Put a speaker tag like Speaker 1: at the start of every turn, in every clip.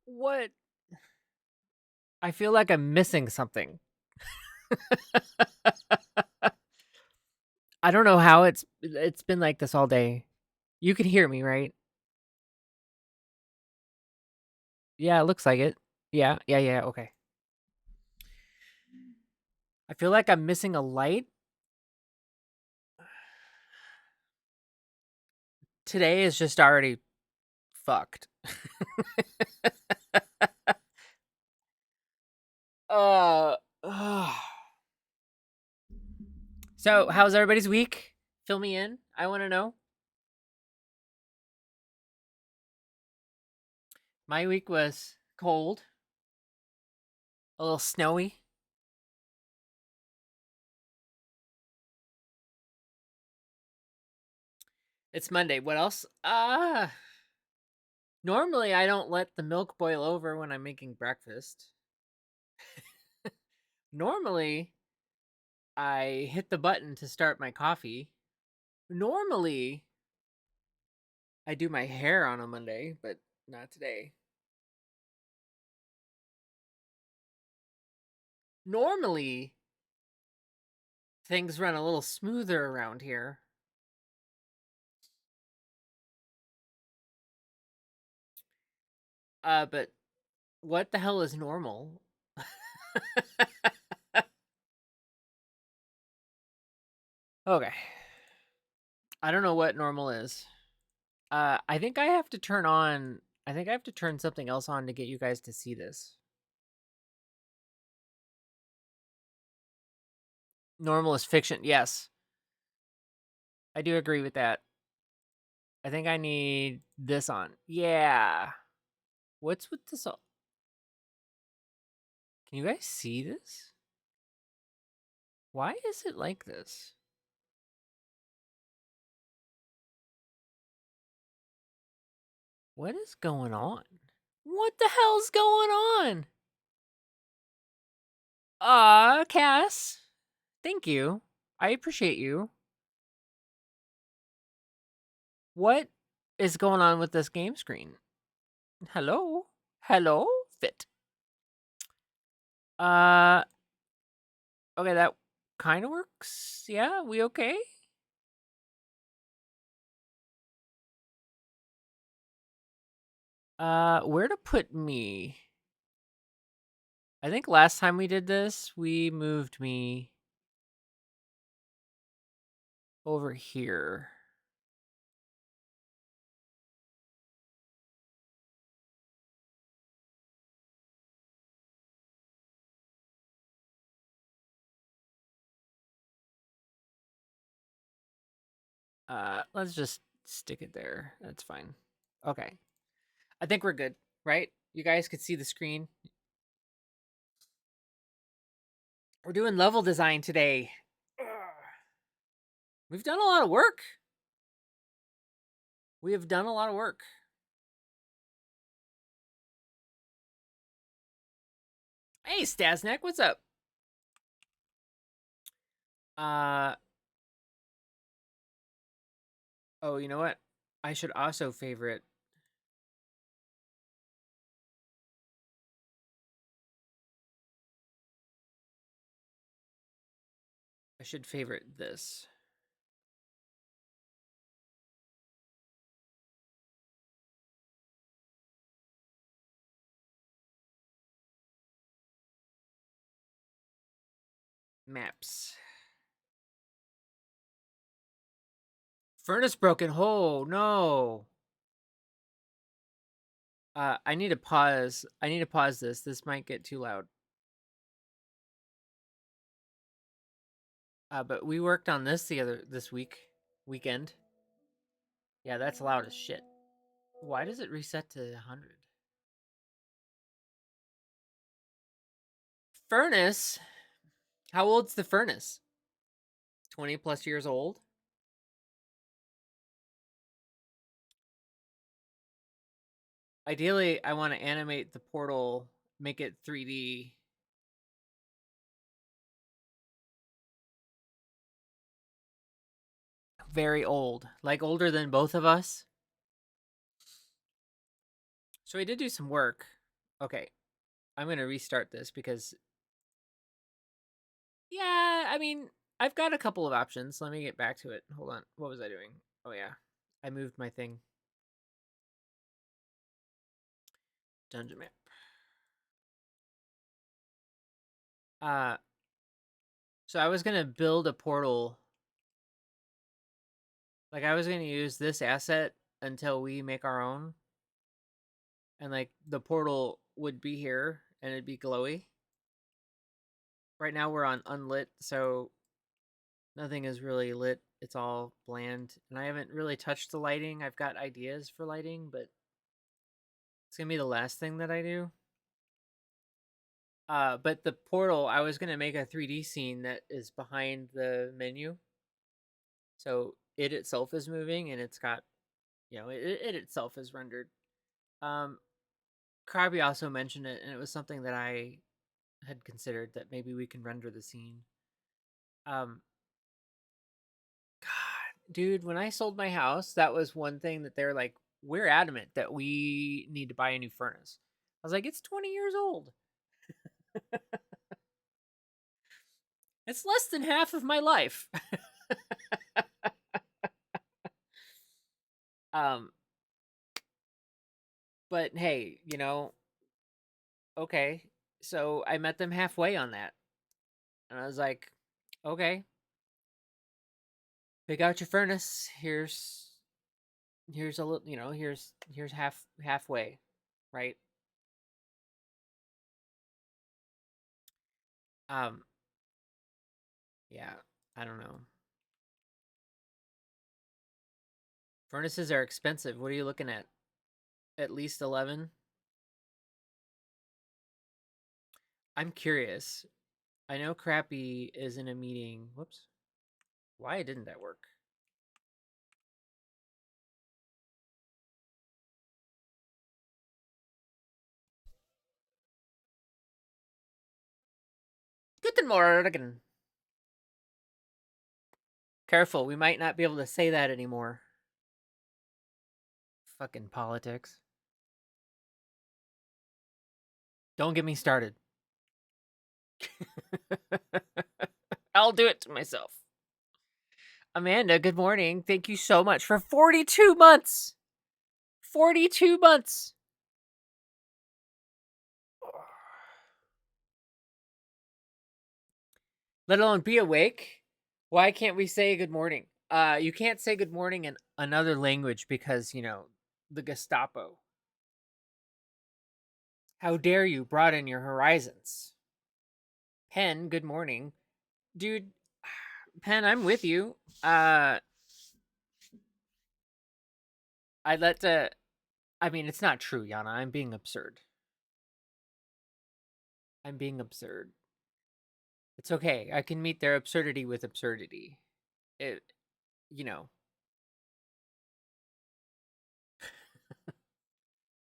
Speaker 1: What? I feel like I'm missing something. I don't know how it's been like this all day. You can hear me, right? Yeah, it looks like it. Yeah, okay. I feel like I'm missing a light. Today is just already fucked. uh, ugh. So, how's everybody's week? Fill me in. I want to know. My week was cold, a little snowy. It's Monday. What else? Normally I don't let the milk boil over when I'm making breakfast. Normally I hit the button to start my coffee. Normally I do my hair on a Monday, but not today. Normally things run a little smoother around here. But what the hell is normal? Okay. I don't know what normal is. I think I have to turn on. I think I have to turn something else on to get you guys to see this. Normal is fiction. Yes, I do agree with that. I think I need this on. Yeah. What's with this? Can you guys see this? Why is it like this? What is going on? What the hell's going on? Cass. Thank you. I appreciate you. What is going on with this game screen? Hello? Hello? Fit. Uh okay, that kind of works. Yeah, we okay? Where to put me? I think last time we did this, we moved me over here. Let's just stick it there. That's fine. Okay. I think we're good, right? You guys could see the screen. We're doing level design today. Ugh. We've done a lot of work. We have done a lot of work. Hey, Stasnek, what's up? Uh, oh, you know what? I should also favorite. I should favorite this. Maps. Furnace broken. Oh, no. I need to pause. I need to pause this. This might get too loud. But we worked on this this weekend. Yeah, that's loud as shit. Why does it reset to 100? Furnace? How old's the furnace? 20 plus years old? Ideally, I want to animate the portal, make it 3D. Very old. Like older than both of us. So we did do some work. Okay, I'm gonna restart this because yeah, I mean, I've got a couple of options. Let me get back to it. Hold on. What was I doing? Oh yeah, I moved my thing. Dungeon map. Uh, so I was gonna build a portal. Like I was gonna use this asset until we make our own, and like the portal would be here and it'd be glowy. Right now we're on unlit, so nothing is really lit. It's all bland, and I haven't really touched the lighting. I've got ideas for lighting, but it's gonna be the last thing that I do. But the portal, I was gonna make a 3D scene that is behind the menu, so it itself is moving, and it's got, it itself is rendered. Um, Krabby also mentioned it, and it was something that I had considered that maybe we can render the scene. Um, God, dude, when I sold my house, that was one thing that they're like, we're adamant that we need to buy a new furnace. I was like, it's 20 years old. It's less than half of my life. um, but hey, okay. So I met them halfway on that. And I was like, okay, pick out your furnace. Here's a little, here's halfway, right? Um, yeah, I don't know. Furnaces are expensive. What are you looking at? At least 11? I'm curious. I know Crappy is in a meeting. Whoops. Why didn't that work? Guten Morgen. Careful, we might not be able to say that anymore. Fucking politics. Don't get me started. I'll do it to myself. Amanda, good morning. Thank you so much for 42 months. 42 months. Let alone be awake. Why can't we say good morning? You can't say good morning in another language because, the Gestapo. How dare you broaden your horizons? Pen, good morning. Dude, Pen, I'm with you. I mean, it's not true, Yana. I'm being absurd. I'm being absurd. It's okay. I can meet their absurdity with absurdity. It, you know,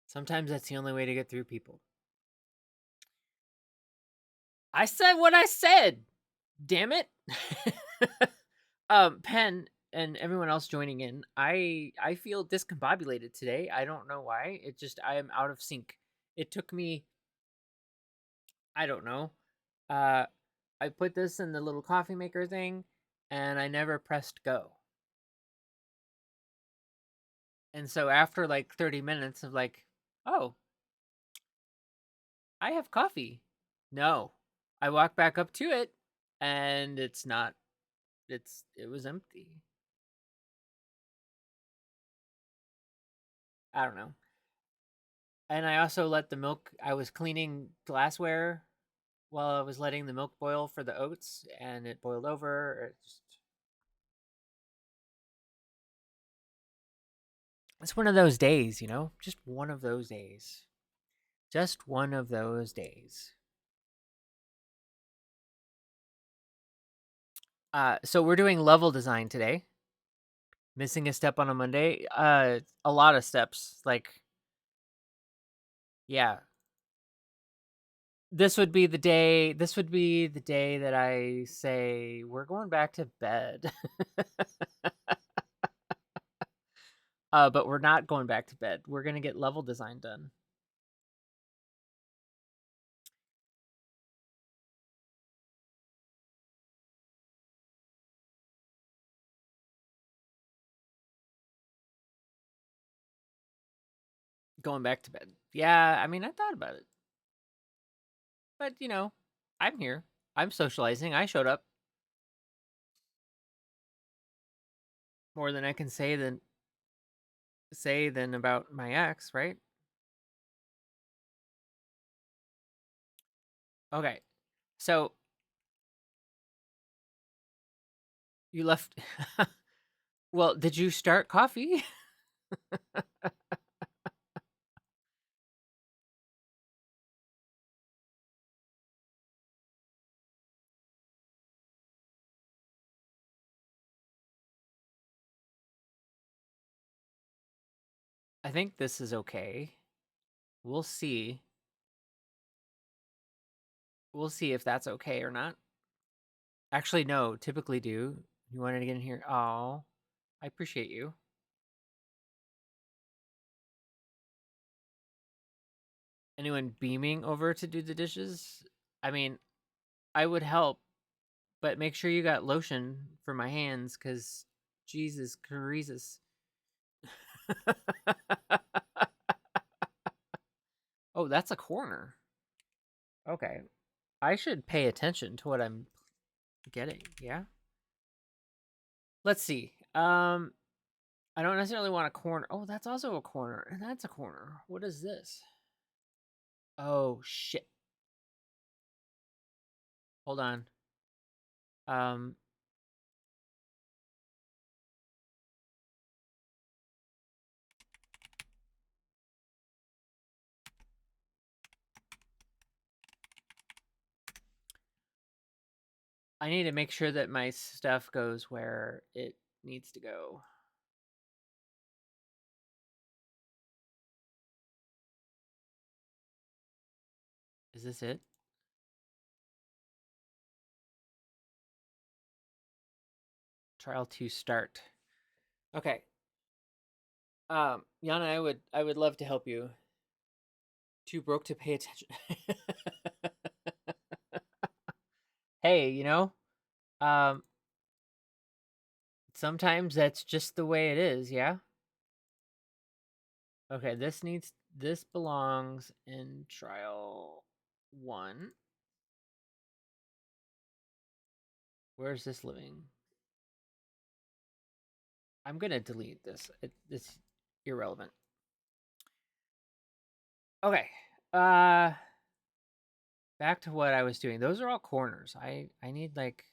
Speaker 1: sometimes that's the only way to get through people. I said what I said. Damn it. Pen and everyone else joining in. I feel discombobulated today. I don't know why. It just I am out of sync. It took me, I don't know. Uh I put this in the little coffee maker thing and I never pressed go. And so after like 30 minutes of like, oh, I have coffee. No. I walk back up to it and it's not, it was empty. I don't know. And I also let the milk, I was cleaning glassware while I was letting the milk boil for the oats and it boiled over. It's one of those days, just one of those days. Just one of those days. So we're doing level design today. Missing a step on a Monday. A lot of steps. Like, yeah. This would be the day. This would be the day that I say we're going back to bed. But we're not going back to bed. We're gonna get level design done. Going back to bed. Yeah, I mean, I thought about it. But, you know, I'm here. I'm socializing. I showed up. More than I can say than about my ex, right? Okay. So you left. Well, did you start coffee? I think this is okay. We'll see. We'll see if that's okay or not. Actually, no, typically do. You wanted to get in here? Oh, I appreciate you. Anyone beaming over to do the dishes? I mean, I would help, but make sure you got lotion for my hands, because Jesus Christus. Oh, that's a corner. Okay. I should pay attention to what I'm getting, yeah? Let's see. I don't necessarily want a corner. Oh, that's also a corner. And that's a corner. What is this? Oh shit. Hold on. Um I need to make sure that my stuff goes where it needs to go. Is this it? Trial 2 start. Okay. Yana, I would love to help you. Too broke to pay attention. Hey, um sometimes that's just the way it is, yeah? Okay, this belongs in trial 1. Where's this living? I'm gonna delete this. It's irrelevant. Okay. Uh Back to what I was doing. Those are all corners. I need like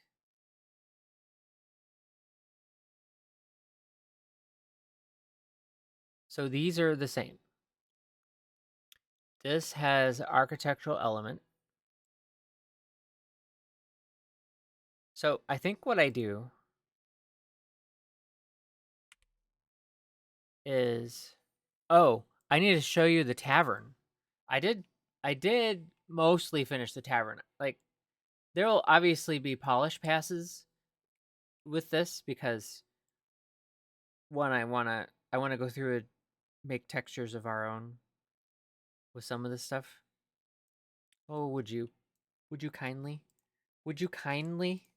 Speaker 1: so these are the same. This has architectural element. So I think what I do is I need to show you the tavern. I did mostly finish the tavern. Like there'll obviously be polish passes with this because one I wanna go through and make textures of our own with some of this stuff. Oh, would you? Would you kindly? Would you kindly?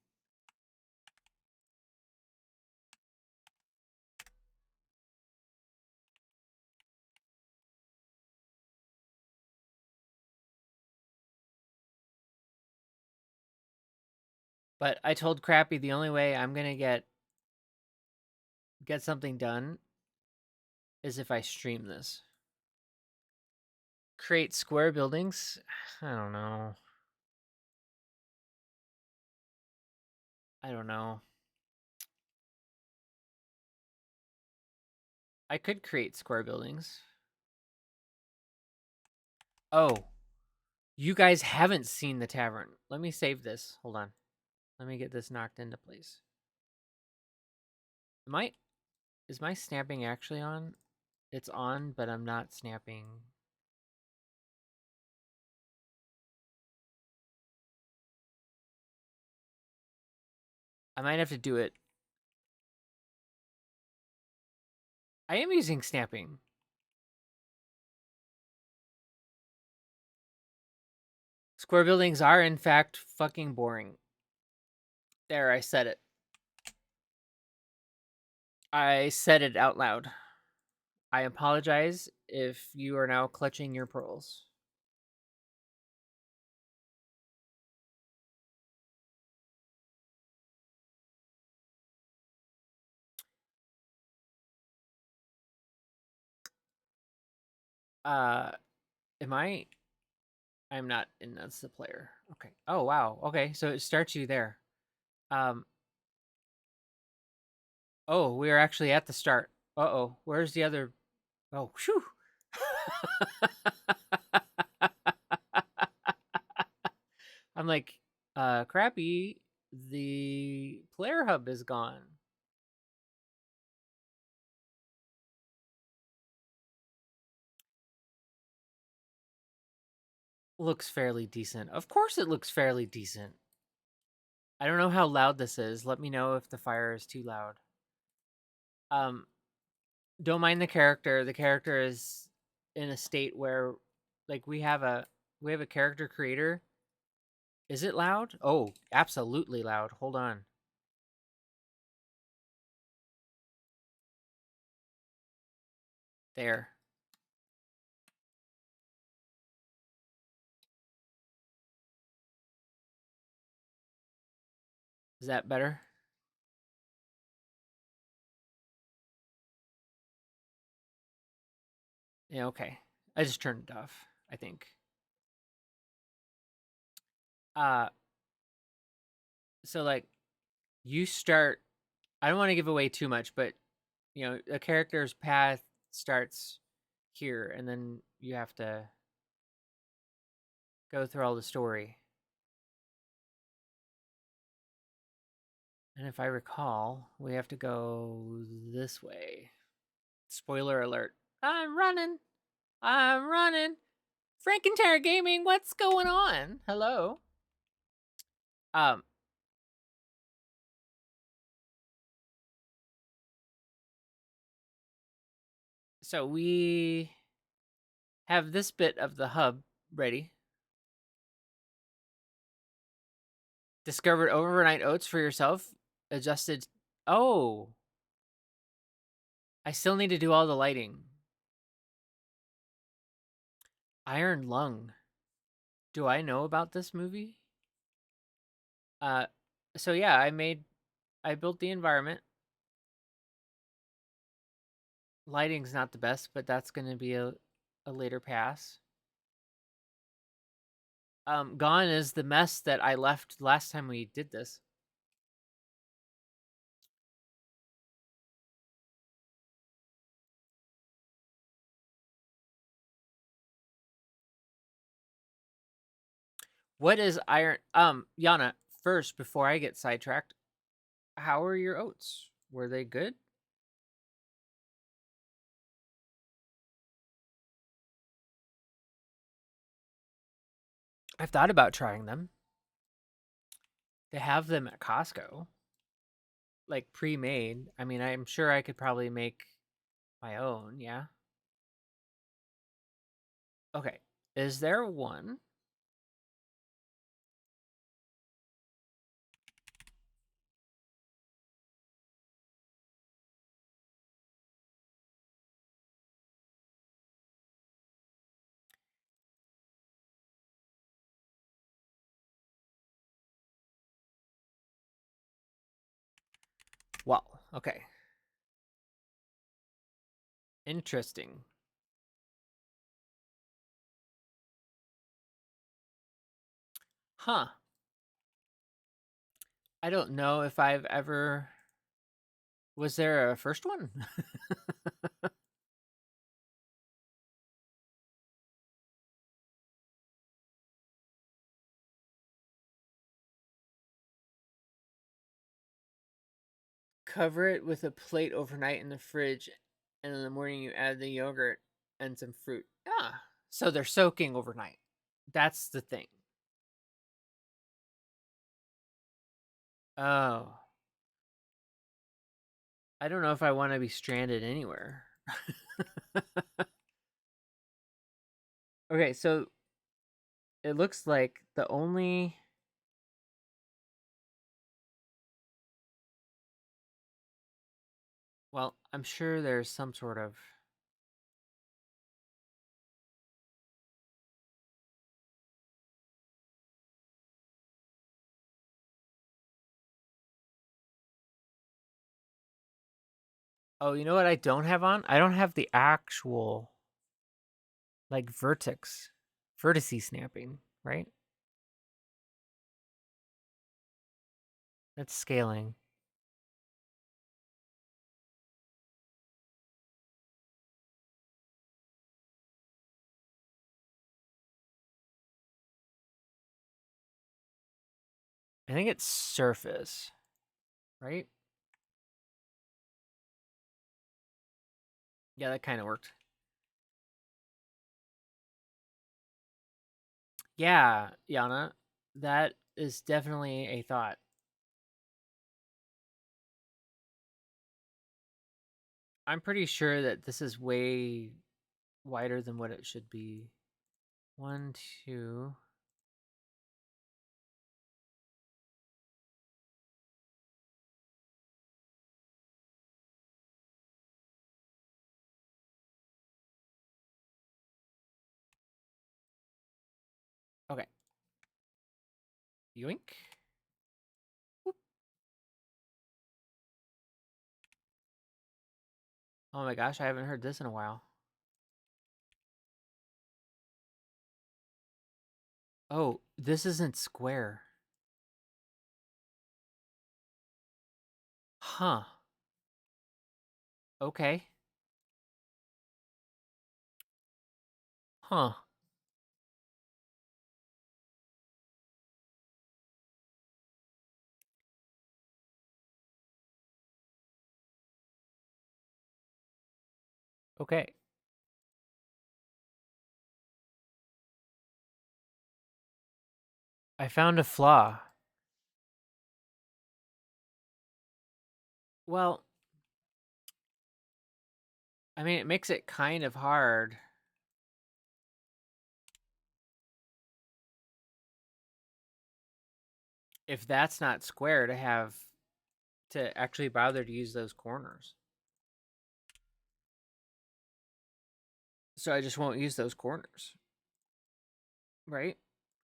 Speaker 1: But I told Crappy the only way I'm gonna get something done is if I stream this. Create square buildings? I don't know. I don't know. I could create square buildings. Oh, you guys haven't seen the tavern. Let me save this. Hold on. Let me get this knocked into place. Is my snapping actually on? It's on, but I'm not snapping. I might have to do it. I am using snapping. Square buildings are, in fact, fucking boring. There, I said it. I said it out loud. I apologize if you are now clutching your pearls. Uh, am I? I'm not in as the player. Okay. Oh wow. Okay, so it starts you there. Um. Oh, we are actually at the start. Uh-oh. Where's the other? Oh, whew. I'm like, crappy. The player hub is gone. Looks fairly decent. Of course it looks fairly decent. I don't know how loud this is. Let me know if the fire is too loud. Um, don't mind the character. The character is in a state where, like, we have a character creator. Is it loud? Oh, absolutely loud. Hold on. There. Is that better? Yeah, okay. I just turned it off, I think. Uh so like you start I don't want to give away too much, but a character's path starts here and then you have to go through all the story. And if I recall, we have to go this way. Spoiler alert. I'm running. I'm running. Frankenterra Gaming, what's going on? Hello. Um so we have this bit of the hub ready. Discovered overnight oats for yourself. Adjusted. Oh, I still need to do all the lighting. Iron Lung. Do I know about this movie? Uh, so yeah, I built the environment. Lighting's not the best, but that's going to be a later pass. Gone is the mess that I left last time we did this. What is iron? Yana, first, before I get sidetracked, how are your oats? Were they good? I've thought about trying them. They have them at Costco, like pre-made. I mean, I'm sure I could probably make my own, yeah. Okay. Is there one? Well, okay. Interesting. Huh. I don't know if I've ever Was there a first one? Cover it with a plate overnight in the fridge, and in the morning you add the yogurt and some fruit. Ah, so they're soaking overnight. That's the thing. Oh, I don't know if I want to be stranded anywhere. Okay, so it looks like the only well, I'm sure there's some sort of Oh, you know what I don't have on? I don't have the actual, like, vertice snapping, right? That's scaling. I think it's surface, right? Yeah, that kind of worked. Yeah, Yana, that is definitely a thought. I'm pretty sure that this is way wider than what it should be. 1, 2. Okay. Yoink. Whoop. Oh my gosh, I haven't heard this in a while. Oh, this isn't square. Huh. Okay. Huh. Okay. I found a flaw. Well, I mean, it makes it kind of hard. If that's not square to actually bother to use those corners. So I just won't use those corners. Right?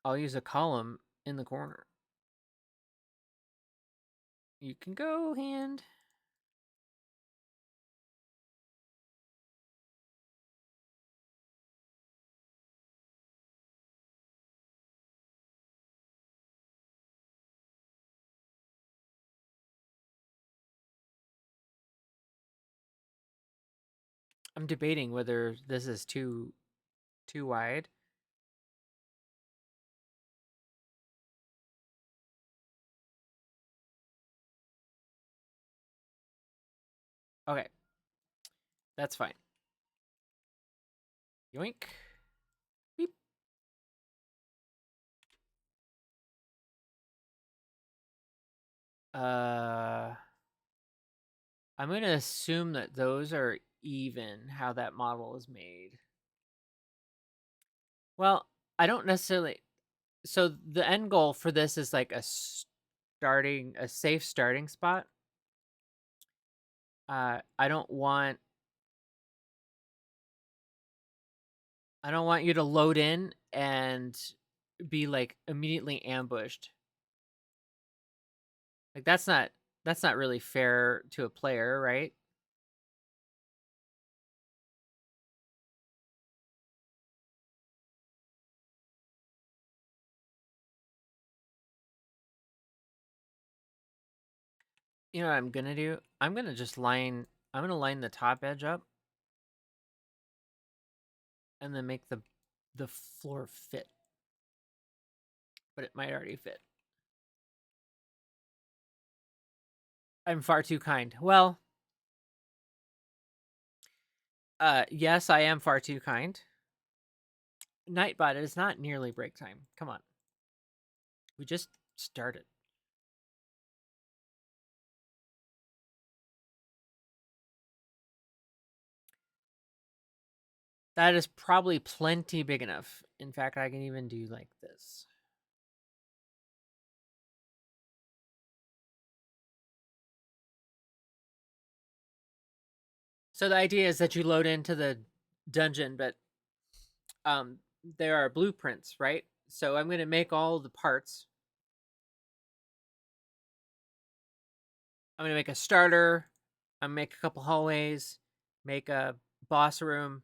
Speaker 1: I'll use a column in the corner. You can go, hand. I'm debating whether this is too wide. Okay. That's fine. Yoink. Beep. Uh I'm going to assume that those are even how that model is made. Well, I don't necessarily. So the end goal for this is like a safe starting spot. I don't want you to load in and be like immediately ambushed. Like that's not really fair to a player, right? You know what I'm gonna do? I'm gonna line the top edge up and then make the floor fit. But it might already fit. I'm far too kind. Well, yes, I am far too kind. Nightbot, it is not nearly break time. Come on. We just started. That is probably plenty big enough. In fact, I can even do like this. So the idea is that you load into the dungeon, but um there are blueprints, right? So I'm going to make all the parts. I'm going to make a starter. make a couple hallways, make a boss room,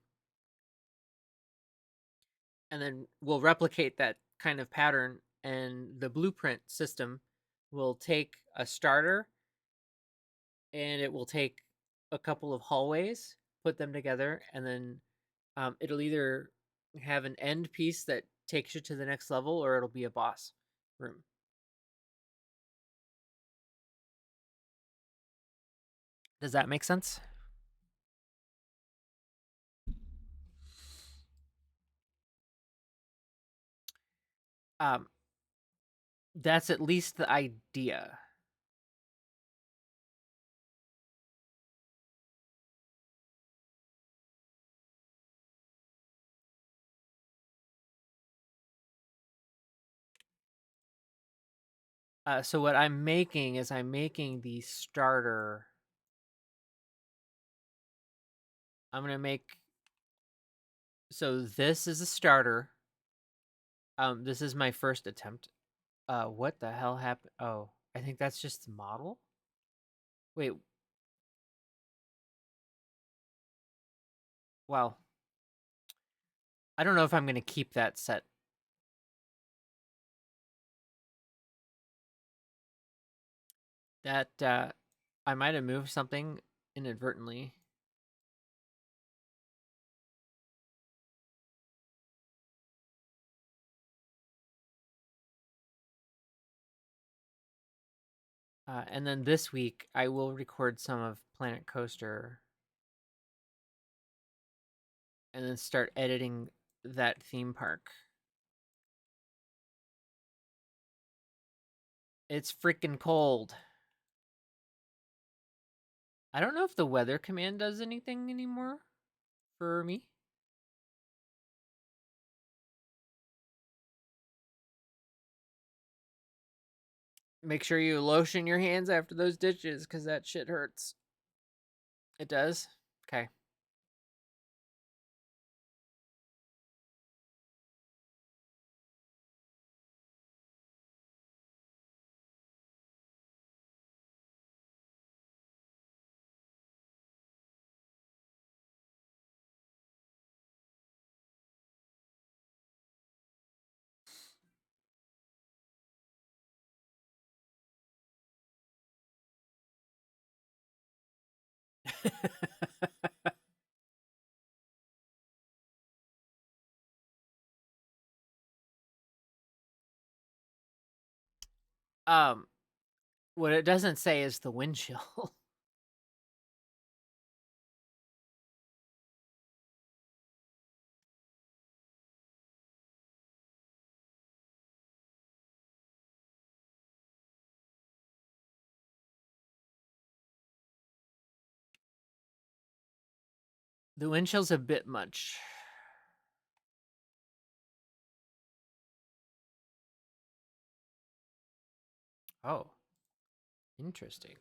Speaker 1: and then we'll replicate that kind of pattern. And the blueprint system will take a starter, and it will take a couple of hallways, put them together, and then it'll either have an end piece that takes you to the next level, or it'll be a boss room. Does that make sense? Um, that's at least the idea. So what I'm making is I'm making the starter. I'm gonna make, so this is a starter. This is my first attempt. What the hell happened? Oh, I think that's just the model. Wait. Well, I don't know if I'm gonna keep that set. That I might have moved something inadvertently. And then this week I will record some of Planet Coaster and then start editing that theme park. It's freaking cold. I don't know if the weather command does anything anymore for me. Make sure you lotion your hands after those dishes, because that shit hurts. It does? Okay. um, what it doesn't say is the wind chill. The wind chill's a bit much. Oh, interesting.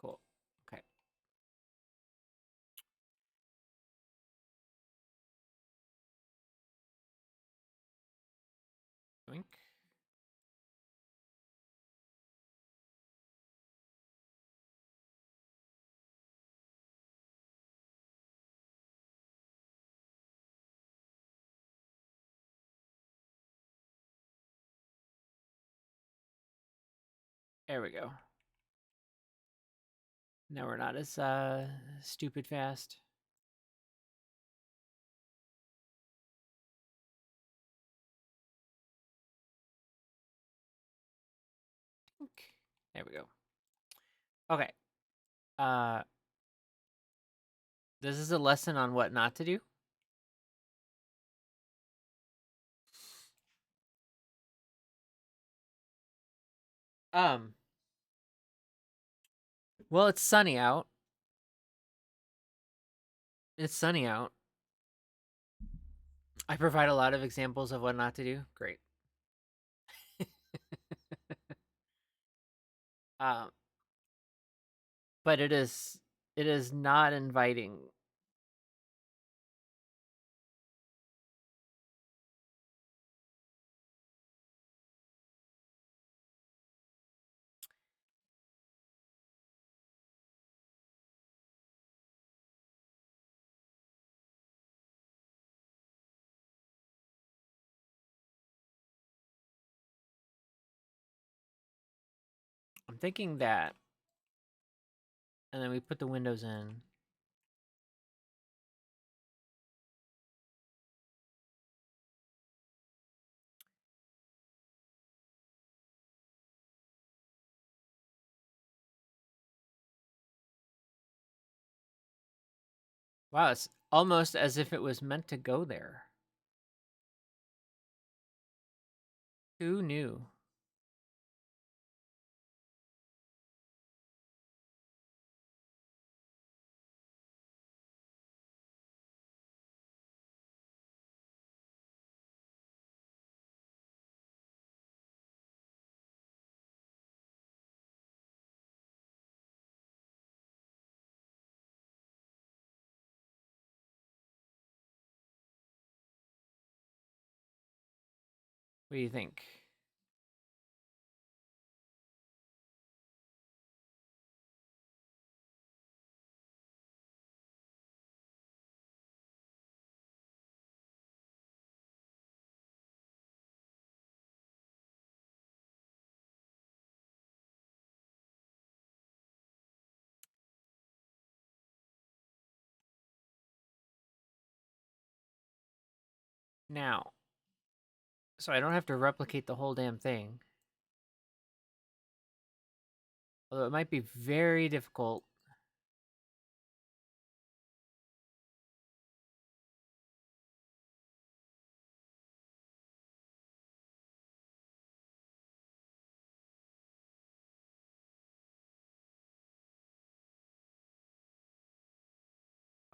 Speaker 1: Cool. Okay. Doink. There we go. Now we're not as stupid fast. There we go. Okay. Uh, this is a lesson on what not to do. Um. Well, it's sunny out. It's sunny out. I provide a lot of examples of what not to do. Great. um, but it is not inviting. I'm thinking that, and then we put the windows in. Wow, it's almost as if it was meant to go there. Who knew? What do you think? Now, so I don't have to replicate the whole damn thing. Although it might be very difficult.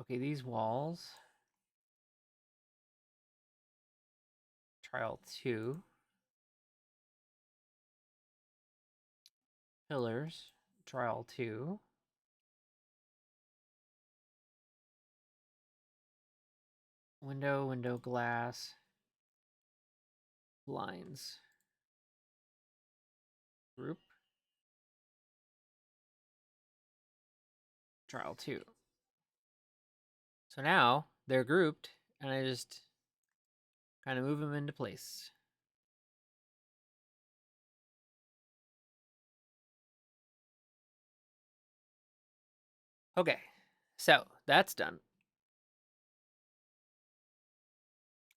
Speaker 1: Okay, these walls. Trial 2. Pillars. Trial 2. Window, glass. Blinds. Group. Trial 2. So now they're grouped, and I just kind of move them into place. Okay, so that's done.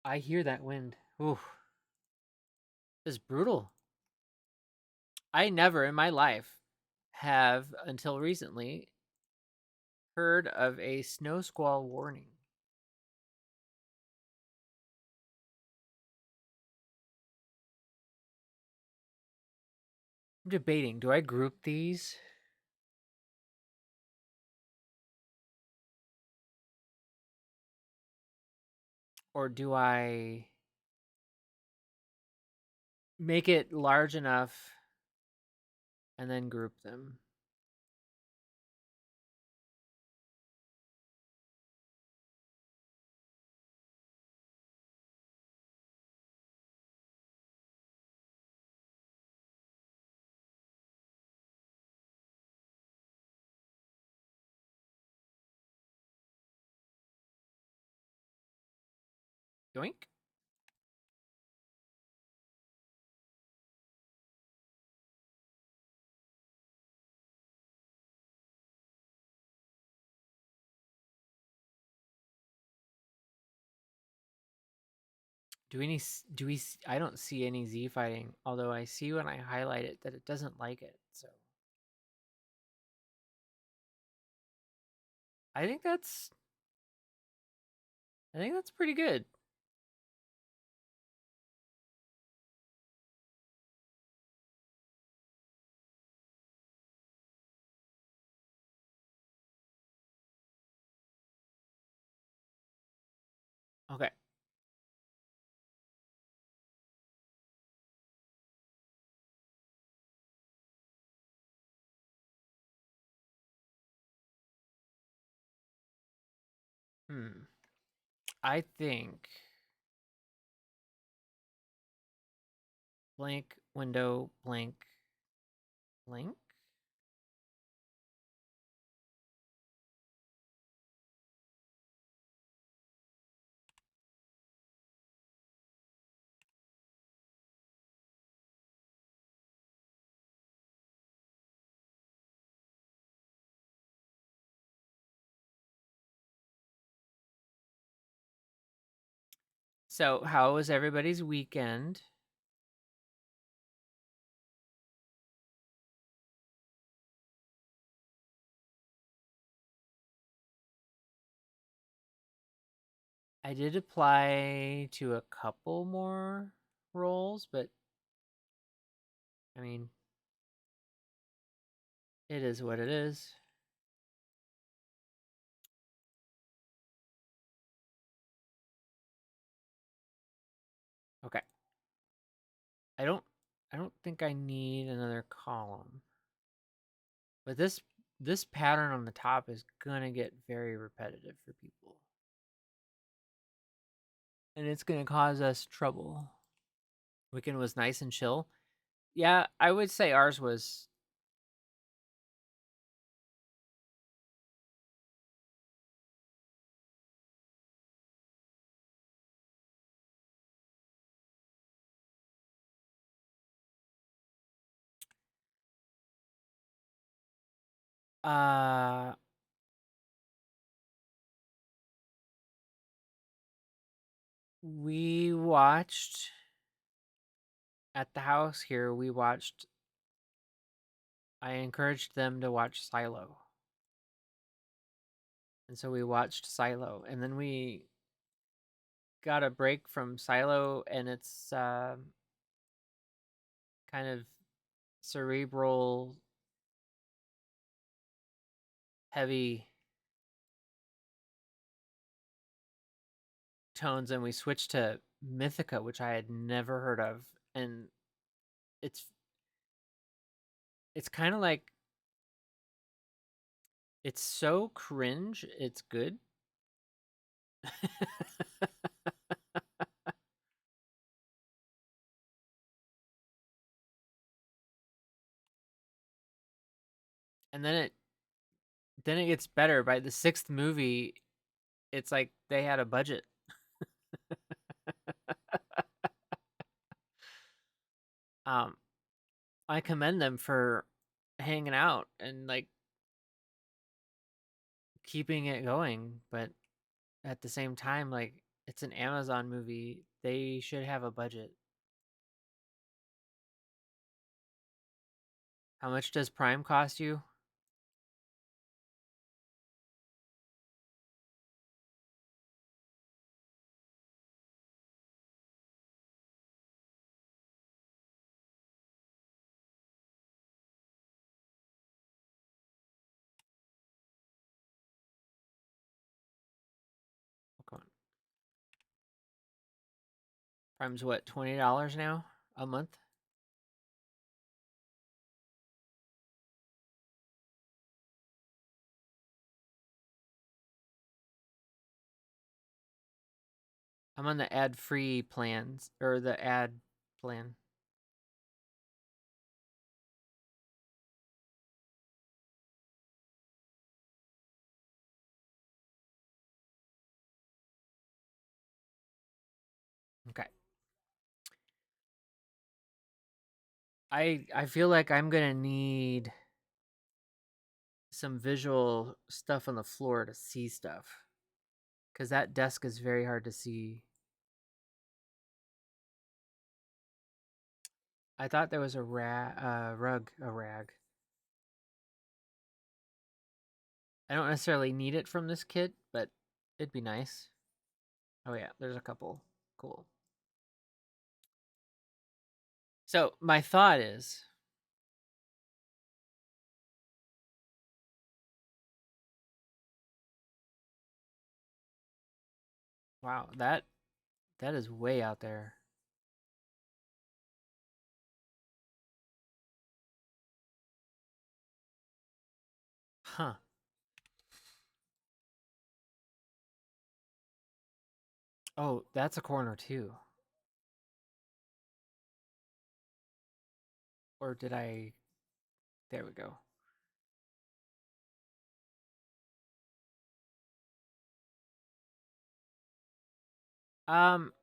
Speaker 1: I hear that wind. Ooh, this is brutal. I never in my life have, until recently, heard of a snow squall warning. I'm debating, do I group these? Or do I make it large enough and then group them? Yoink. I don't see any Z fighting, although I see when I highlight it that it doesn't like it. So I think that's I think that's pretty good. Okay. I think blank window blank blank. So, how was everybody's weekend? I did apply to a couple more roles, but I mean, it is what it is. Okay. I don't I don't think I need another column. But this pattern on the top is going to get very repetitive for people. And it's going to cause us trouble. Weekend was nice and chill. Yeah, I would say ours was uh we watched at the house here, I encouraged them to watch Silo. And so we watched Silo and then we got a break from Silo and its kind of cerebral heavy tones and we switched to Mythica, which I had never heard of. And it's it's kind of like it's so cringe, it's good. And then it gets better. By the sixth movie, it's like they had a budget. um I commend them for hanging out and like keeping it going, but at the same time, like it's an Amazon movie. They should have a budget. How much does Prime cost you? Okay. Prime's what, $20 now a month? I'm on the ad-free plans or the ad plan. Okay. I feel like I'm gonna need some visual stuff on the floor to see stuff, because that desk is very hard to see. I thought there was a rug, a rag. I don't necessarily need it from this kit, but it'd be nice. Oh yeah, there's a couple. Cool. So my thought is, wow, that is way out there. Huh. Oh, that's a corner too. Or did I? There we go. Um,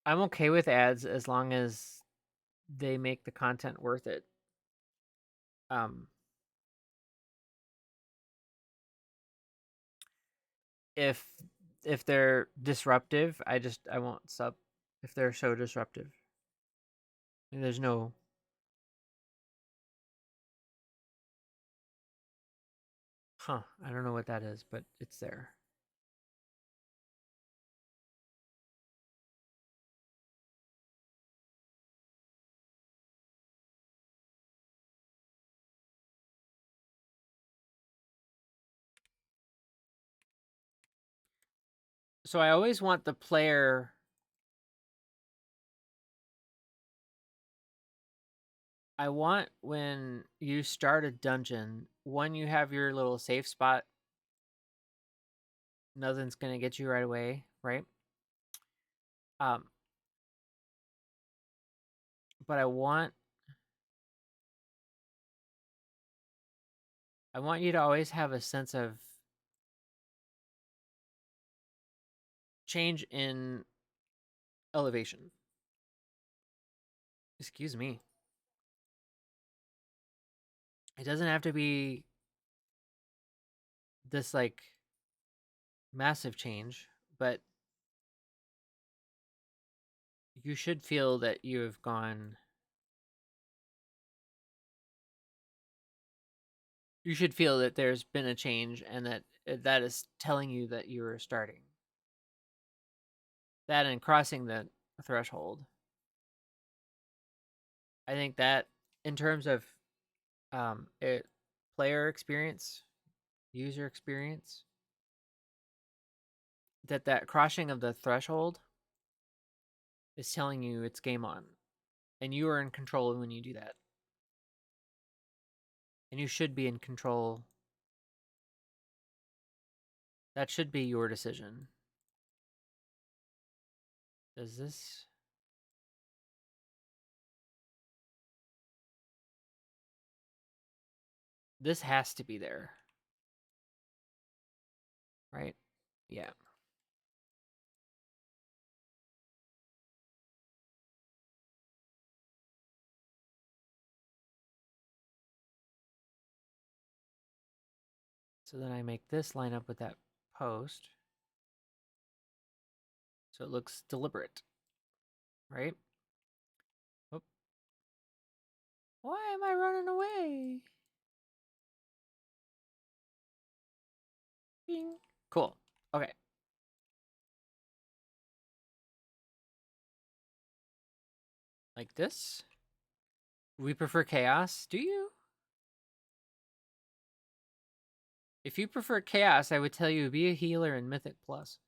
Speaker 1: I'm okay with ads as long as they make the content worth it. Um, if if they're disruptive, I won't sub if they're so disruptive. And there's no I don't know what that is, but it's there. So I always want the player I want when you start a dungeon, when you have your little safe spot, nothing's gonna get you right away, right? Um, but I want you to always have a sense of change in elevation. Excuse me. It doesn't have to be this like massive change, but you should feel that you've gone you should feel that there's been a change and that that is telling you that you're starting. That and crossing the threshold. I think that in terms of it player experience, user experience, that crossing of the threshold is telling you it's game on, and you are in control when you do that, and you should be in control. That should be your decision. Does this? This has to be there, right? Yeah. So then I make this line up with that post, so it looks deliberate, right? Oh, why am I running away? Bing. Cool. Okay. Like this. We prefer chaos. Do you? If you prefer chaos, I would tell you be a healer in Mythic Plus.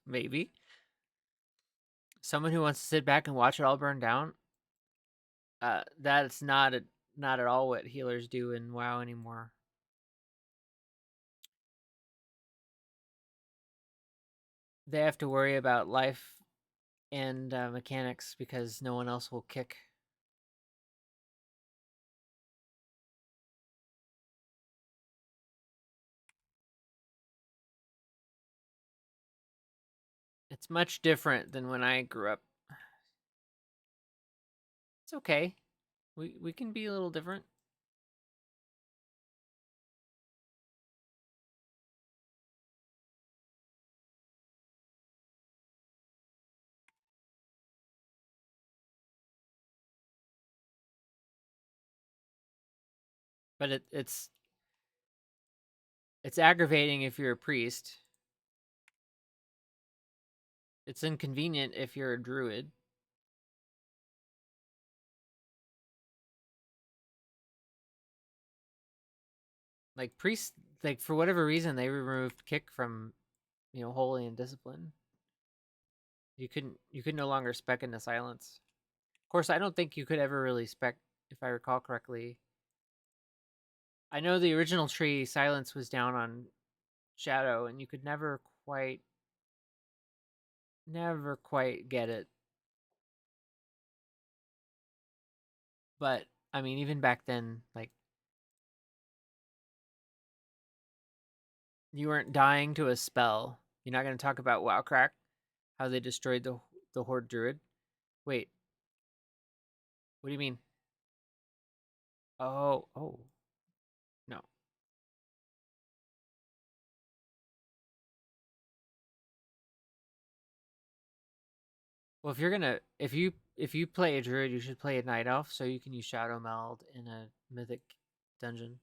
Speaker 1: Maybe. Someone who wants to sit back and watch it all burn down. That's not at all what healers do in WoW anymore. They have to worry about life and mechanics because no one else will kick. It's much different than when I grew up. It's okay. We can be a little different. But it's aggravating if you're a priest. It's inconvenient if you're a druid. Like priests, like for whatever reason, they removed kick from, holy and discipline. You could no longer spec into silence. Of course, I don't think you could ever really spec, if I recall correctly. I know the original tree silence was down on shadow, and you could never quite get it. But I mean, even back then, like you weren't dying to a spell. You're not going to talk about Wowcrack, how they destroyed the Horde Druid. Wait, what do you mean? Oh, no. Well, if you play a druid, you should play a night elf so you can use Shadow Meld in a mythic dungeon.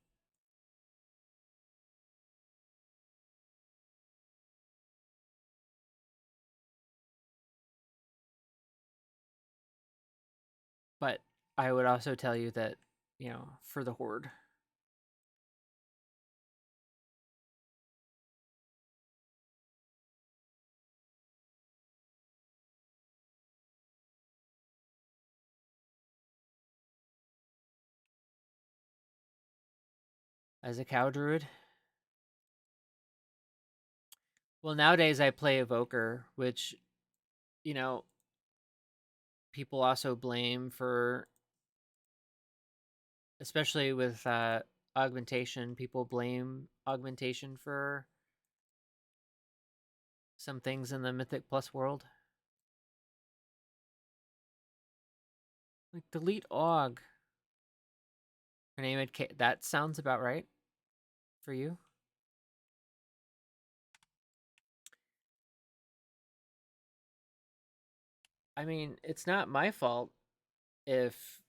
Speaker 1: But I would also tell you that, for the Horde, as a cow druid. Well, nowadays I play Evoker, which, you know, people also blame for, especially with augmentation, people blame augmentation for some things in the Mythic Plus world. Like delete aug. Rename it. That sounds about right for you. I mean, it's not my fault if,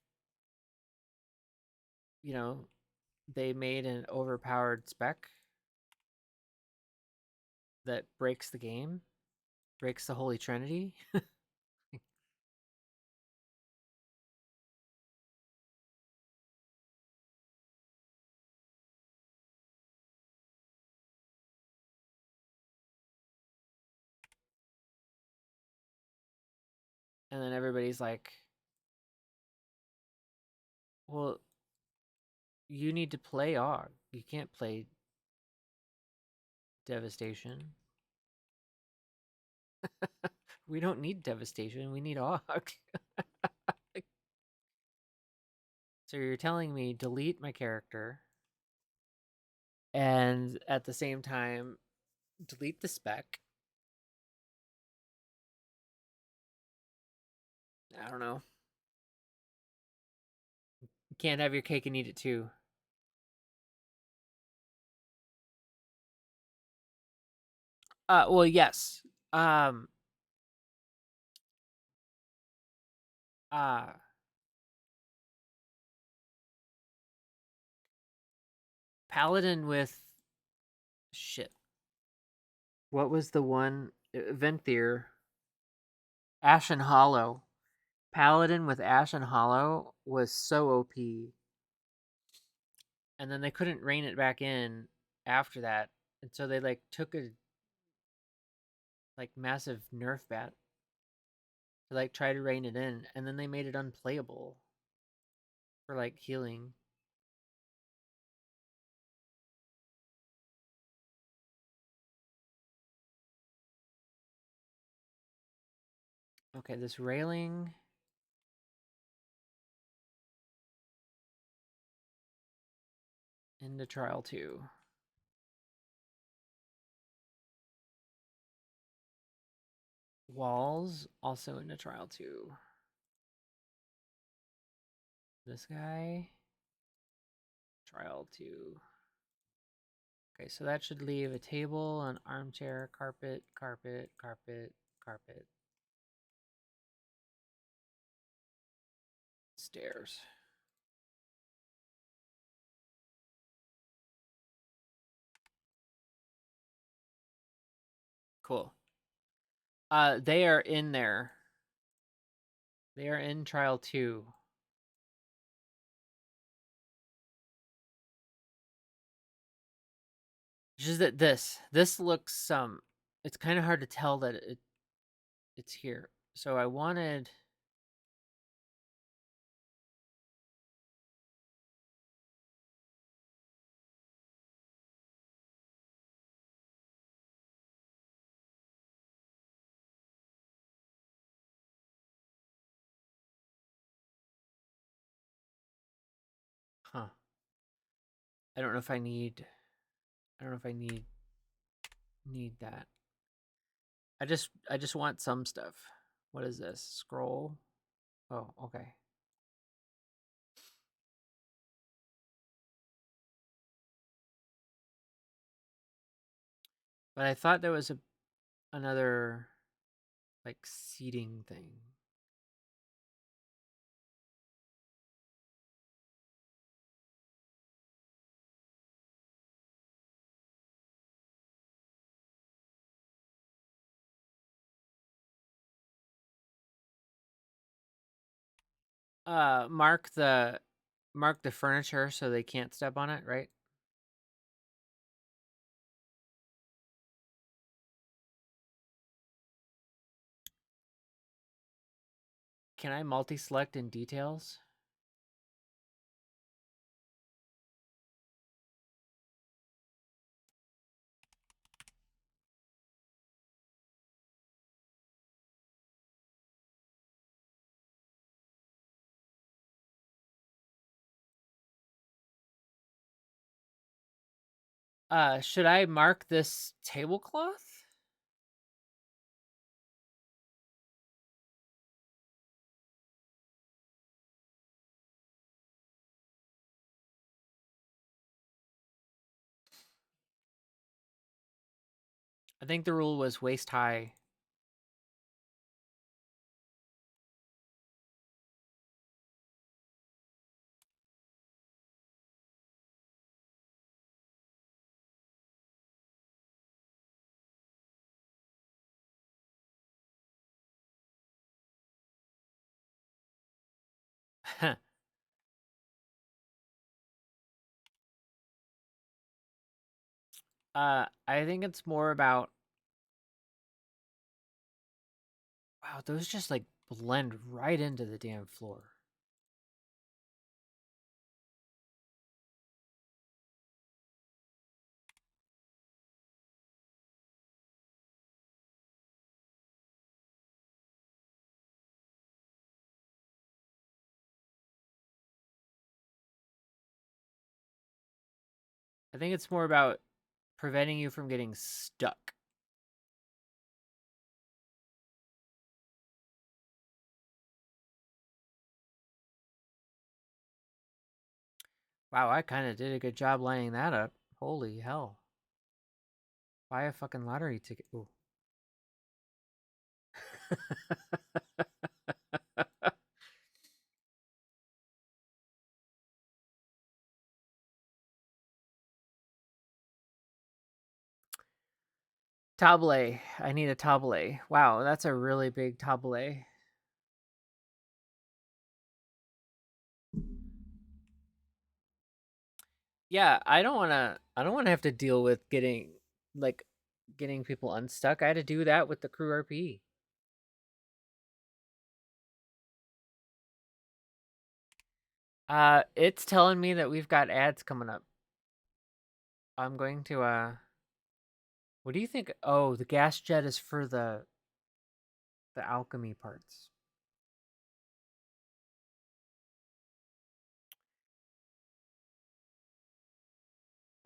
Speaker 1: you know, they made an overpowered spec that breaks the game, breaks the Holy Trinity. And then everybody's like, well, you need to play AUG. You can't play Devastation. We don't need Devastation. We need AUG. So you're telling me delete my character and at the same time delete the spec. I don't know. You can't have your cake and eat it too. Well, yes. Um, uh, Paladin with shit. What was the one? Venthyr. Ashen Hollow. Paladin with Ashen Hollow was so OP. And then they couldn't rein it back in after that. And so they like took a like massive nerf bat to like try to rein it in, and then they made it unplayable for like healing. Okay, this railing into trial 2. Walls also into trial 2. This guy, trial 2. Okay, so that should leave a table, an armchair, carpet, carpet, carpet, carpet, stairs. Cool. They are in there. They are in trial 2. It's just that this looks it's kind of hard to tell that it's here. So I wanted huh. I don't know if I need I don't know if I need that. I just want some stuff. What is this? Scroll. Oh, okay. But I thought there was another like seating thing. Mark the furniture so they can't step on it, right? Can I multi-select in details? Should I mark this tablecloth? I think the rule was waist high. I think it's more about wow, those just like blend right into the damn floor. I think it's more about preventing you from getting stuck. Wow, I kind of did a good job lining that up. Holy hell. Buy a fucking lottery ticket. Ooh. Table. I need a table. Wow, that's a really big table. Yeah, I don't want to have to deal with like getting people unstuck. I had to do that with the crew RP. It's telling me that we've got ads coming up. I'm going to what do you think? Oh, the gas jet is for the alchemy parts.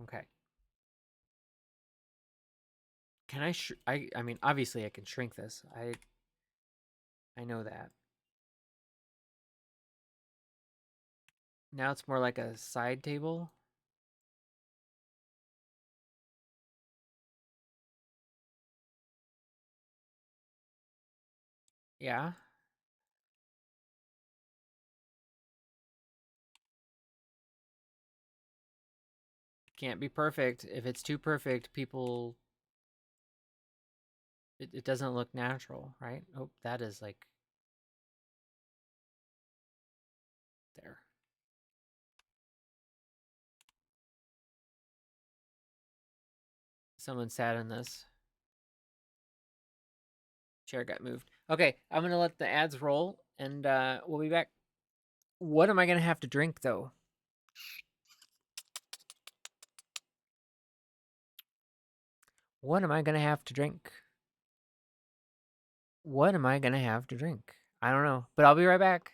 Speaker 1: Okay. Can I mean obviously I can shrink this. I know that. Now it's more like a side table. Yeah. Can't be perfect. If it's too perfect, people it doesn't look natural, right? Oh, that is like there. Someone sat in this. Chair got moved. Okay, I'm gonna let the ads roll, and we'll be back. What am I gonna have to drink though? What am I gonna have to drink? What am I gonna have to drink? I don't know, but I'll be right back.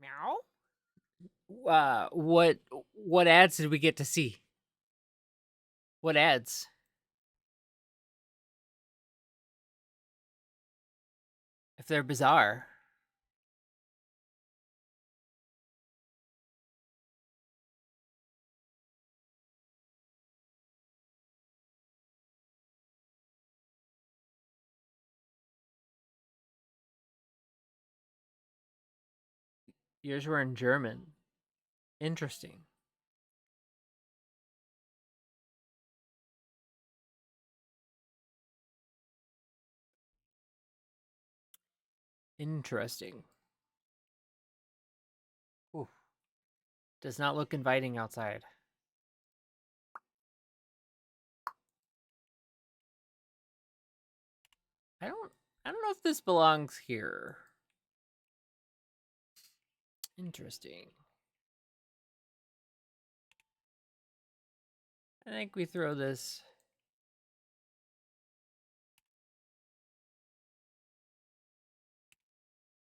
Speaker 1: Meow. What ads did we get to see? What ads? If they're bizarre. Yours were in German. Interesting. Interesting. Ooh. Does not look inviting outside. I don't know if this belongs here. Interesting. I think we throw this.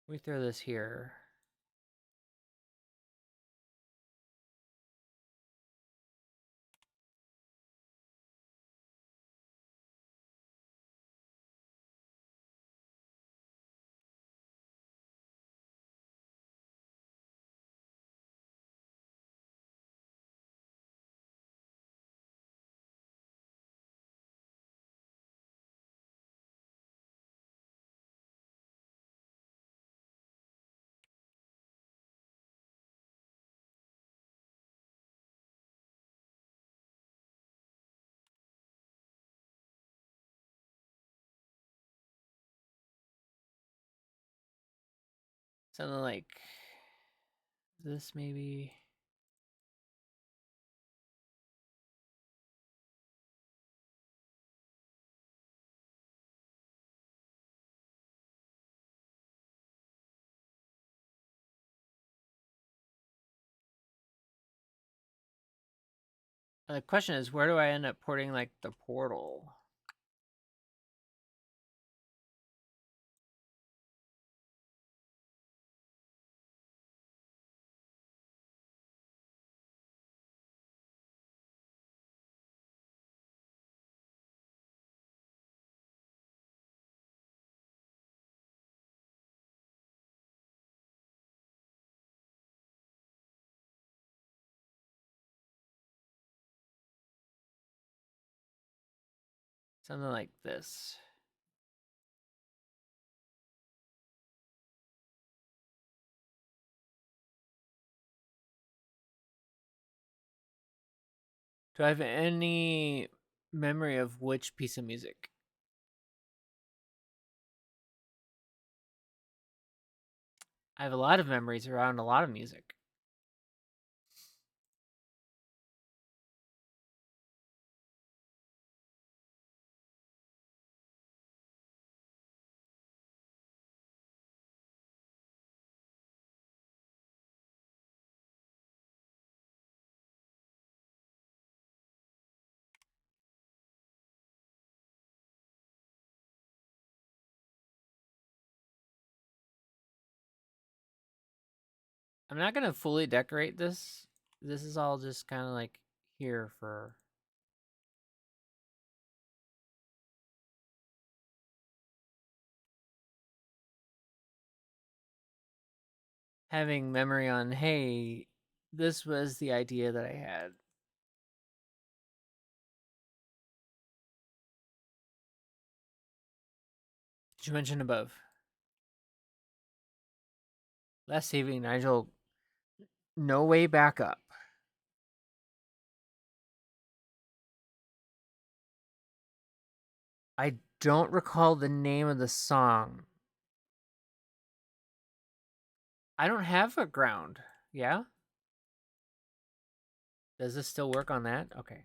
Speaker 1: We throw this here. Something like this, maybe. The question is, where do I end up porting like the portal? Something like this. Do I have any memory of which piece of music? I have a lot of memories around a lot of music. I'm not gonna fully decorate this. This is all just kind of like here for. Having memory on, hey, this was the idea that I had. Did you mention above? Last saving, Nigel. No way back up. I don't recall the name of the song. I don't have a ground. Yeah? Does this still work on that? Okay.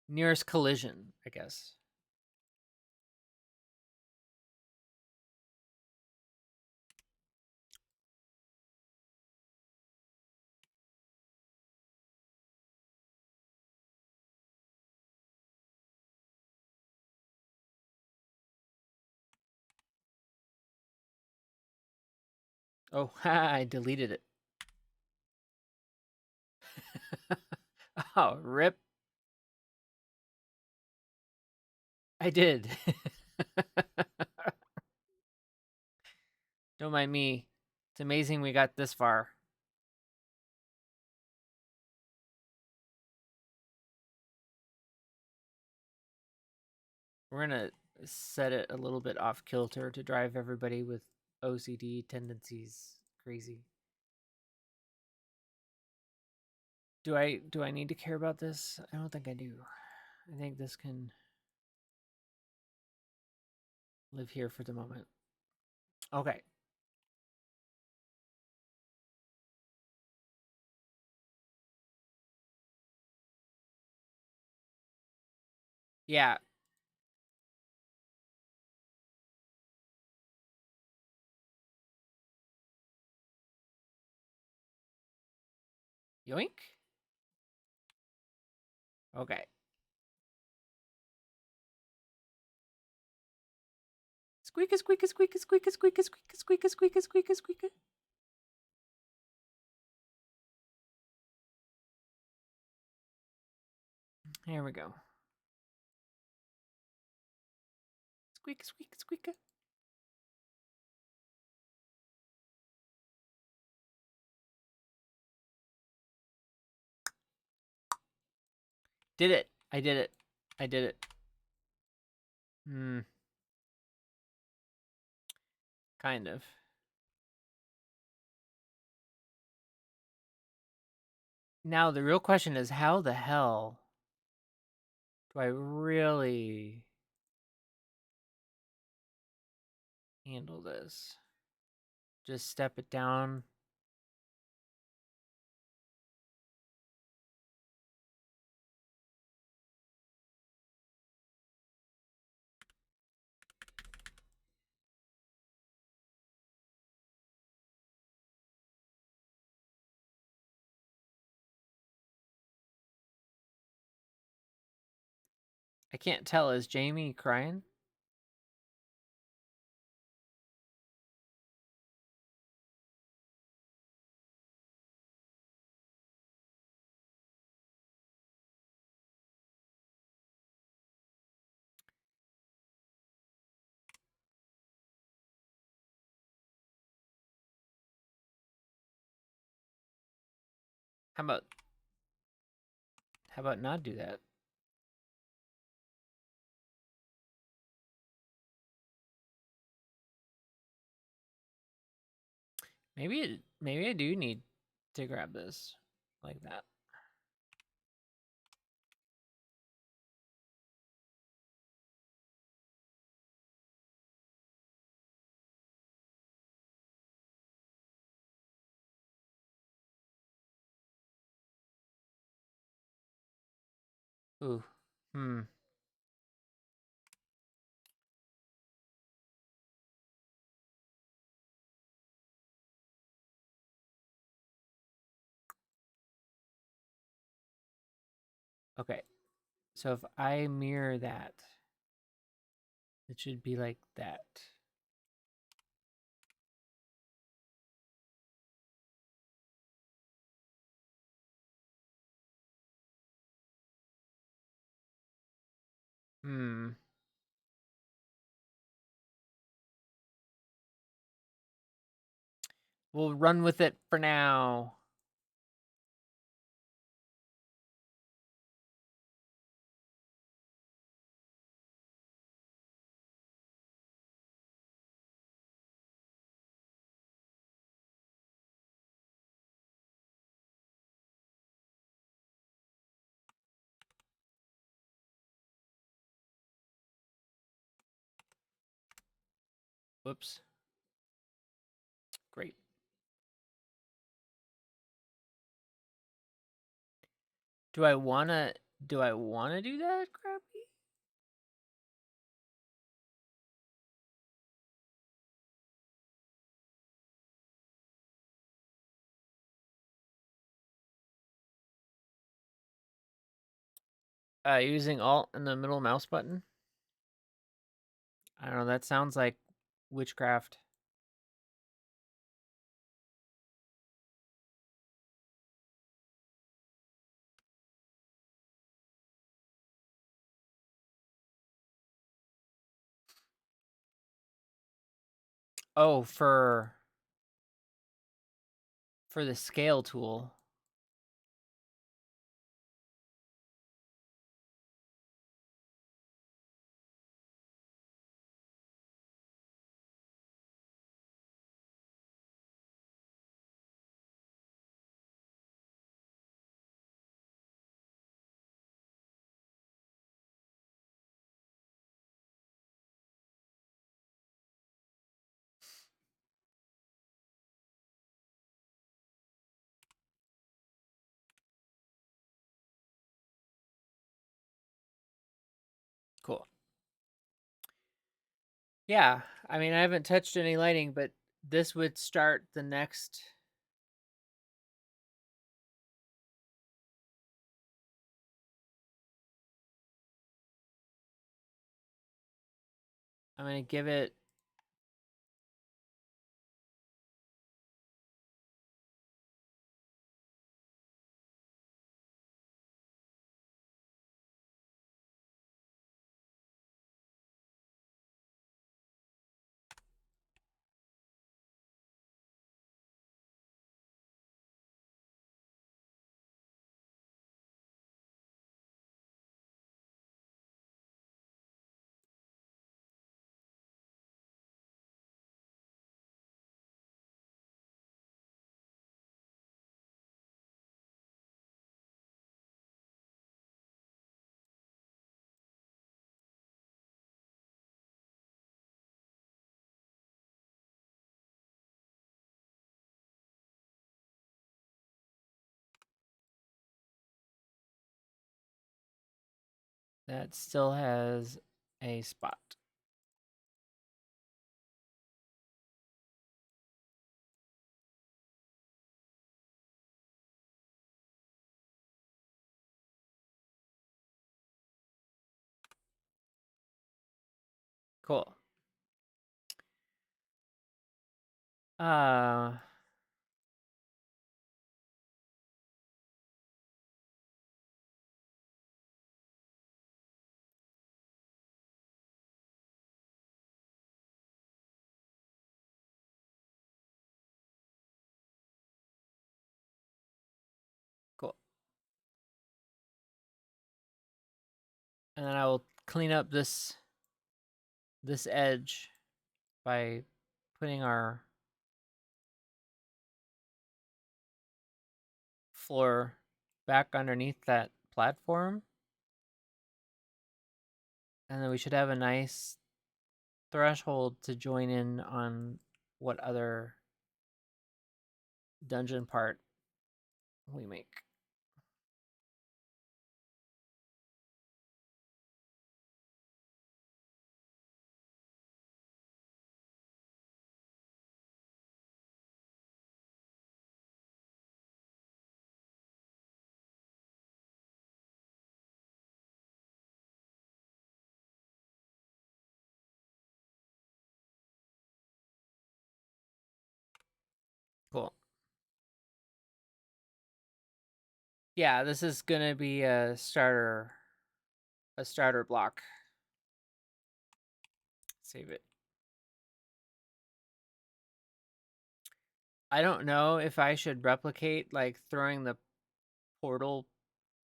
Speaker 1: Nearest collision, I guess. Oh, ha, I deleted it. Oh, rip. I did. Don't mind me. It's amazing we got this far. We're gonna set it a little bit off kilter to drive everybody with OCD tendencies crazy. Do I need to care about this? I don't think I do. I think this can live here for the moment. Okay. Yeah. Yoink. Okay. Squeak, squeak, squeak, squeak, squeak, squeak, squeak, squeak, squeak, squeak. Here we go. Squeak, squeak, squeak. Did it. I did it. I did it. Hmm. Kind of. Now the real question is, how the hell do I really handle this? Just step it down. I can't tell. Is Jamie crying? How about not do that? Maybe I do need to grab this like that. Ooh. Hmm. Okay. So if I mirror that, it should be like that. Hmm. We'll run with it for now. Whoops. Great. Do I wanna do that, Crappy? Using Alt and the middle mouse button? I don't know, that sounds like witchcraft. Oh, for the scale tool. Cool. Yeah, I mean, I haven't touched any lighting, but this would start the next. I'm going to give it. That still has a spot. Cool. Uh, cool. And then I will clean up this edge by putting our floor back underneath that platform. And then we should have a nice threshold to join in on what other dungeon part we make. Cool. Yeah, this is gonna be a starter block. Save it. I don't know if I should replicate like throwing the portal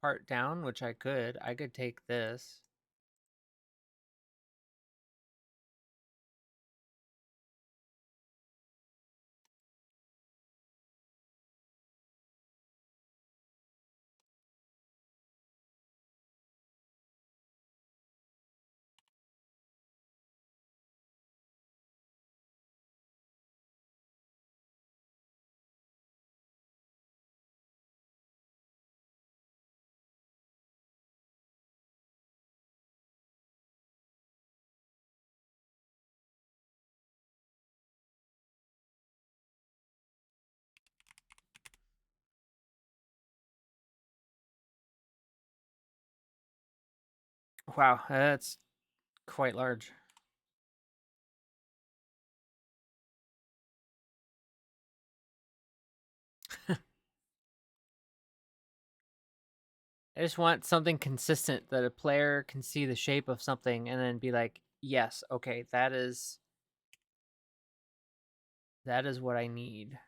Speaker 1: part down, which I could. I could take this. Wow, that's quite large. I just want something consistent that a player can see the shape of something and then be like, yes, okay, that is That is what I need.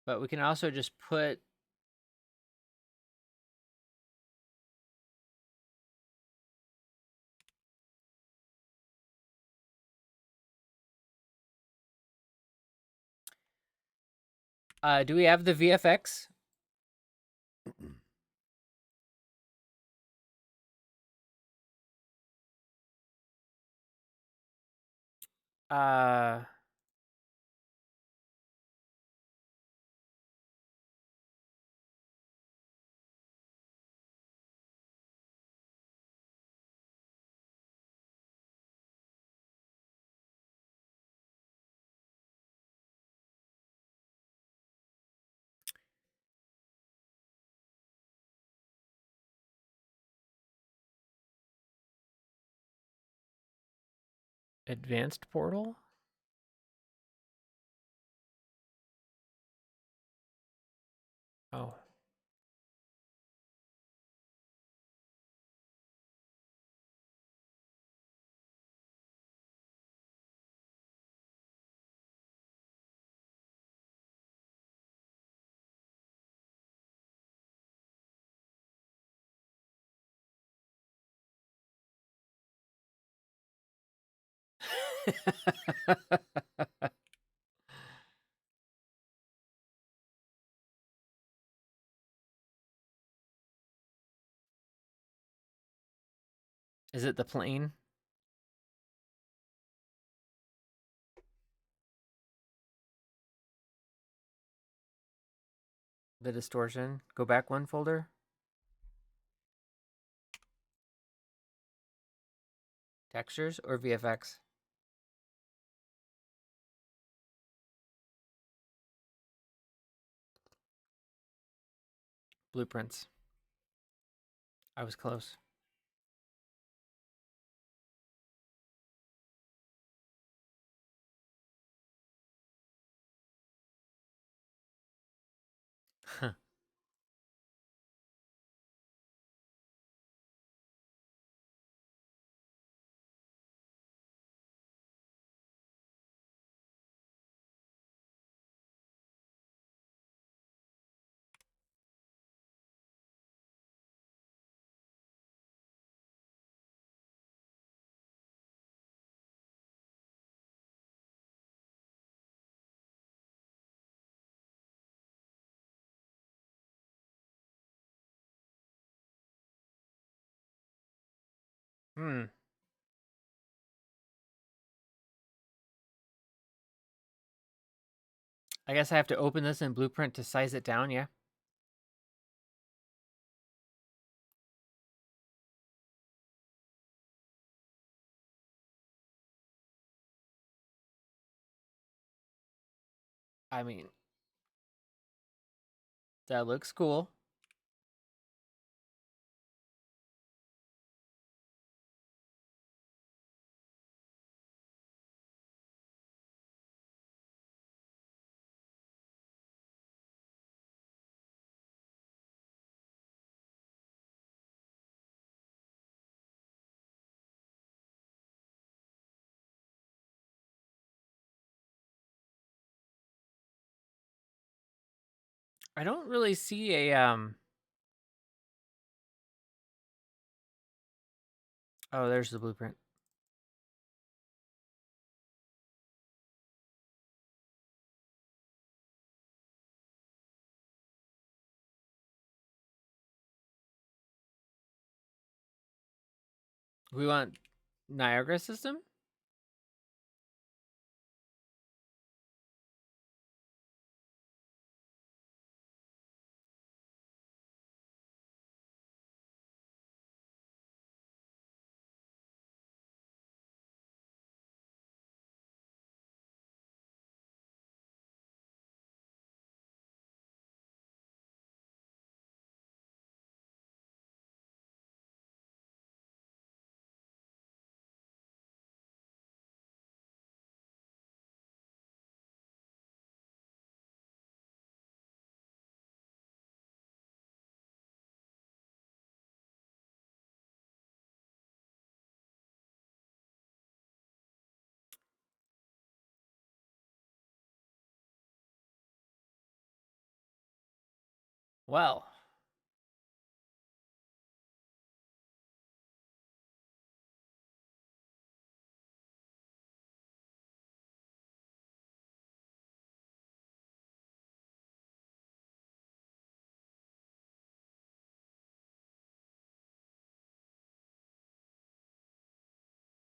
Speaker 1: But we can also just put do we have the VFX? uh advanced portal? Oh. Is it the plane? The distortion? Go back one folder? Textures or VFX? Blueprints. I was close. Hmm. I guess I have to open this in Blueprint to size it down, yeah? I mean, that looks cool. I don't really see a oh, there's the blueprint. We want Niagara system? Well,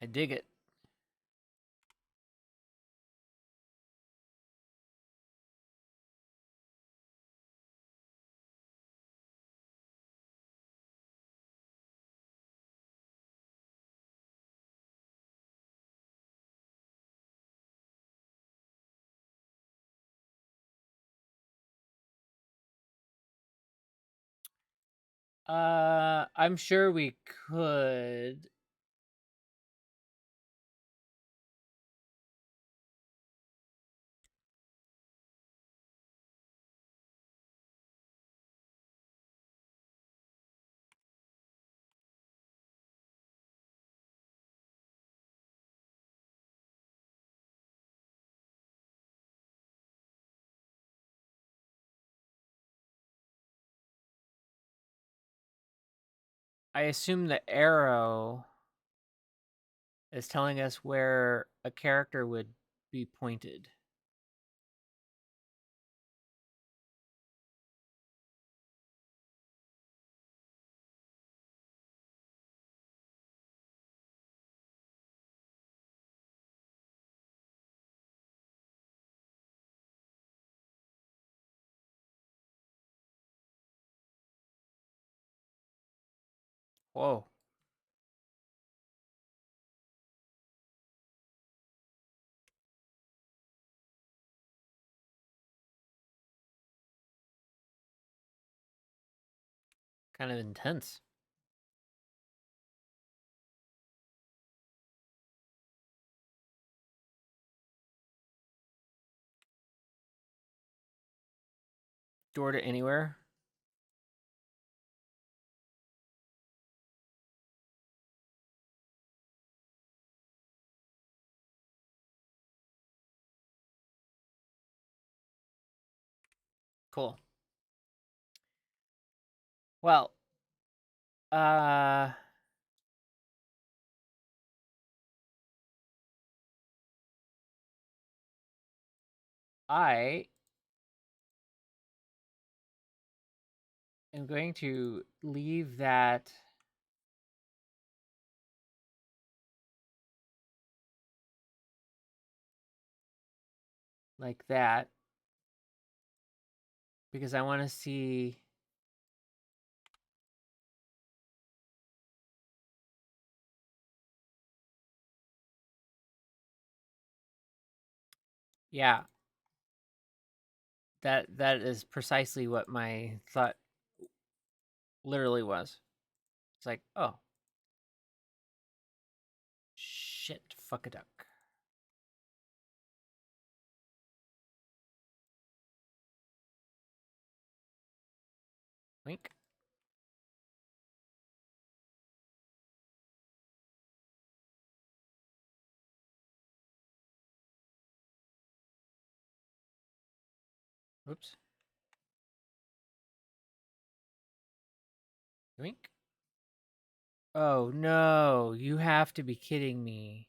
Speaker 1: I dig it. I'm sure we could. I assume the arrow is telling us where a character would be pointed. Whoa. Kind of intense. Door to anywhere. Cool. Well, uh, I am going to leave that like that because I want to see. Yeah, that is precisely what my thought literally was. It's like, oh, shit, fuck a duck. Wink. Oops. Wink. Oh no, you have to be kidding me.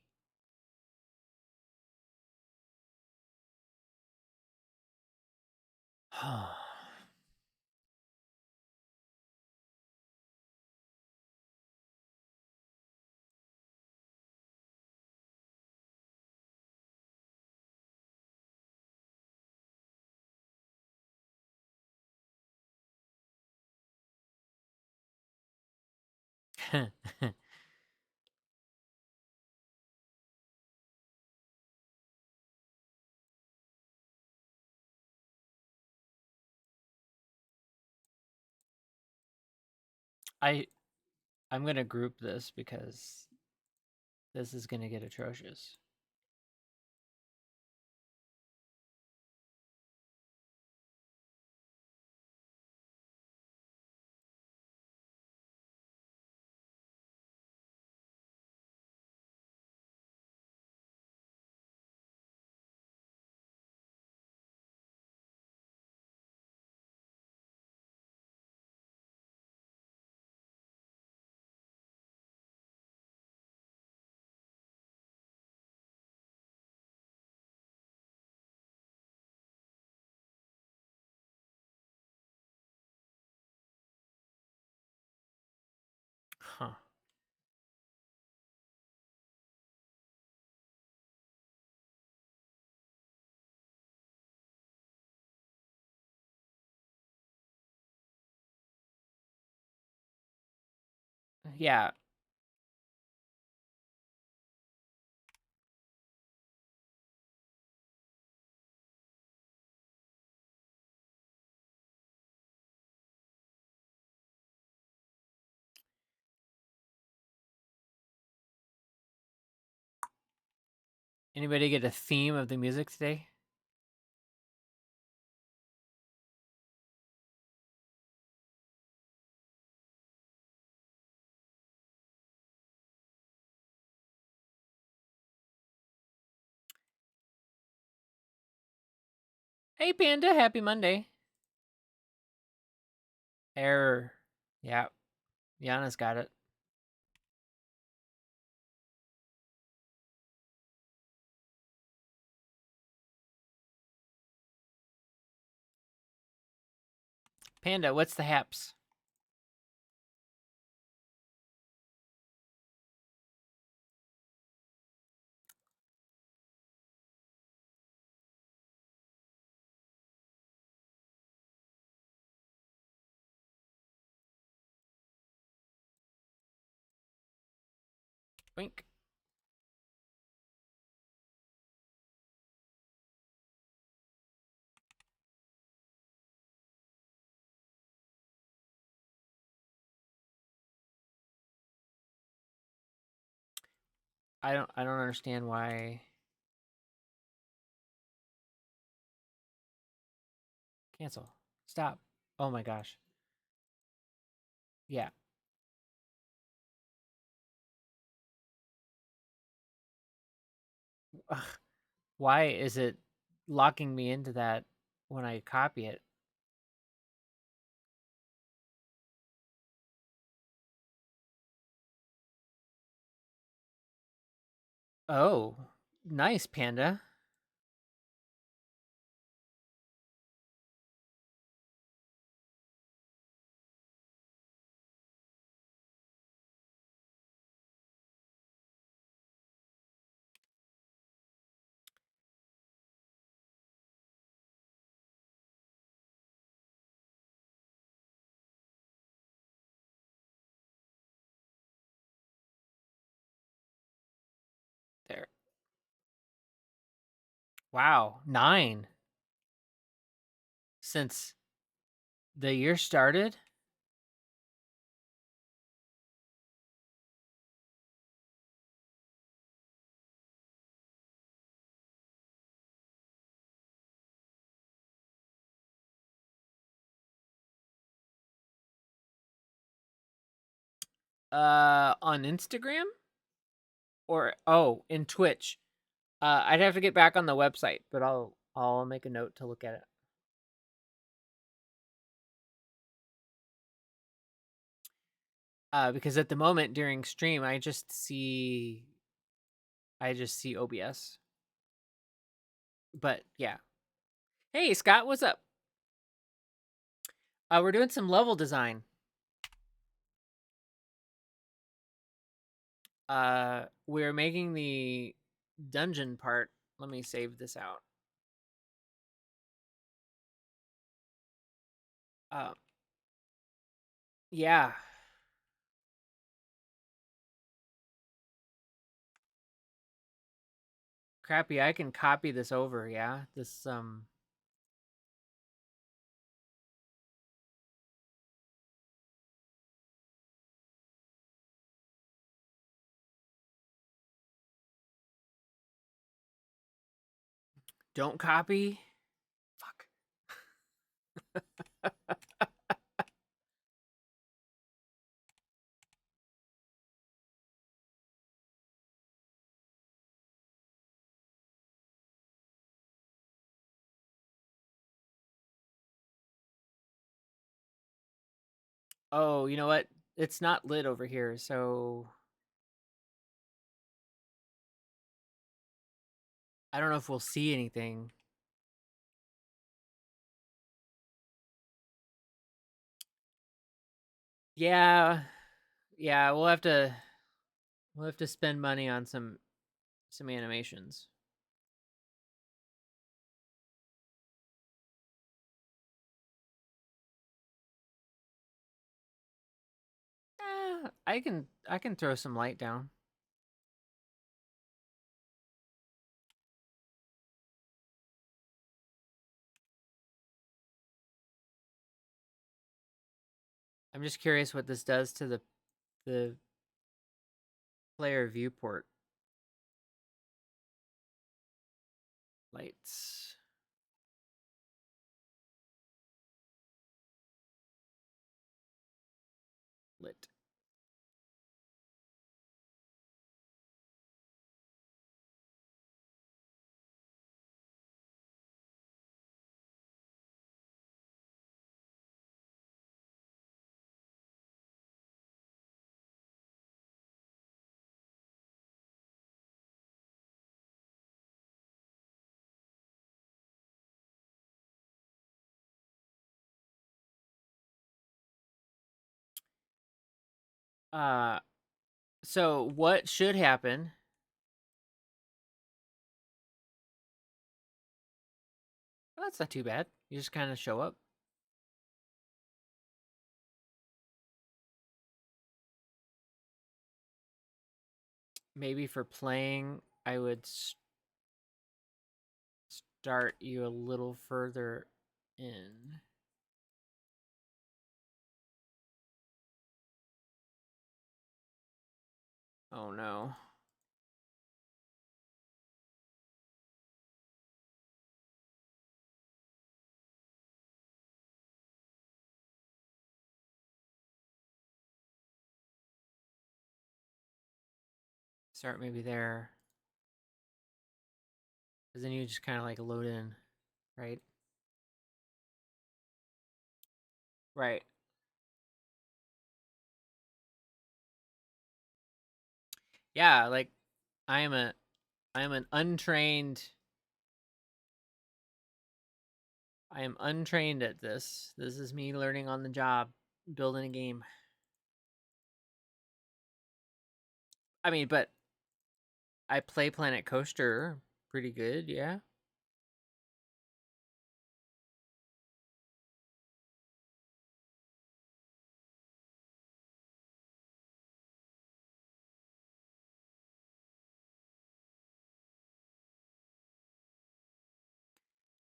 Speaker 1: I I'm gonna group this because this is gonna get atrocious. Huh. Yeah. Anybody get a theme of the music today? Hey, Panda, happy Monday. Error. Yeah. Yana's got it. Panda, what's the haps? Wink. I don't understand why. Cancel. Stop. Oh my gosh. Yeah. Ugh. Why is it locking me into that when I copy it? Oh, nice, Panda. There. Wow, 9 since the year started. On Instagram or in Twitch. I'd have to get back on the website, but I'll make a note to look at it. Because at the moment during stream, I just see OBS. But yeah. Hey Scott, what's up? We're doing some level design. We're making the dungeon part. Let me save this out. Uh, yeah. Crappy, I can copy this over, yeah? This, don't copy? Fuck. Oh, you know what? It's not lit over here, so I don't know if we'll see anything. Yeah. Yeah, we'll have to spend money on some animations. I can throw some light down. I'm just curious what this does to the player viewport. Lights. Lit. Uh so what should happen? Well, that's not too bad. You just kind of show up. Maybe for playing, I would start you a little further in. Oh no. Start maybe there. Because then you just kind of like load in, right? Right. Yeah, like I am a I am an untrained I am untrained at this. This is me learning on the job, building a game. I mean, but I play Planet Coaster pretty good, yeah.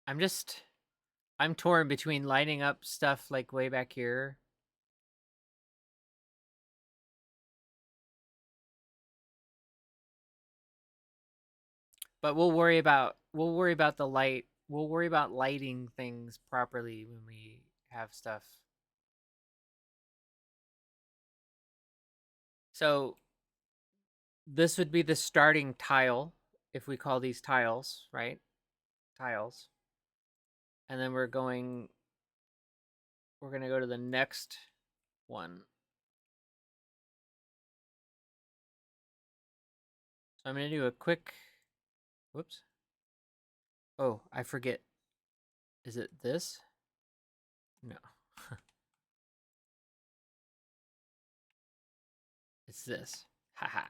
Speaker 1: I'm just I'm torn between lighting up stuff like way back here. But we'll worry about the light. We'll worry about lighting things properly when we have stuff. So this would be the starting tile if we call these tiles, right? Tiles. And then we're going to go to the next one. So I'm going to do a quick whoops. Oh, I forget. Is it this? No. It's this. Haha.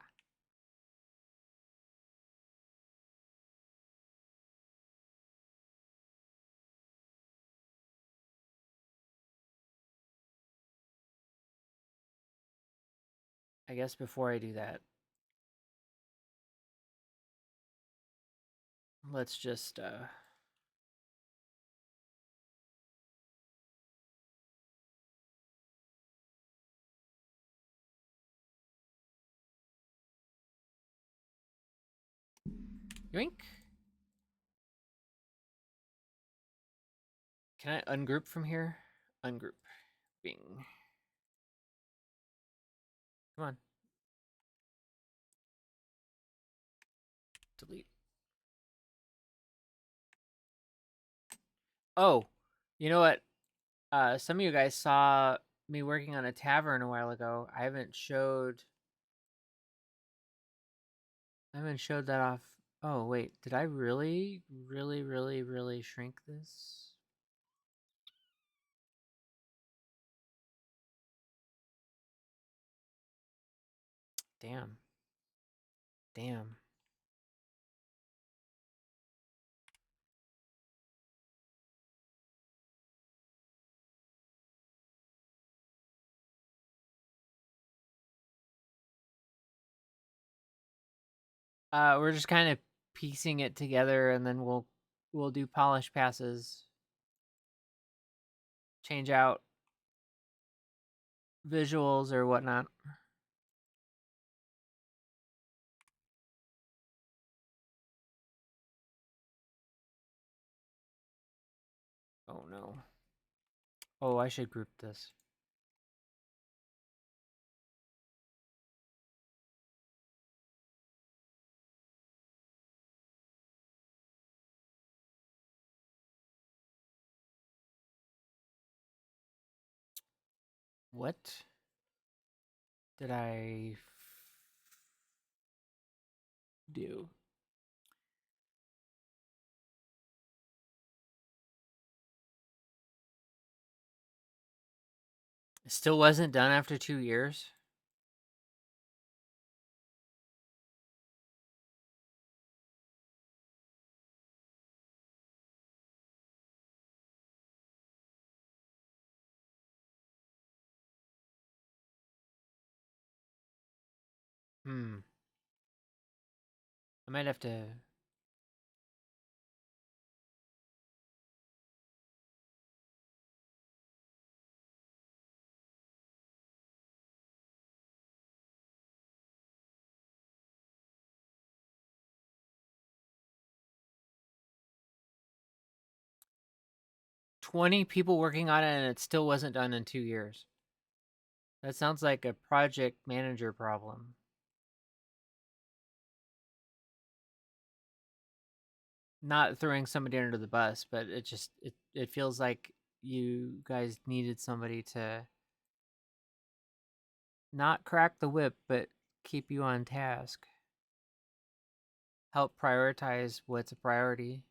Speaker 1: I guess before I do that, let's just yoink. Can I ungroup from here? Ungroup. Bing. Come on. Delete. Oh, you know what? Some of you guys saw me working on a tavern a while ago. I haven't showed that off. Oh, wait. Did I really, really, really, really shrink this? Damn. Damn. We're just kind of piecing it together, and then we'll do polish passes, change out visuals or whatnot. Oh no. Oh, I should group this. What did I do? It still wasn't done after 2 years? Hmm. I might have to. 20 people working on it and it still wasn't done in 2 years. That sounds like a project manager problem. Not throwing somebody under the bus, but it feels like you guys needed somebody to not crack the whip, but keep you on task. Help prioritize what's a priority.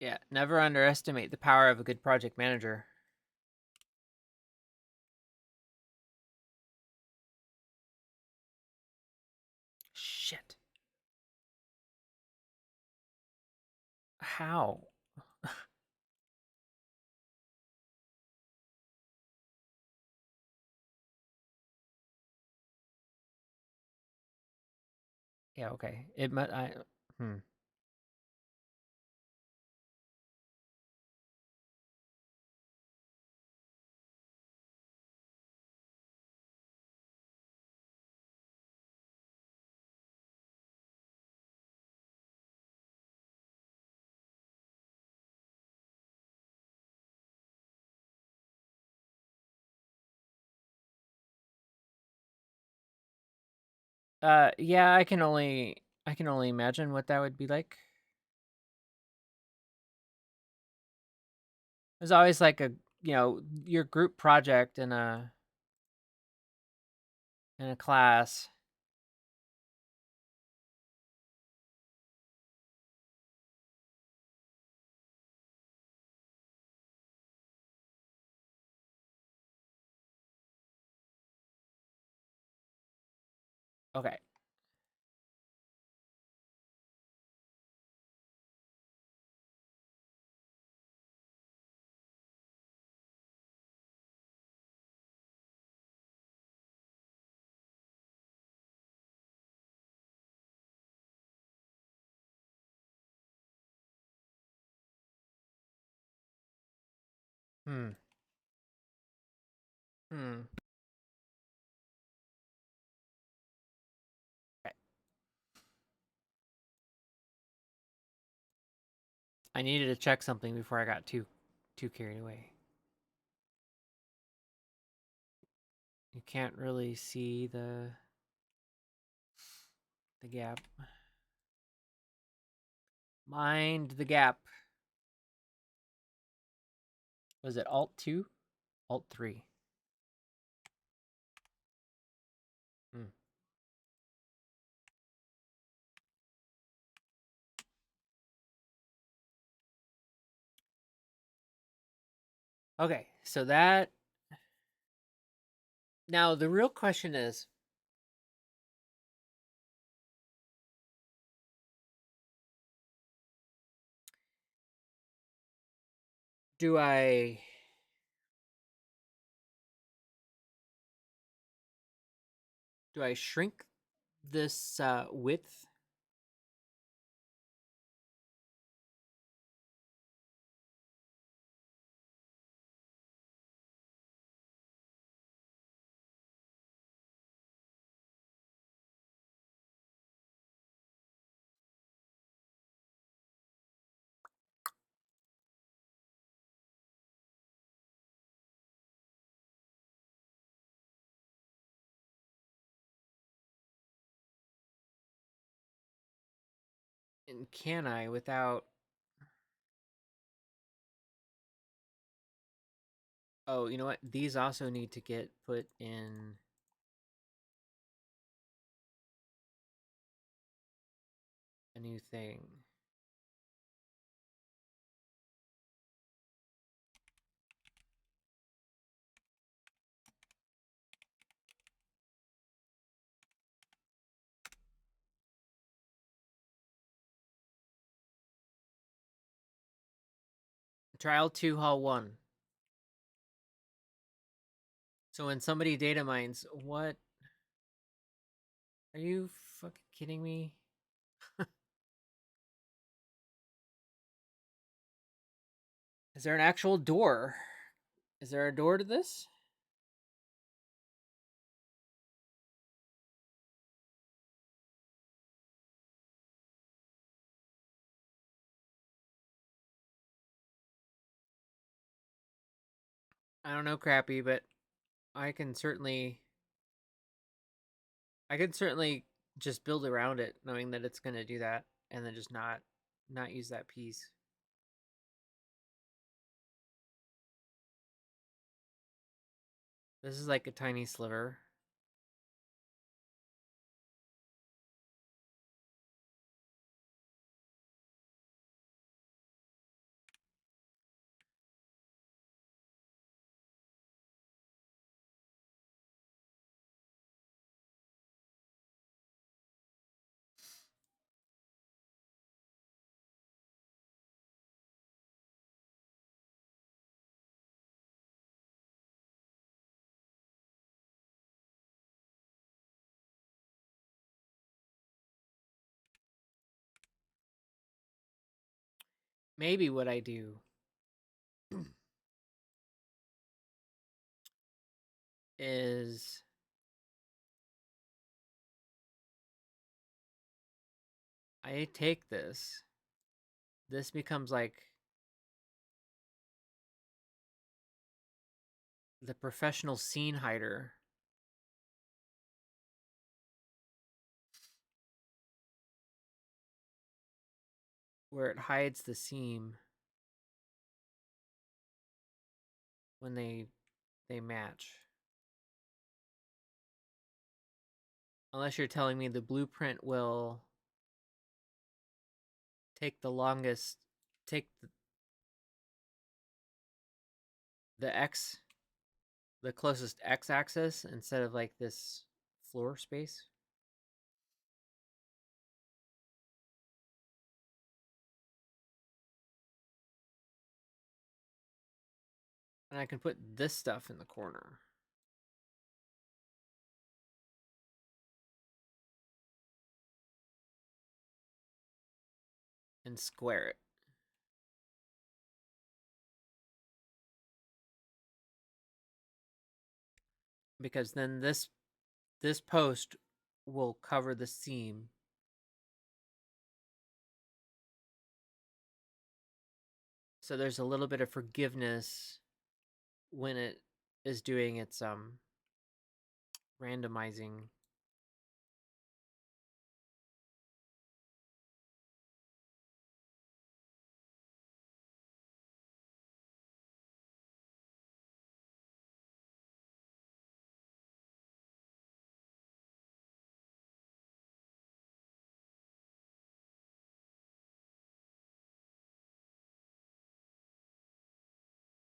Speaker 1: Yeah, never underestimate the power of a good project manager. Shit. How? Yeah, okay. It might I hmm. Yeah, I can only imagine what that would be like. There's always like a, your group project in a class. Okay. Hmm. Hmm. Okay. I needed to check something before I got too carried away. You can't really see the gap. Mind the gap. Was it Alt 2? Alt 3. Hmm. Okay, so that. Now, the real question is, do I shrink this width? And can I without... Oh, you know what? These also need to get put in a new thing. Trial 2, Hall 1. So when somebody data mines, what? Are you fucking kidding me? Is there an actual door? Is there a door to this? I don't know, Crappy, but I can certainly just build around it, knowing that it's gonna do that, and then just not use that piece. This is like a tiny sliver. Maybe what I do is I take this. This becomes like the professional scene hider. Where it hides the seam when they match. Unless you're telling me the blueprint will take the longest, take the x, the closest x-axis instead of like this floor space. And I can put this stuff in the corner. And square it. Because then this post will cover the seam. So there's a little bit of forgiveness when it is doing its randomizing.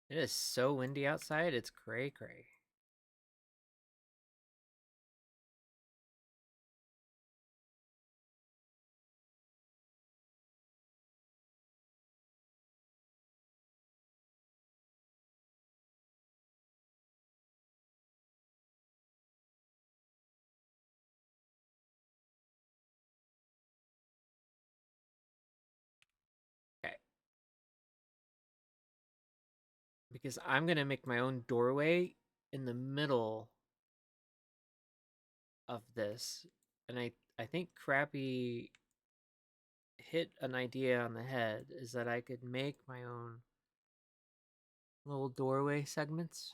Speaker 1: It is so windy outside, it's cray cray. Okay. Because I'm gonna make my own doorway in the middle of this. And I think Crappy hit an idea on the head, is that I could make my own little doorway segments.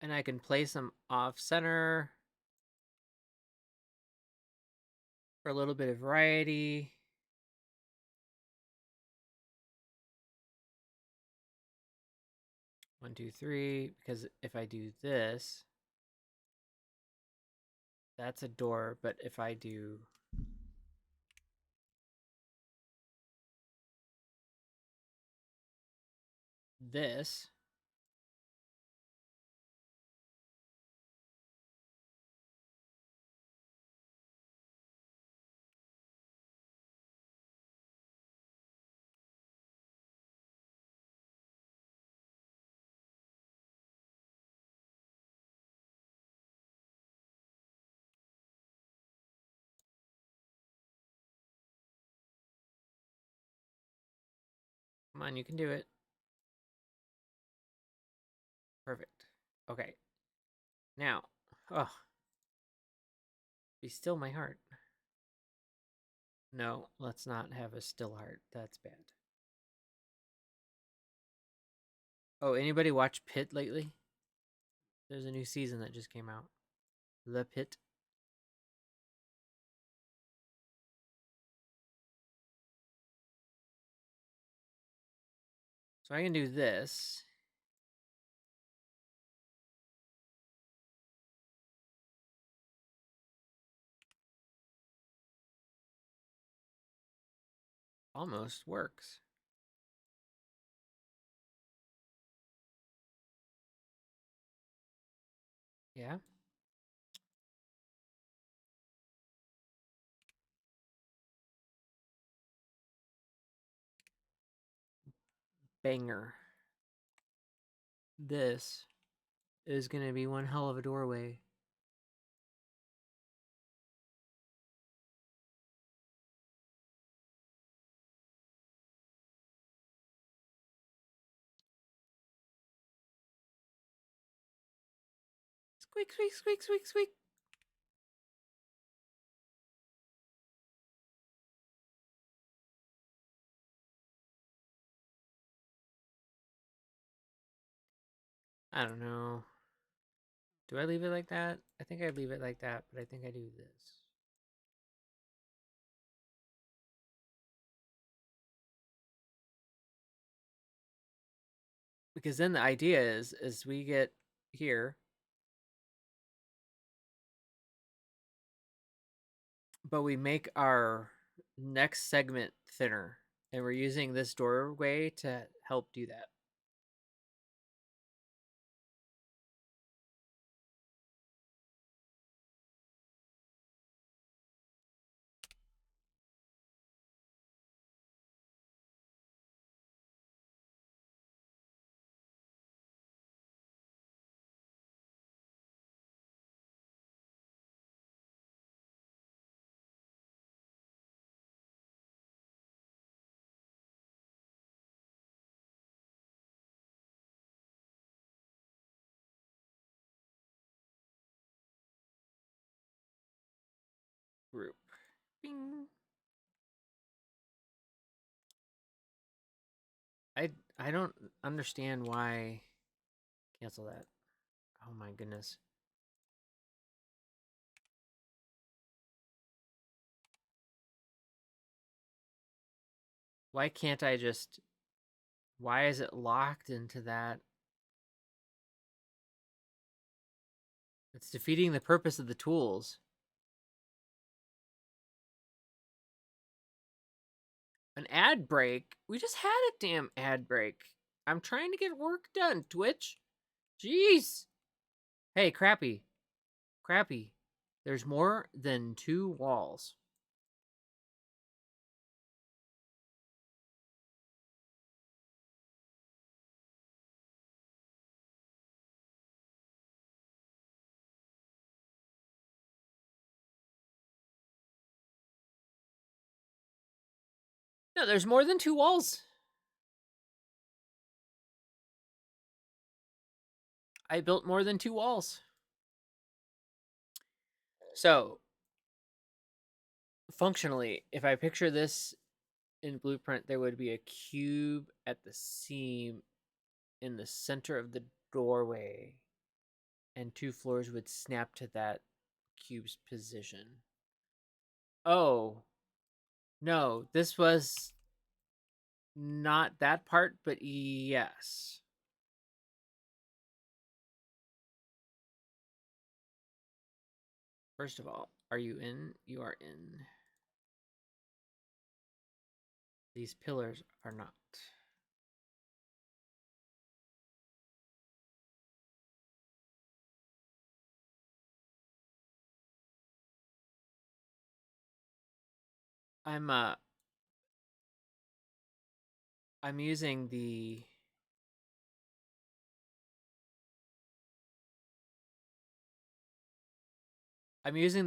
Speaker 1: And I can place them off center for a little bit of variety. One, two, three. Because if I do this, that's a door. But if I do this, come on, you can do it. Perfect. Okay. Now, oh, be still my heart. No, let's not have a still heart. That's bad. Oh, anybody watch Pit lately? There's a new season that just came out. The Pit. So I can do this. Almost works. Yeah. Banger. This is going to be one hell of a doorway. Squeak, squeak, squeak, squeak, squeak. I don't know. Do I leave it like that? I think I leave it like that, but I think I do this. Because then the idea is we get here, but we make our next segment thinner, and we're using this doorway to help do that. Ding. I don't understand why. Cancel that. Oh my goodness. Why can't I just... Why is it locked into that? It's defeating the purpose of the tools. An ad break? We just had a damn ad break. I'm trying to get work done, Twitch. Jeez. Hey, Crappy. Crappy. There's more than 2 walls. No, there's more than 2 walls. I built more than 2 walls. So, functionally, if I picture this in Blueprint, there would be a cube at the seam in the center of the doorway, and 2 floors would snap to that cube's position. Oh, no, this was not that part, but yes. First of all, are you in? You are in. These pillars are not. I'm using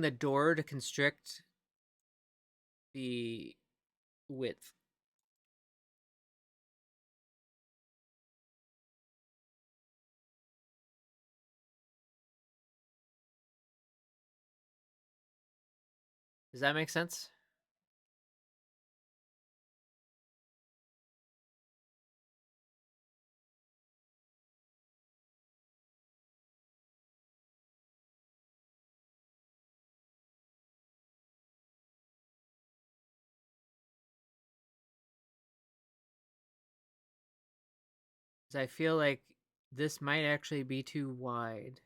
Speaker 1: the door to constrict the width. Does that make sense? Because I feel like this might actually be too wide.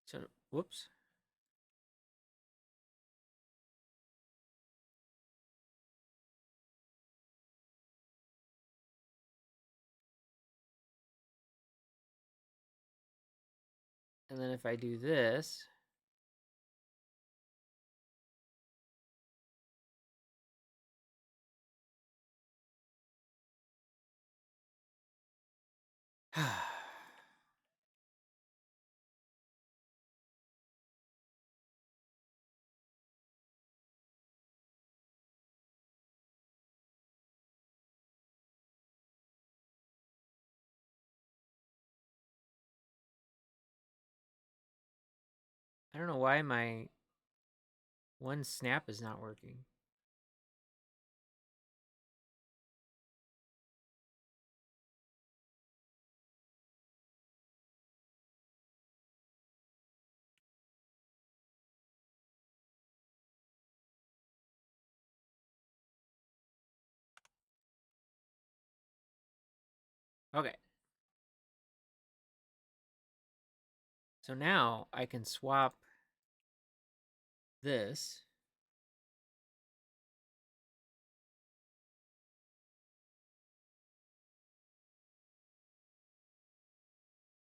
Speaker 1: So, whoops. And then if I do this, I don't know why my one snap is not working. Okay. So now I can swap this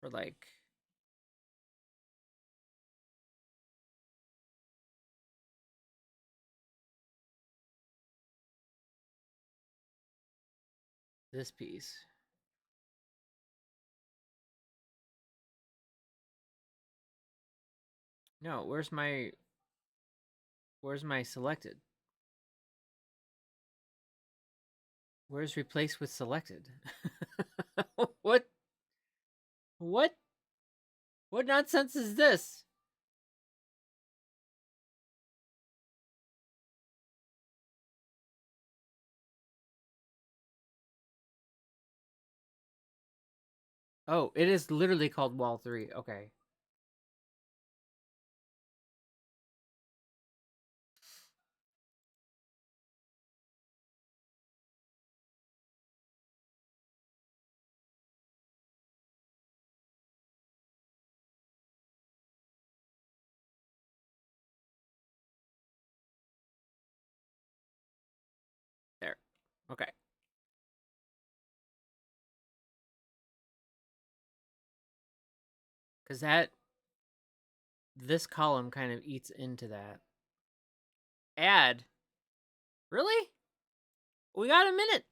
Speaker 1: for like this piece. No, where's my selected? Where's replace with selected? what what what nonsense is this? Oh, it is literally called Wall 3. Okay. There. Okay. Cuz that this column kind of eats into that. Add. Really? We got a minute.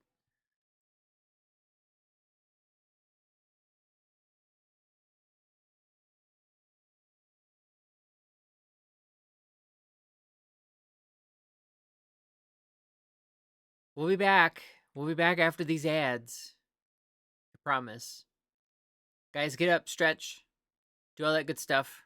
Speaker 1: We'll be back. We'll be back after these ads. I promise. Guys, get up, stretch, do all that good stuff.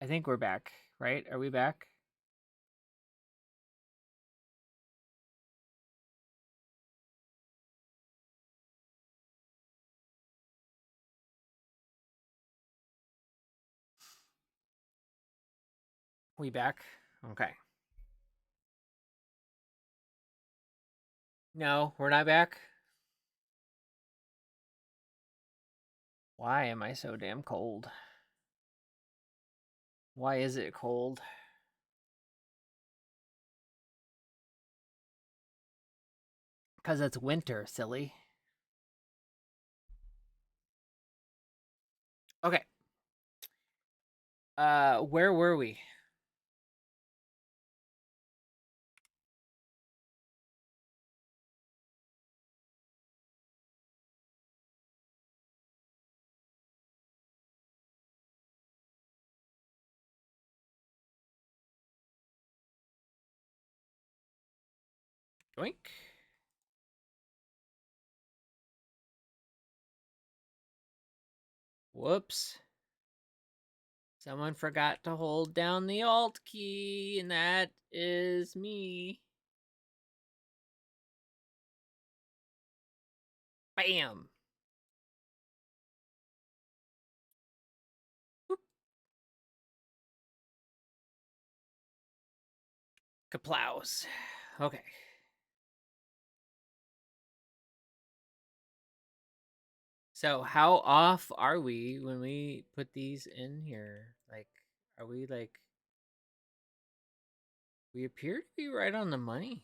Speaker 1: I think we're back, right? Are we back? We back? Okay. No, we're not back. Why am I so damn cold? Why is it cold? Because it's winter, silly. Okay. Where were we? Doink. Whoops. Someone forgot to hold down the Alt key, and that is me. Bam. Boop. Kaplows. Okay. So how off are we when we put these in here? Like, are we like, we appear to be right on the money?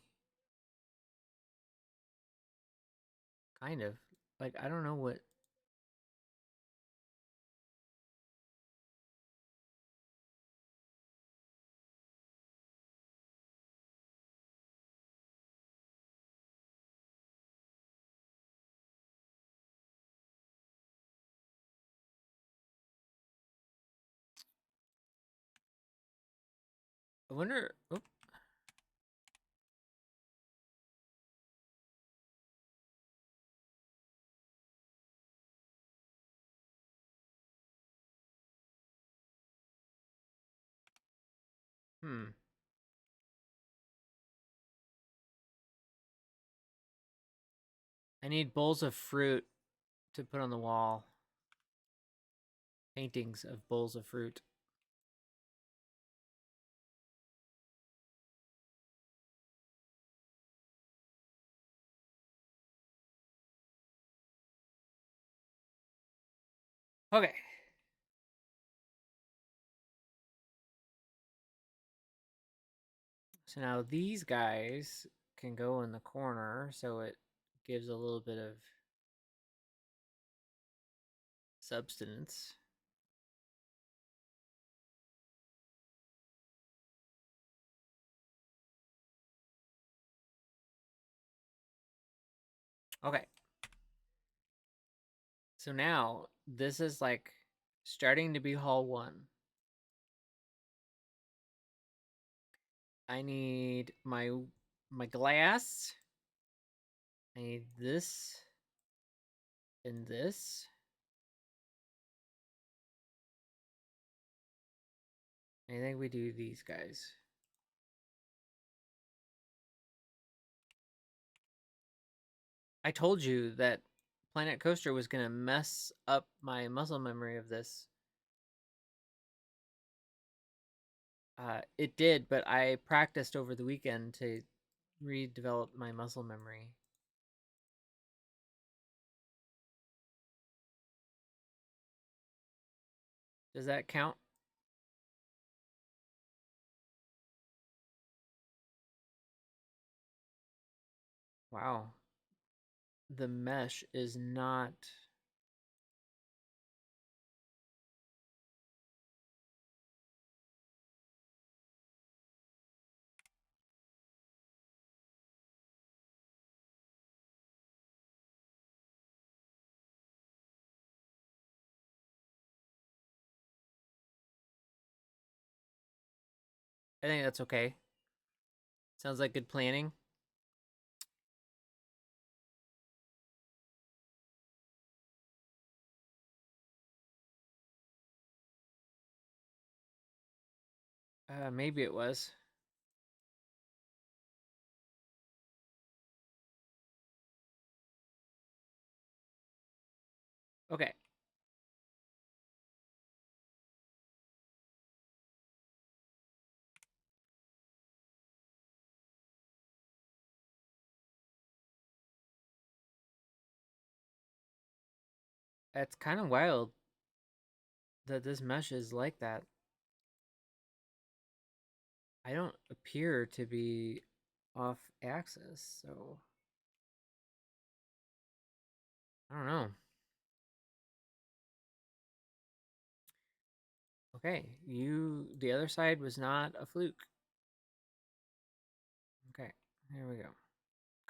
Speaker 1: Kind of. Like, I don't know what. I wonder. Oh, hmm. I need bowls of fruit to put on the wall. Paintings of bowls of fruit. Okay. So now these guys can go in the corner, so it gives a little bit of substance. Okay. So now this is like starting to be hall one. I need my glass. I need this and this. I think we do these guys. I told you that Planet Coaster was gonna mess up my muscle memory of this. It did, but I practiced over the weekend to redevelop my muscle memory. Does that count? Wow. The mesh is not. I think that's okay. Sounds like good planning. Maybe it was. Okay. It's kind of wild that this mesh is like that. I don't appear to be off axis, so I don't know. Okay, the other side was not a fluke. Okay, here we go.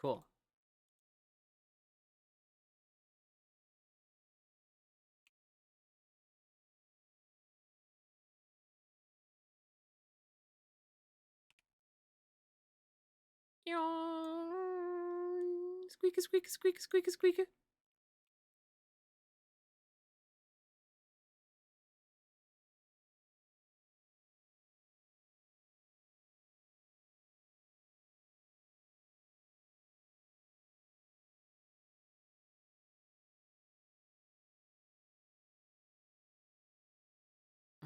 Speaker 1: Cool. Squeaky, squeaky, squeaky, squeaky, squeaky.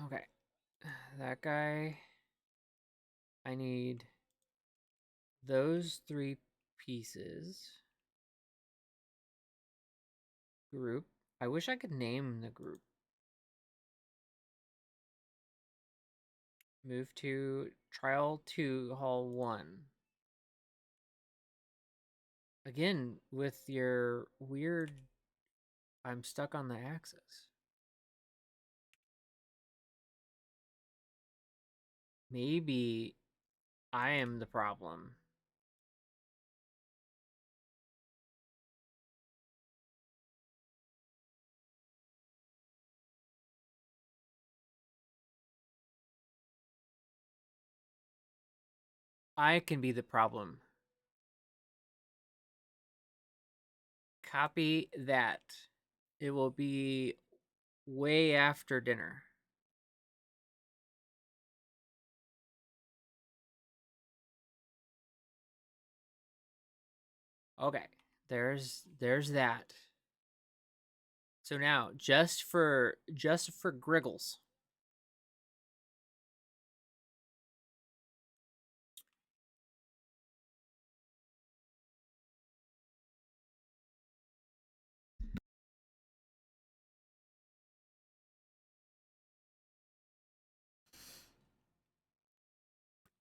Speaker 1: Okay, that guy. I need those 3 pieces. Group. I wish I could name the group. Move to trial 2, hall 1. Again, with your weird. I'm stuck on the axis. Maybe I am the problem. I can be the problem. Copy that. It will be way after dinner. Okay. There's that. So now, just for Griggles.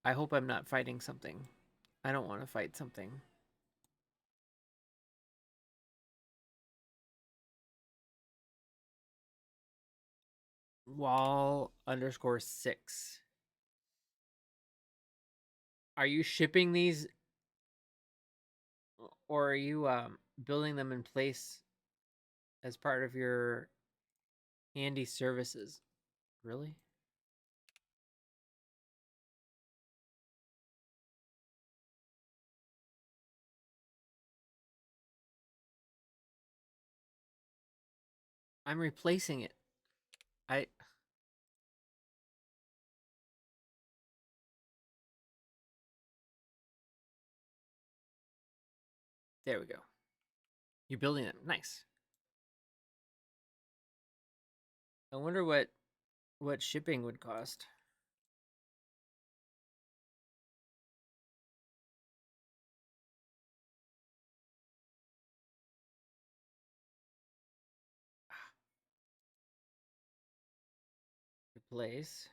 Speaker 1: I hope I'm not fighting something. I don't want to fight something. Wall underscore 6. Are you shipping these, or are you building them in place as part of your handy services? Really? I'm replacing it. I There we go. You're building them. Nice. I wonder what shipping would cost. Replace.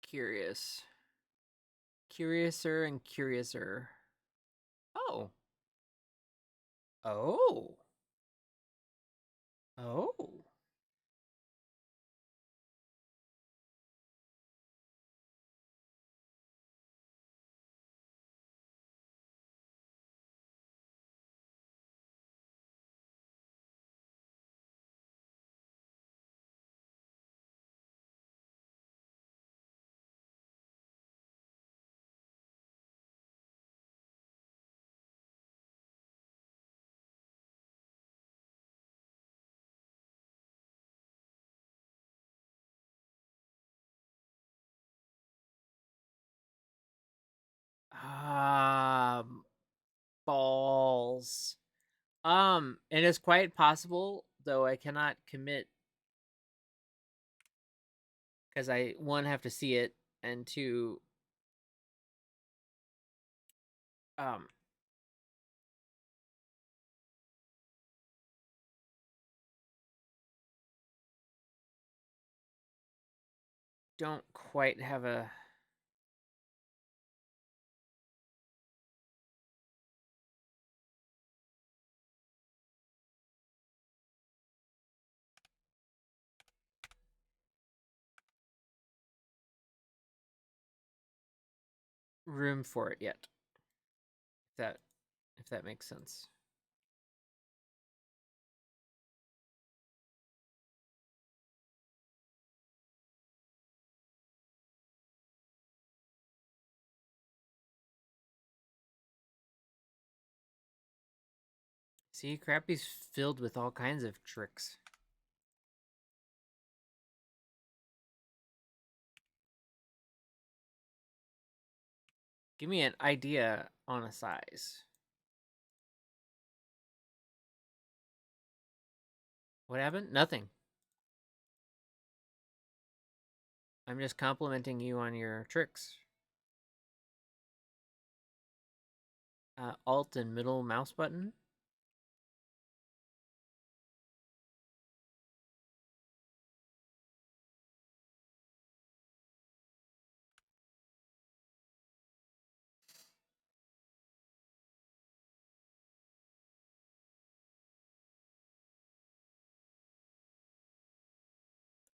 Speaker 1: Curious. Curiouser and curiouser. Oh. Oh. Oh. Um Balls. It is quite possible, though I cannot commit because I, one, have to see it, and two, um don't quite have a room for it yet. If that makes sense. See, Crappy's filled with all kinds of tricks. Give me an idea on a size. What happened? Nothing. I'm just complimenting you on your tricks. Alt and middle mouse button.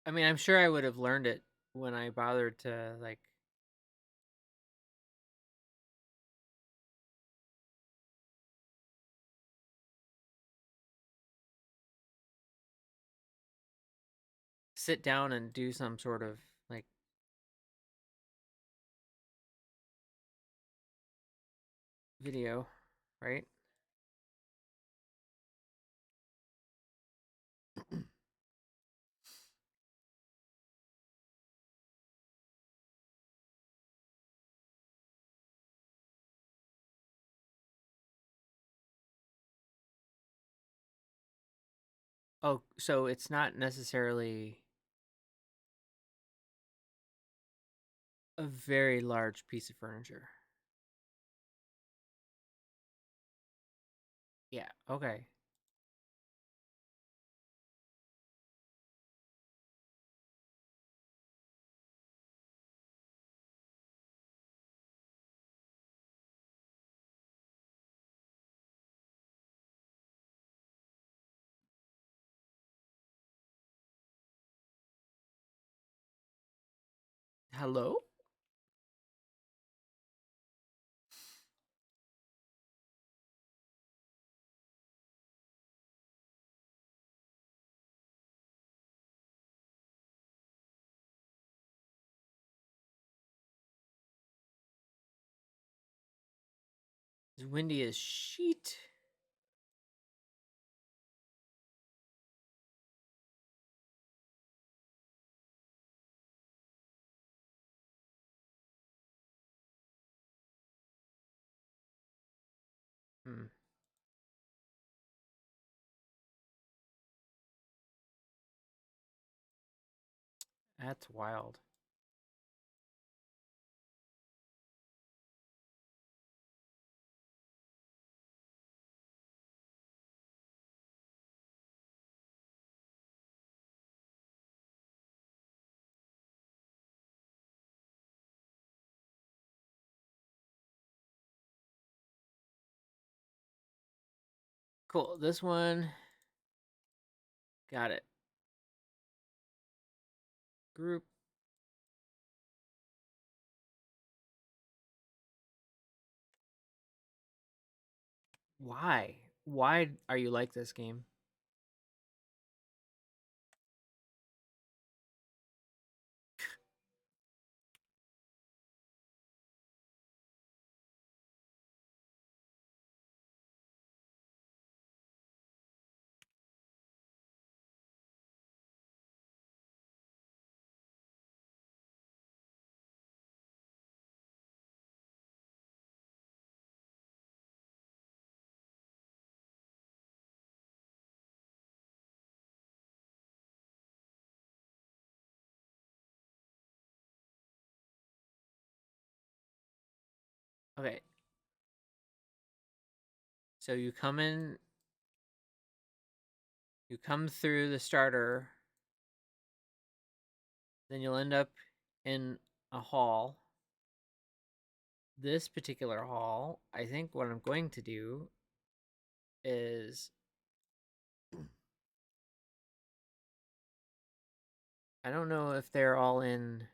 Speaker 1: I mean, I'm sure I would have learned it when I bothered to like sit down and do some sort of like video, right? Oh, so it's not necessarily a very large piece of furniture. Yeah, okay. Hello? It's windy as sheet. Hmm. That's wild. Cool. This one. Got it. Group. Why? Why are you like this game? Okay. So you come in, you come through the starter, then you'll end up in a hall. This particular hall, I think what I'm going to do is I don't know if they're all in.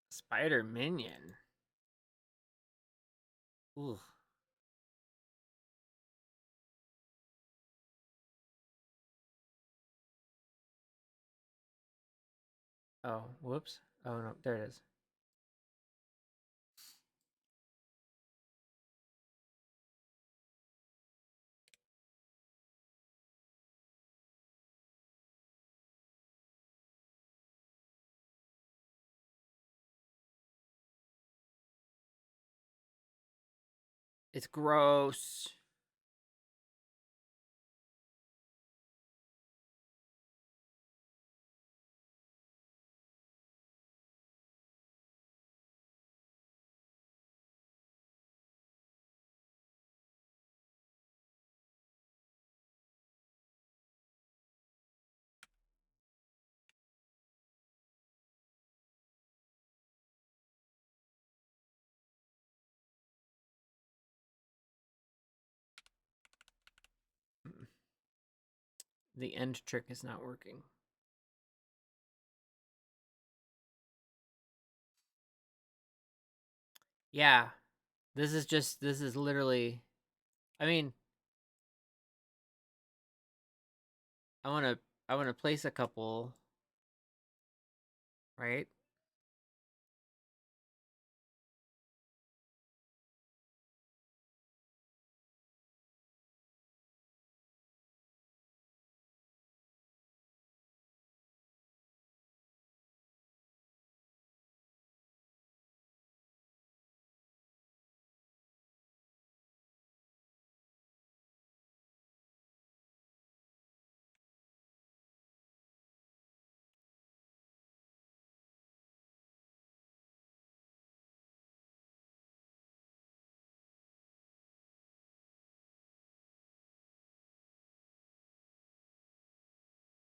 Speaker 1: Spider minion. Ooh. Oh, whoops. Oh no, there it is. It's gross. The end trick is not working. Yeah. This is literally I mean, I want to place a couple, right?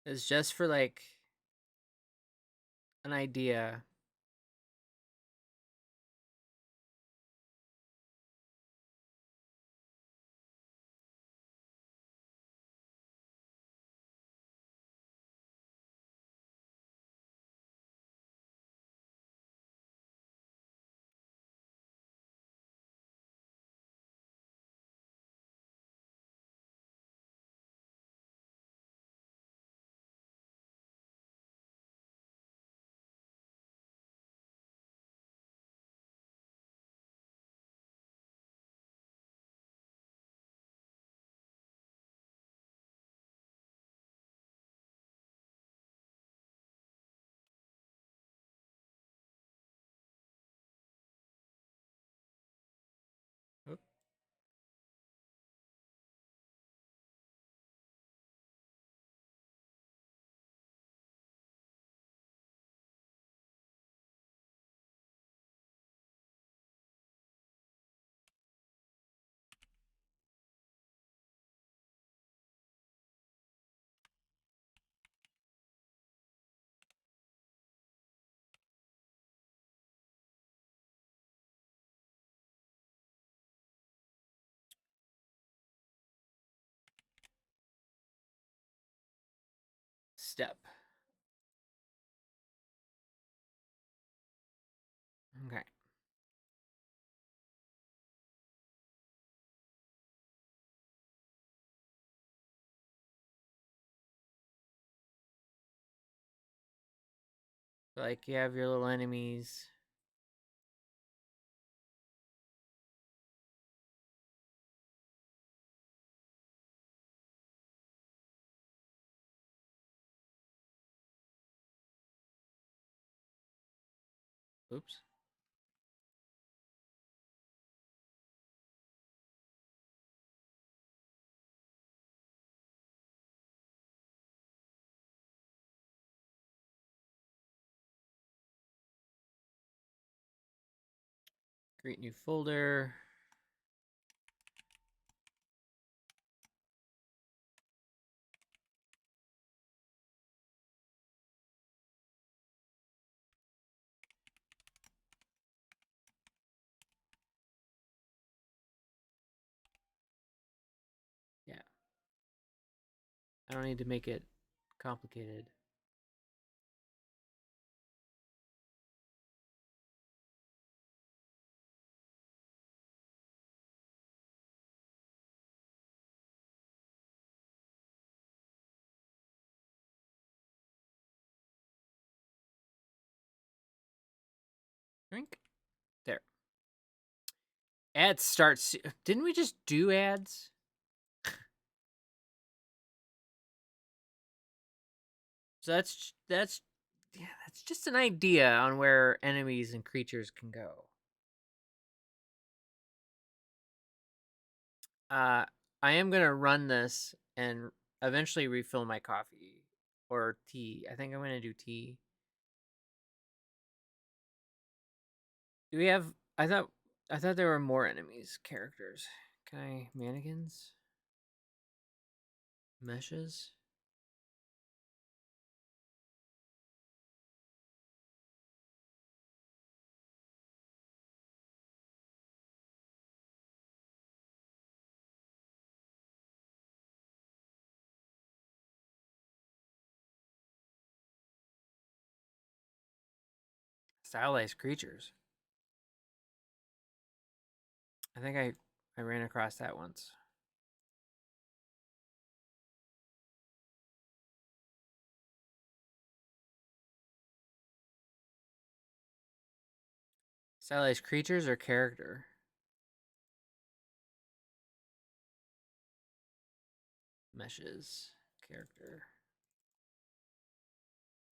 Speaker 1: It's just for like an idea. Oop. Step. Okay. Like you have your little enemies. Oops. Create new folder. Yeah. I don't need to make it complicated. Drink. There. Ads starts. Didn't we just do ads? So that's yeah, that's just an idea on where enemies and creatures can go. Uh, I am gonna run this and eventually refill my coffee or tea. I think I'm gonna do tea. Do we have? I thought there were more enemies characters. Can I mannequins? Meshes? Stylized creatures. I think I ran across that once. Stylized creatures or character? Meshes. Character.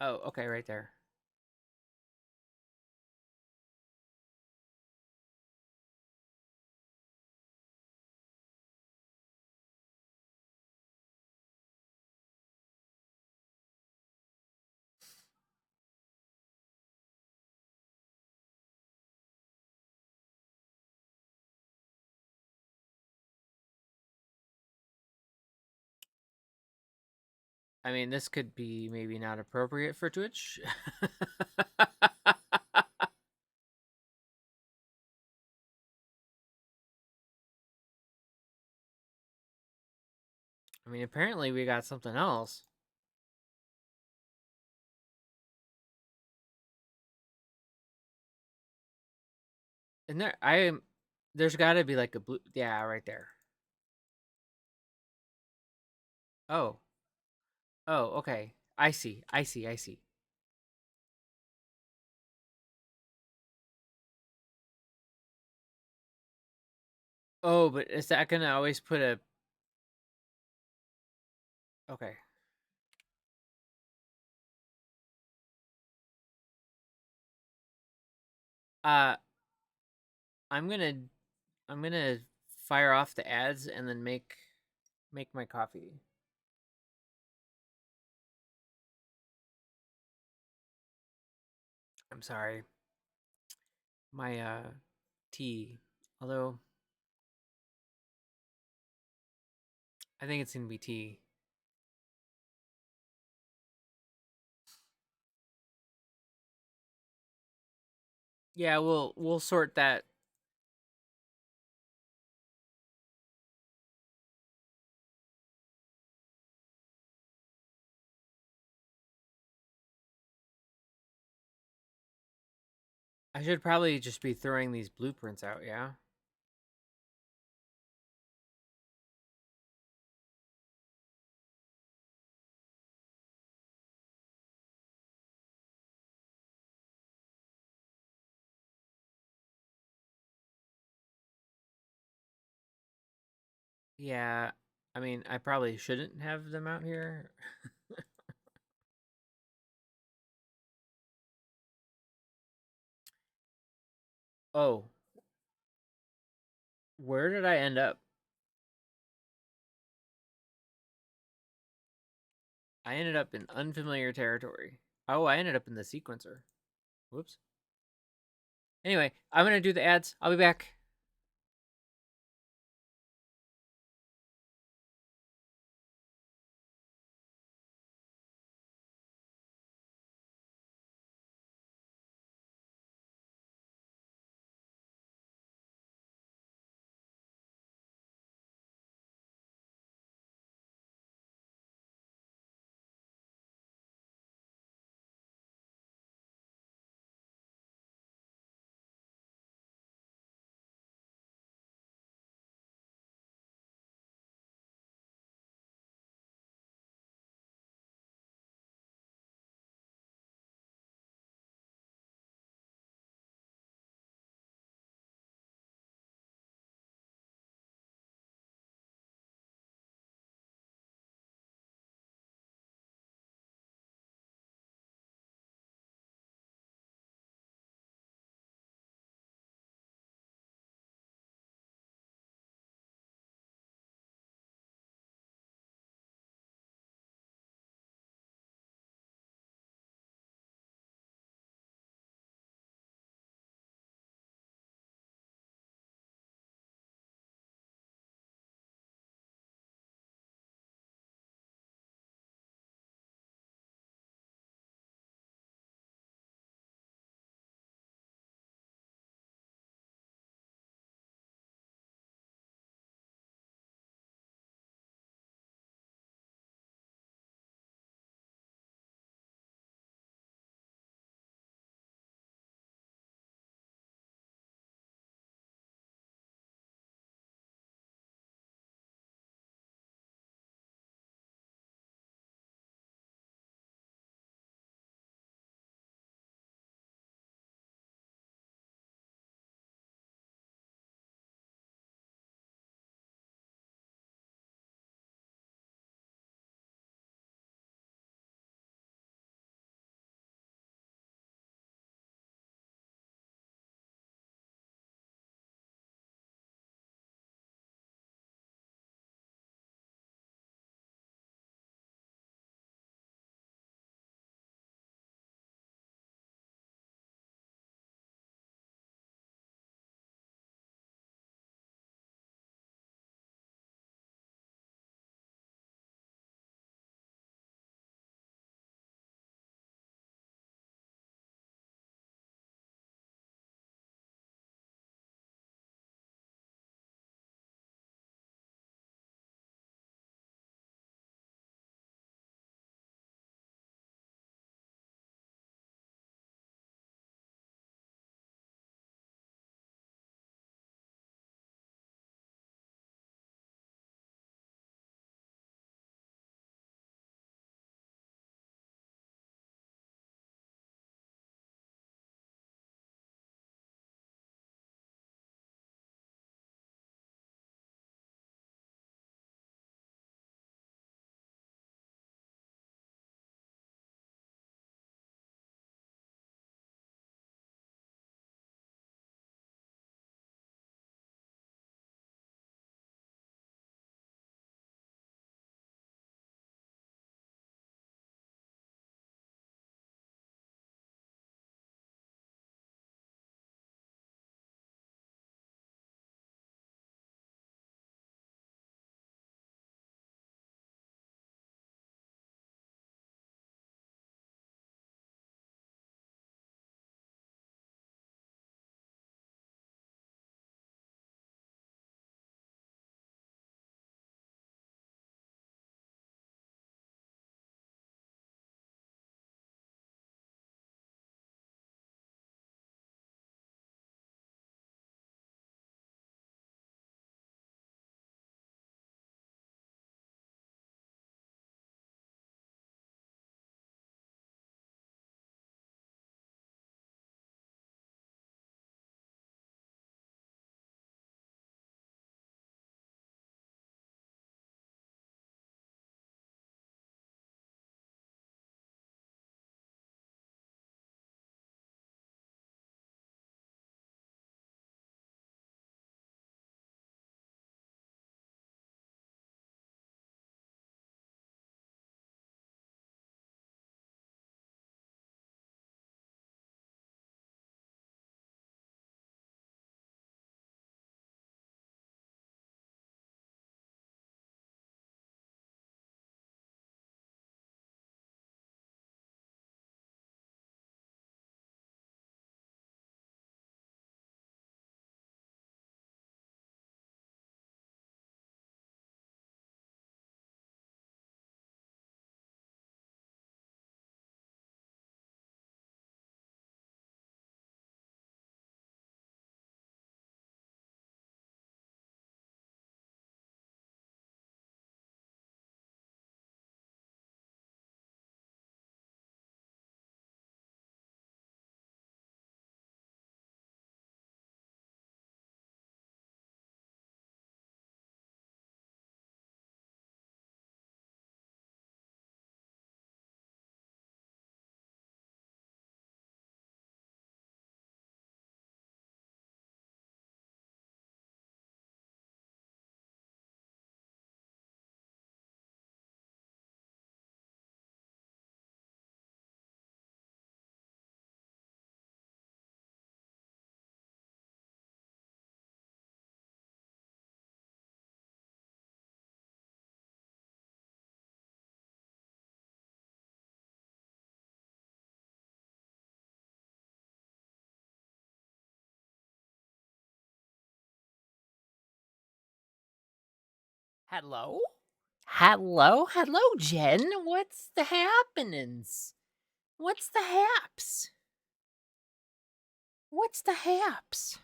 Speaker 1: Oh, okay, right there. I mean, this could be maybe not appropriate for Twitch. I mean, apparently we got something else. And there's got to be like a blue, yeah, right there. Oh, oh, okay. I see. I see. I see. Oh, but is that gonna always put a? Okay. Uh, I'm gonna I'm gonna fire off the ads and then make my coffee. I'm sorry. My tea. Although I think it's gonna be tea. Yeah, we'll sort that. I should probably just be throwing these blueprints out, yeah? Yeah. I mean, I probably shouldn't have them out here. Oh, where did I end up? I ended up in unfamiliar territory. Oh, I ended up in the sequencer. Whoops. Anyway, I'm gonna do the ads. I'll be back. Hello? Hello, Jen. What's the happenings? What's the haps? What's the haps?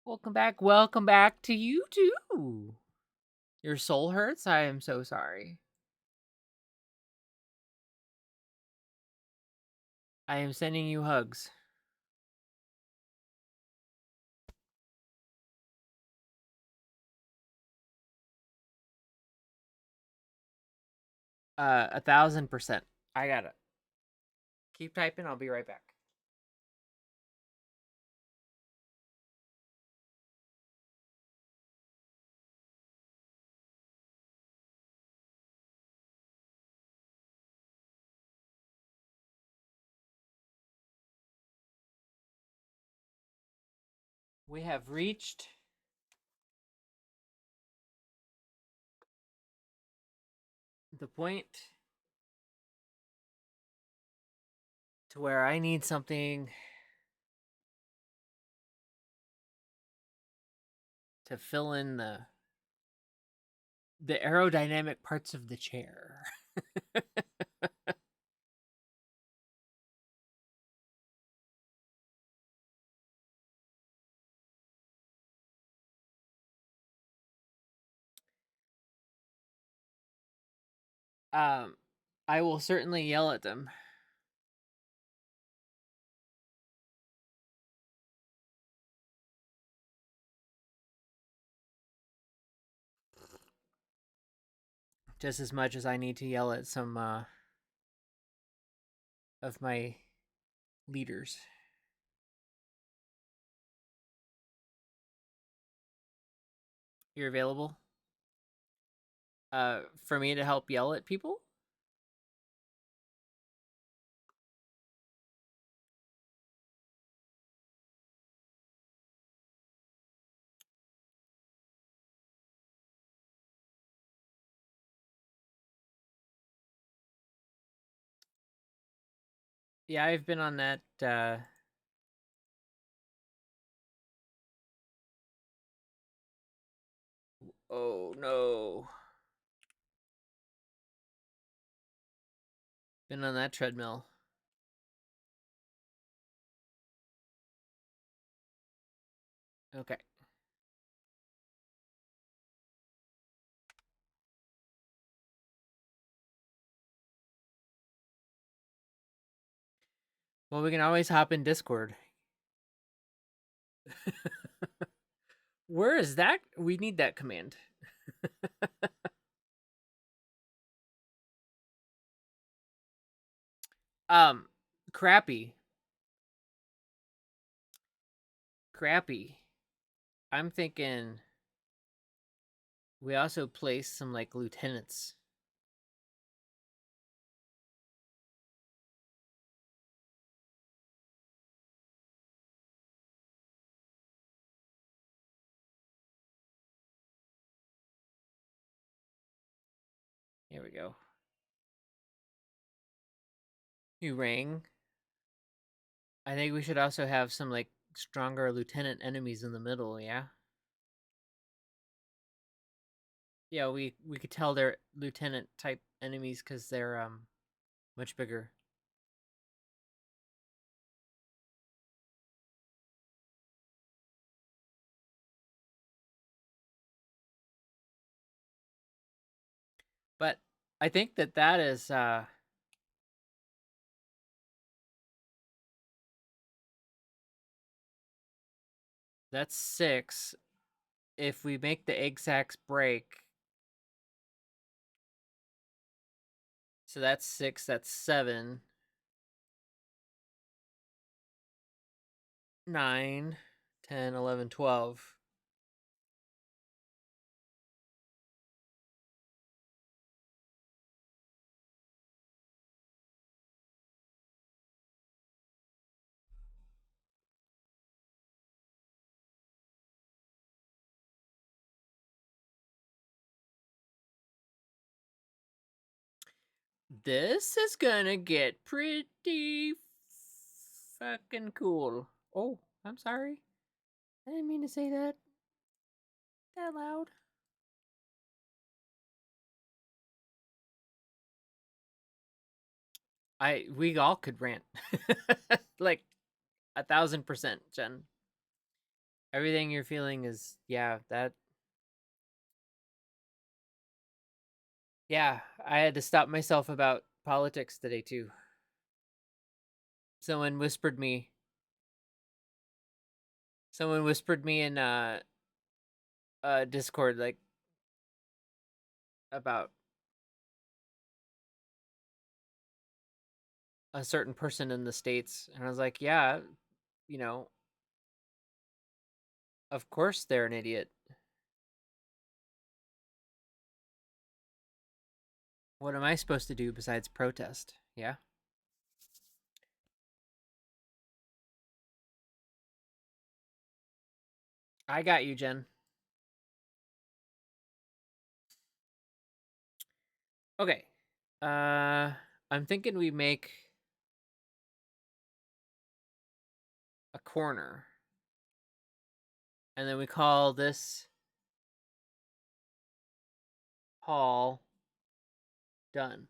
Speaker 1: Welcome back to you too. Your soul hurts? I am so sorry. I am sending you hugs. Uh, 1,000%. I got it. Keep typing, I'll be right back. We have reached the point to where I need something to fill in the aerodynamic parts of the chair. um, I will certainly yell at them. Just as much as I need to yell at some of my leaders. You're available for me to help yell at people? Yeah, I've been on that oh no. Been on that treadmill. Okay. Well, we can always hop in Discord. Where is that? We need that command. um, crappy. Crappy. I'm thinking we also place some like lieutenants. Here we go. You rang. I think we should also have some like stronger lieutenant enemies in the middle, yeah? Yeah, we could tell they're lieutenant type enemies cuz they're much bigger. But I think that is that's 6. If we make the egg sacs break, so that's 6, that's 7, 9, 10, 11, 12. This is gonna get pretty fucking cool. Oh, I'm sorry. I didn't mean to say that loud. We all could rant. Like 1,000%, Jen. Everything you're feeling is, yeah, that. Yeah, I had to stop myself about politics today too. Someone whispered me. Someone whispered me in Discord, like, about a certain person in the States, and I was like, yeah, you know, of course they're an idiot. What am I supposed to do besides protest? Yeah. I got you, Jen. Okay. I'm thinking we make a corner, and then we call this hall done.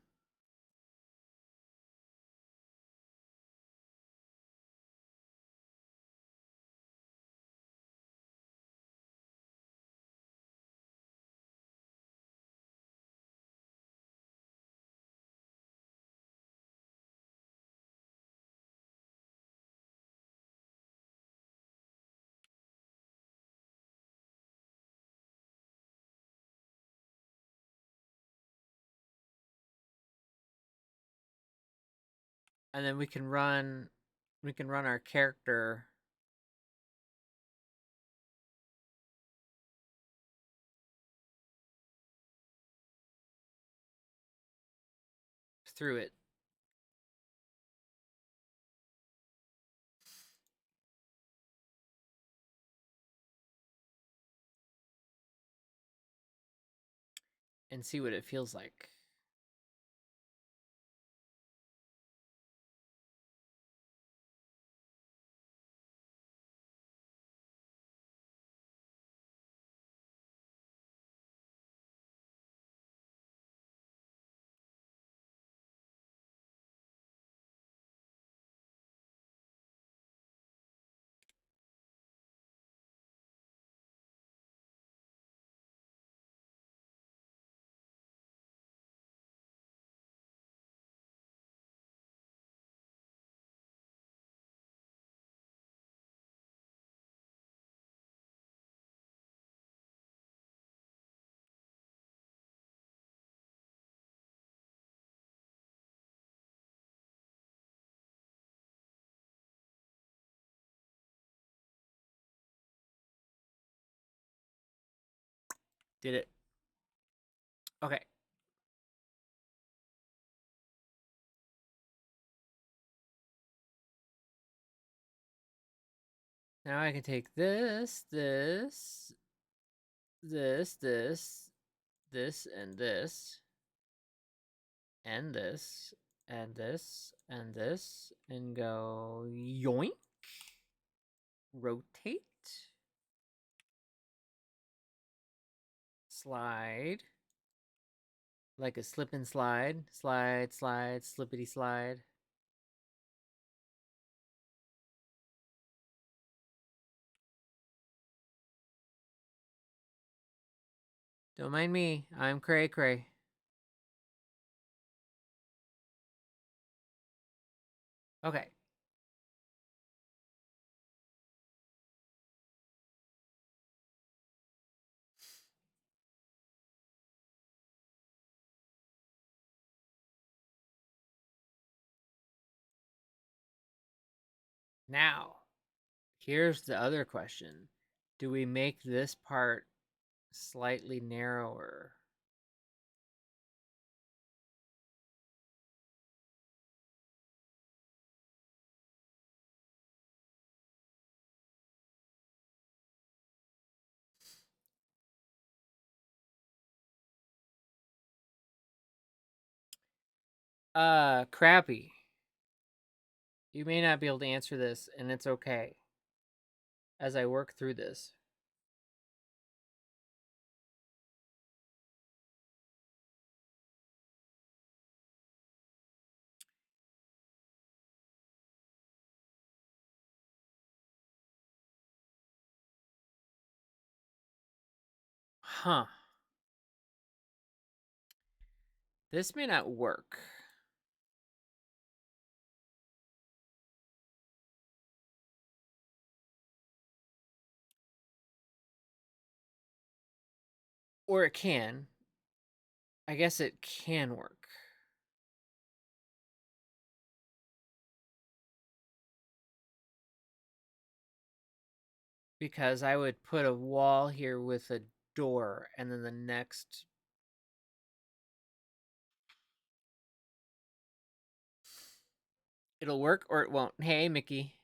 Speaker 1: And then we can run our character through it. And see what it feels like. Did it. Okay. Now I can take this, and this, and this, and this, and this, and go yoink. Rotate. Slide. Like a slip and slide. Slide, slide, slippity slide. Don't mind me. I'm cray cray. Okay. Now, here's the other question. Do we make this part slightly narrower? Crappy. You may not be able to answer this, and it's okay as I work through this. Huh. This may not work. Or it can. I guess it can work. Because I would put a wall here with a door, and then the next. It'll work or it won't. Hey, Mickey.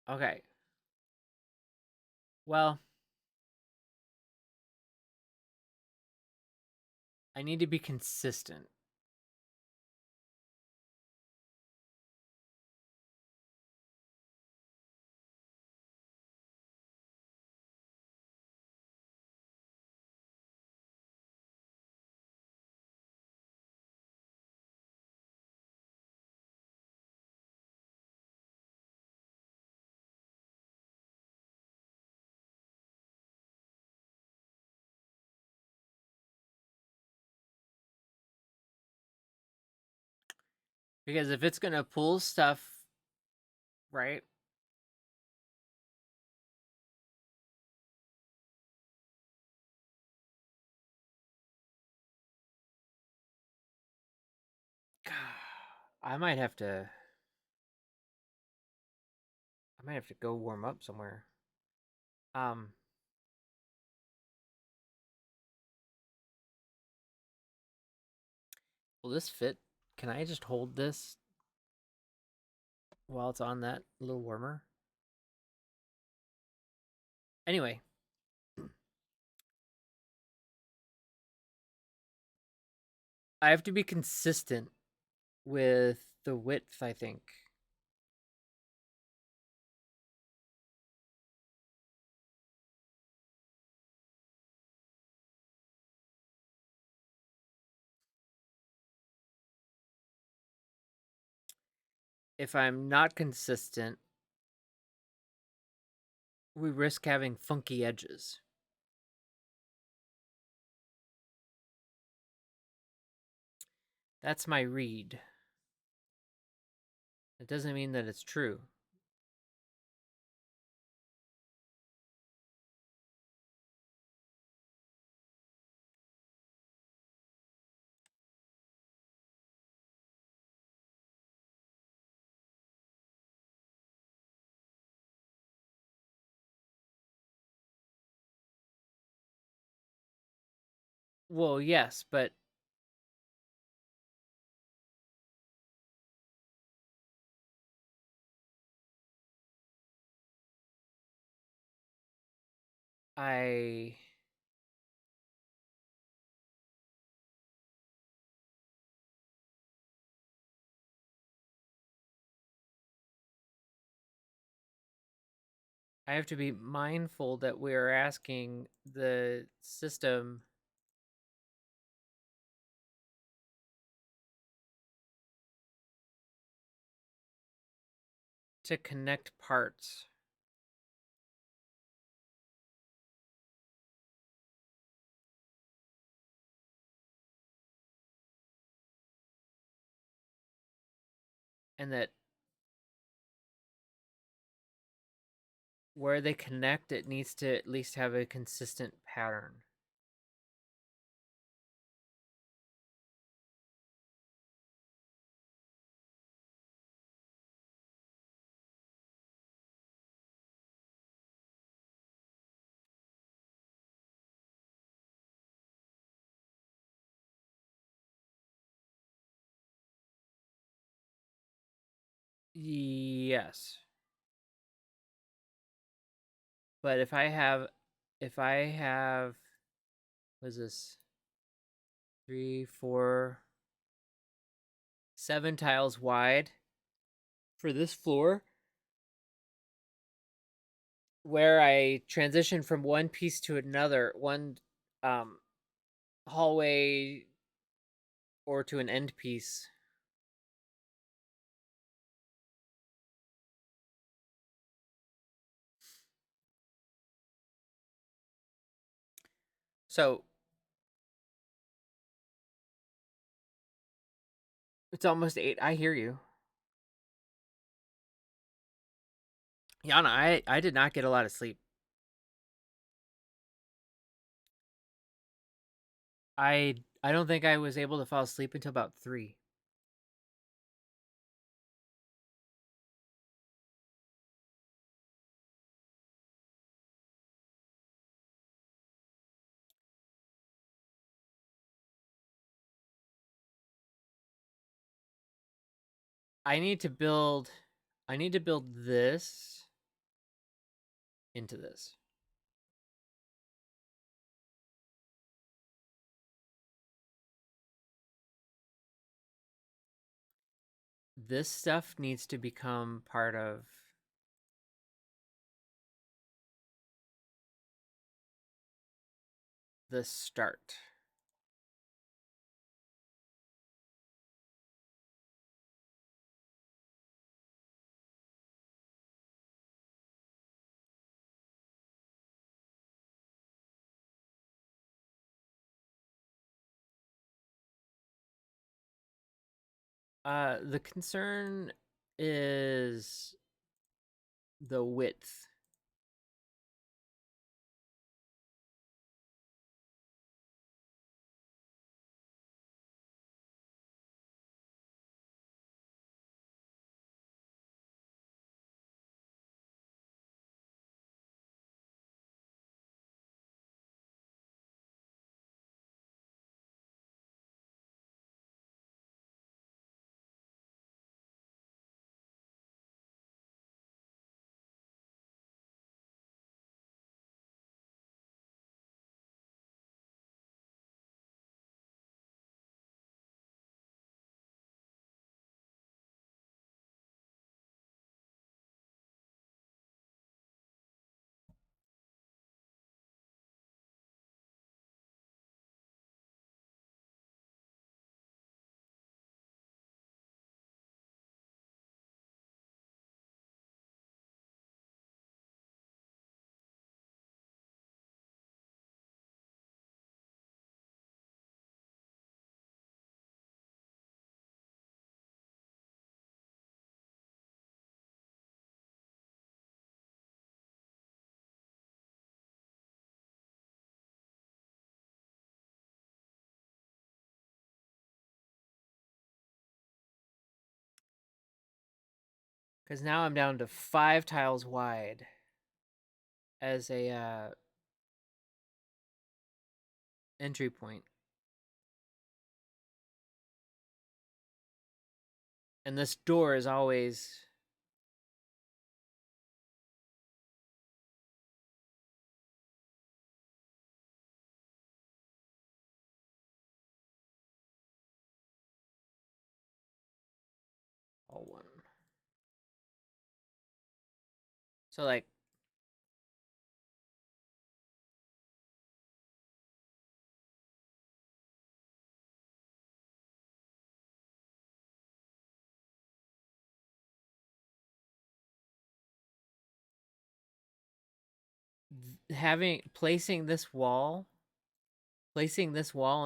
Speaker 1: Okay. Well, I need to be consistent. Because if it's going to pull stuff, right? I might have to go warm up somewhere. Will this fit? Can I just hold this while it's on that a little warmer? Anyway, I have to be consistent with the width, I think. If I'm not consistent, we risk having funky edges. That's my read. It doesn't mean that it's true. Well, yes, but I have to be mindful that we're asking the system to connect parts. And that where they connect, it needs to at least have a consistent pattern. Yes. But if I have, what is this? 3, 4, 7 tiles wide for this floor, where I transition from one piece to another, one hallway or to an end piece. So it's almost 8. I hear you. Yana, I did not get a lot of sleep. I don't think I was able to fall asleep until about 3. I need to build this into this. This stuff needs to become part of the start. The concern is the width. Because now I'm down to 5 tiles wide as a entry point. And this door is always all one. So like placing this wall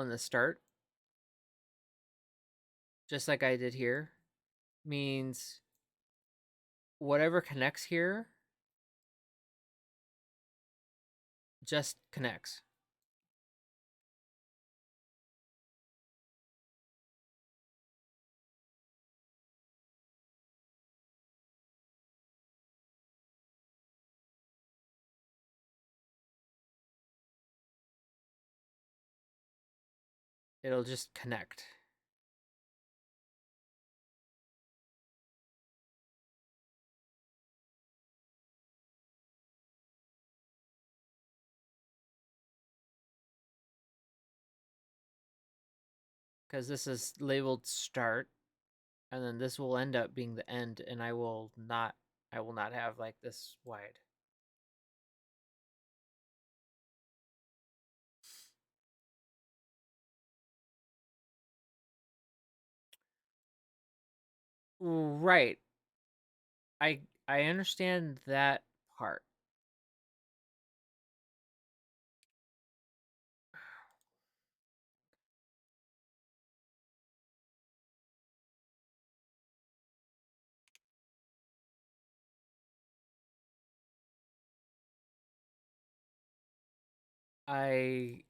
Speaker 1: in the start, just like I did here, means whatever connects here just connects. It'll just connect. Because this is labeled start, and then this will end up being the end, and I will not have like this wide. Right. I understand that part. I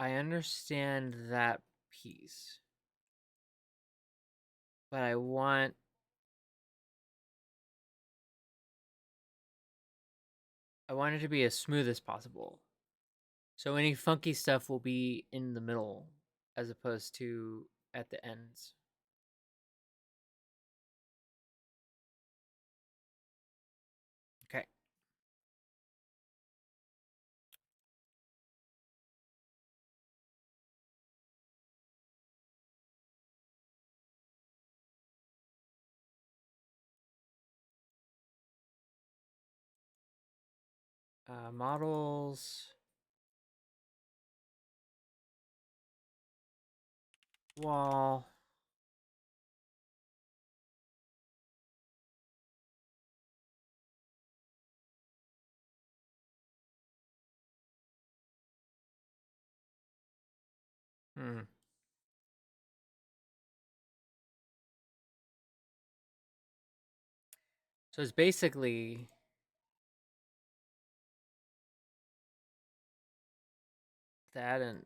Speaker 1: I understand that piece, but I want it to be as smooth as possible. So any funky stuff will be in the middle as opposed to at the ends. Okay. Models, wall. Hmm. So it's basically that and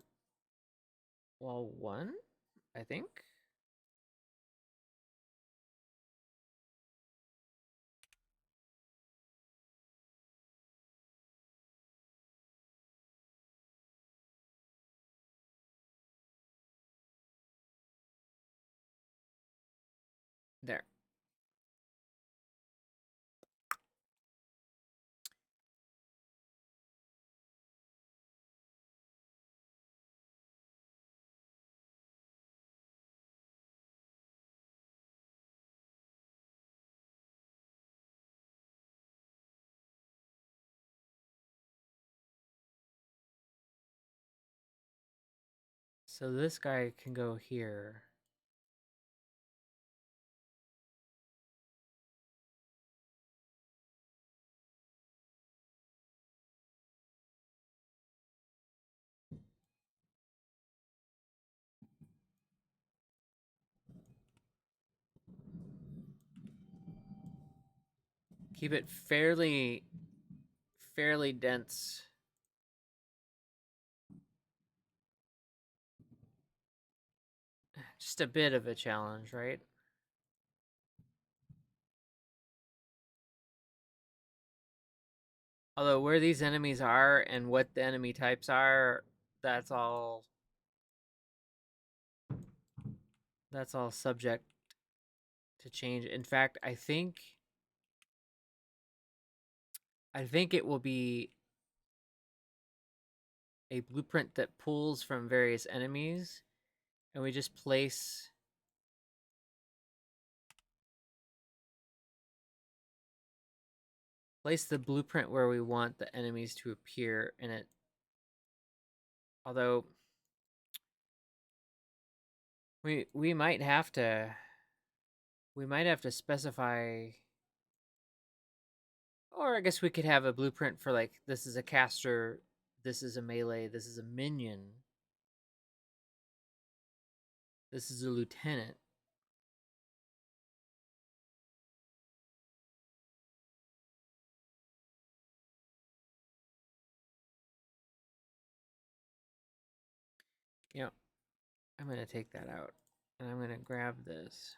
Speaker 1: wall one, I think. There. So this guy can go here. Keep it fairly dense. Just a bit of a challenge, right? Although where these enemies are and what the enemy types are, that's all that's all subject to change. In fact, I think it will be a blueprint that pulls from various enemies and we just place the blueprint where we want the enemies to appear in it. Although we might have to specify, or I guess we could have a blueprint for like this is a caster, this is a melee, this is a minion, this is a lieutenant. You know, I'm going to take that out and I'm going to grab this.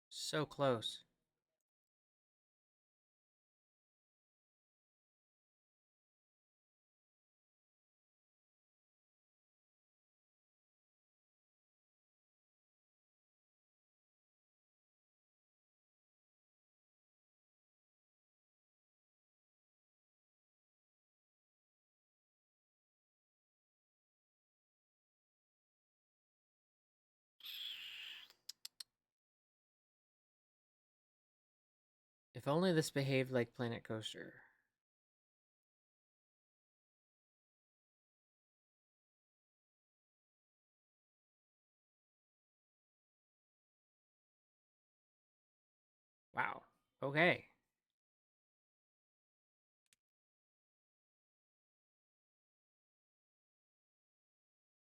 Speaker 1: So close. If only this behaved like Planet Coaster. Wow. Okay.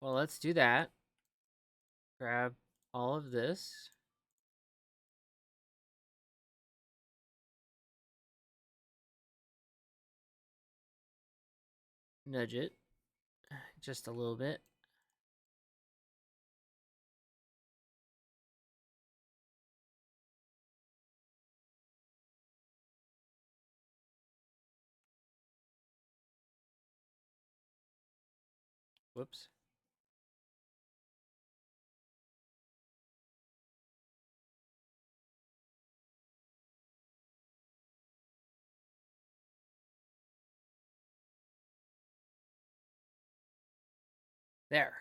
Speaker 1: Well, let's do that. Grab all of this. Nudge it just a little bit. Whoops. There.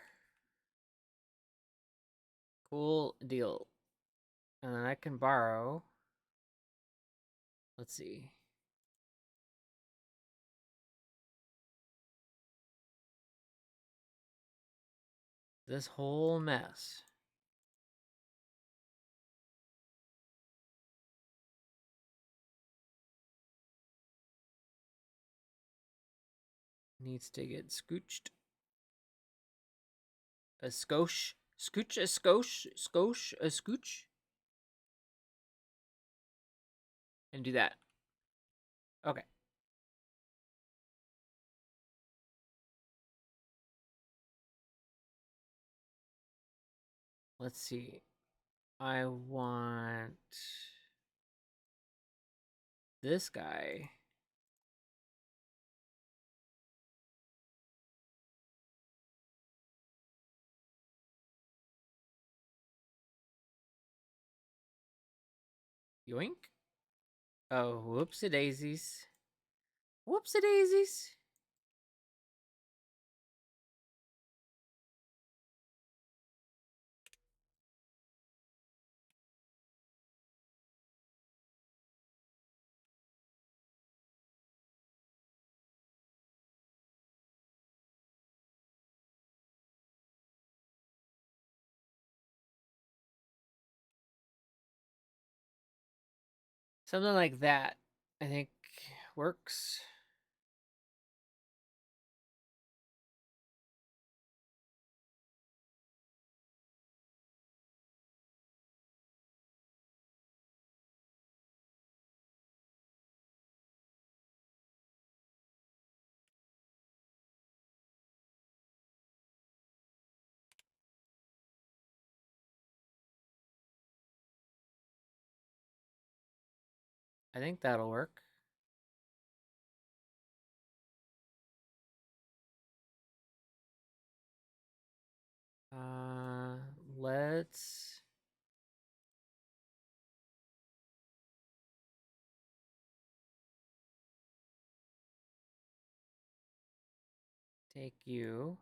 Speaker 1: Cool deal. And then I can borrow. Let's see. This whole mess. Needs to get scooched. A scooch. Scooch, a scooch, scooch, a scooch. And do that. Okay. Let's see. I want this guy. Yoink. Oh, whoopsie daisies. Whoopsie daisies. Something like that, I think, works. I think that'll work. Let's take you.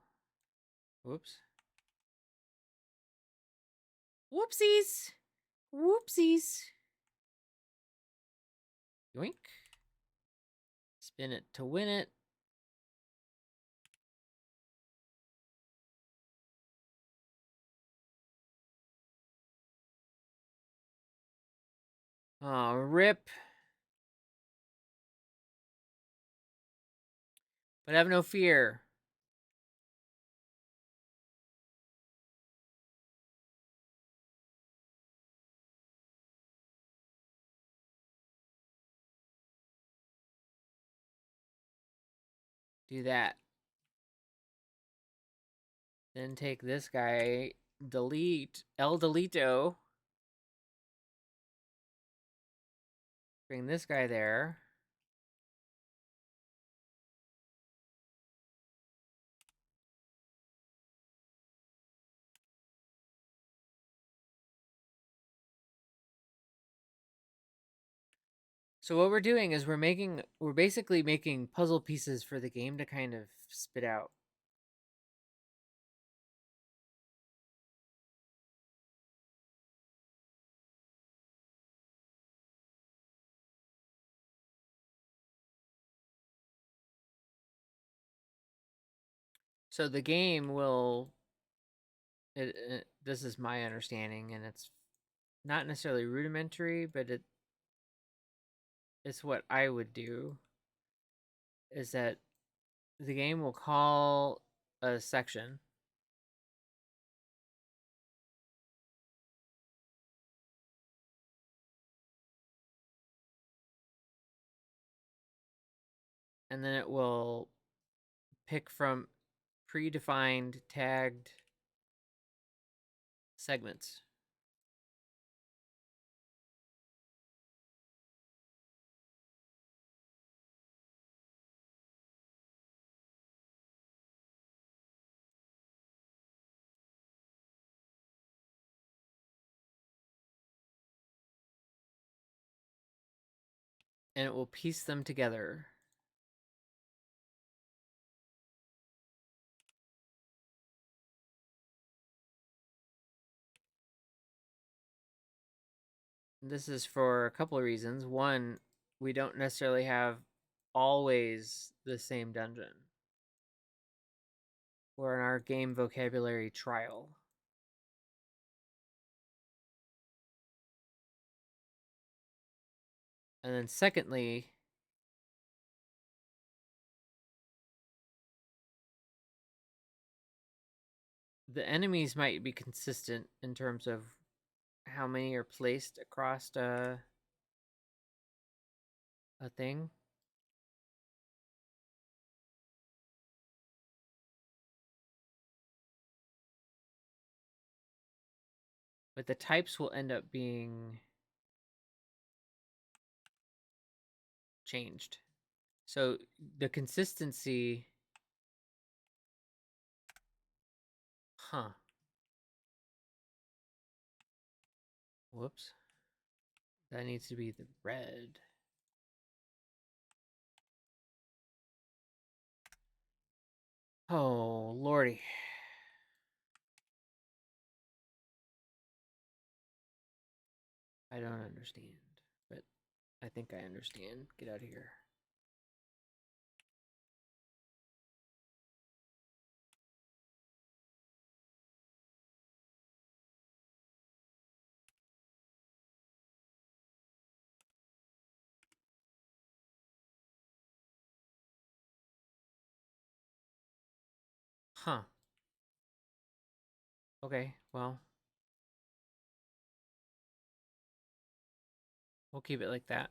Speaker 1: Whoops. Whoopsies. Whoopsies. Yoink. Spin it to win it. Oh, rip. But have no fear. Do that. Then take this guy, delete, El Delito. Bring this guy there. So what we're doing is we're basically making puzzle pieces for the game to kind of spit out. So the game will. This is my understanding, and it's not necessarily rudimentary, but it's what I would do. Is that the game will call a section, and then it will pick from predefined tagged segments. And it will piece them together. This is for a couple of reasons. One, we don't necessarily have always the same dungeon. We're in our game vocabulary trial. And then secondly, the enemies might be consistent in terms of how many are placed across a thing. But the types will end up being changed. So the consistency. Huh. Whoops. That needs to be the red. Oh, lordy. I don't understand, but I think I understand. Get out of here. Huh. Okay, well, we'll keep it like that.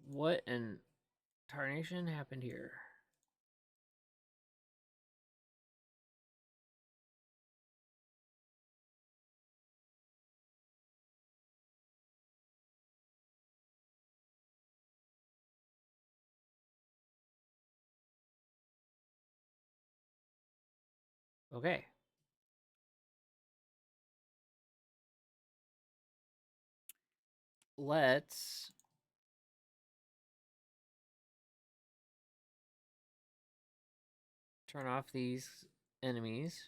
Speaker 1: What in tarnation happened here? Okay. Let's turn off these enemies.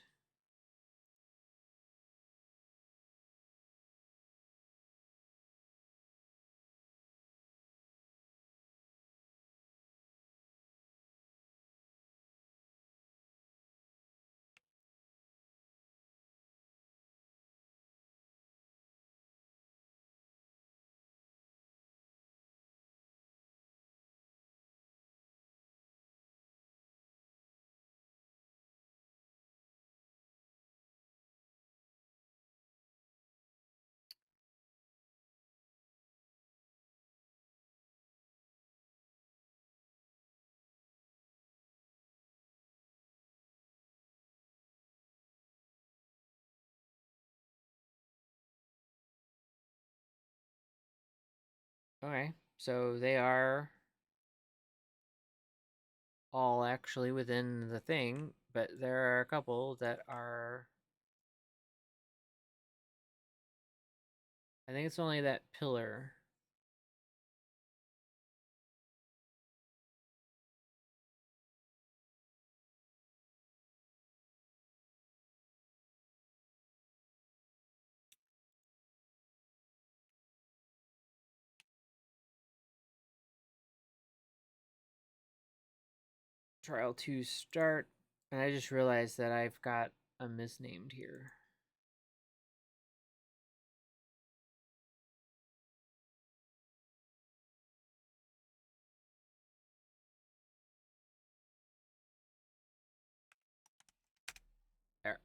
Speaker 1: Okay, so they are all actually within the thing, but there are a couple that are I think it's only that pillar. Trial 2 start. And I just realized that I've got a misnamed here. There.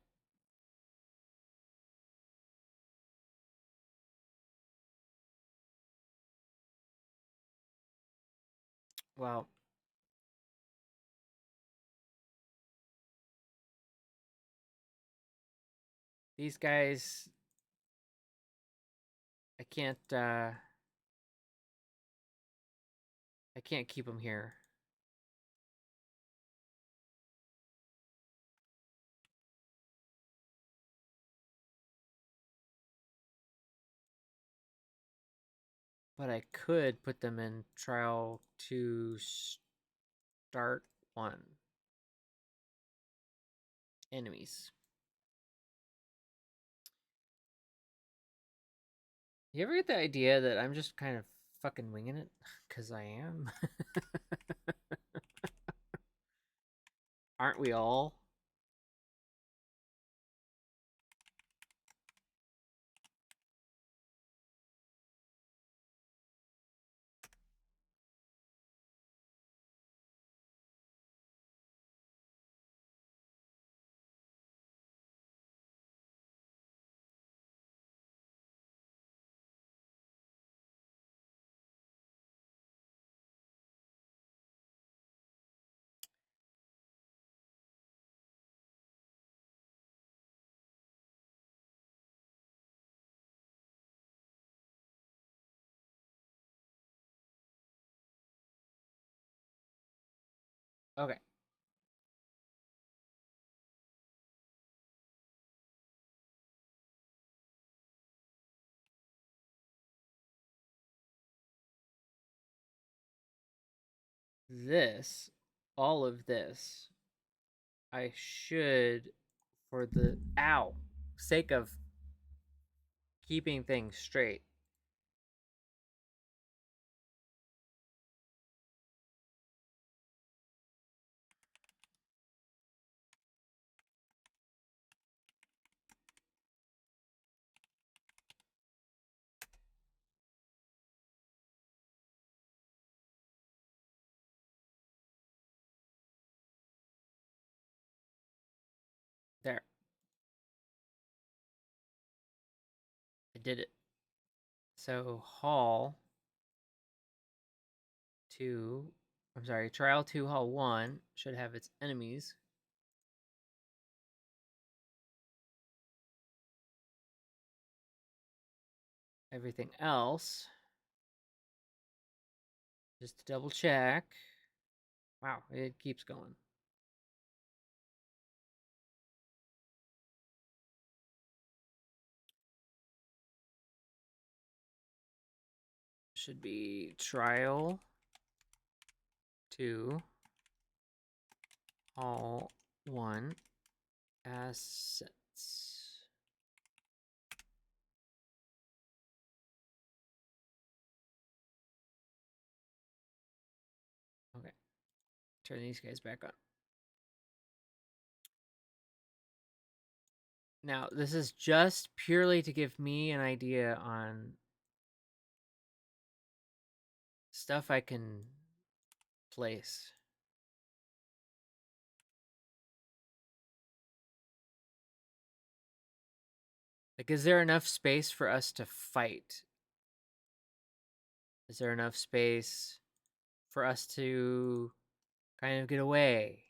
Speaker 1: Well, these guys, I can't keep them here. But I could put them in trial 2 start 1. Enemies. You ever get the idea that I'm just kind of fucking winging it? Because I am. Aren't we all? Okay. This, all of this, I should, for the sake of keeping things straight. There. I did it. So hall 2, I'm sorry, trial 2 hall 1 should have its enemies. Everything else, just to double check. Wow, it keeps going. Should be trial 2 all 1 assets. Okay, turn these guys back on. Now, this is just purely to give me an idea on stuff I can place. Like, is there enough space for us to fight? Is there enough space for us to kind of get away?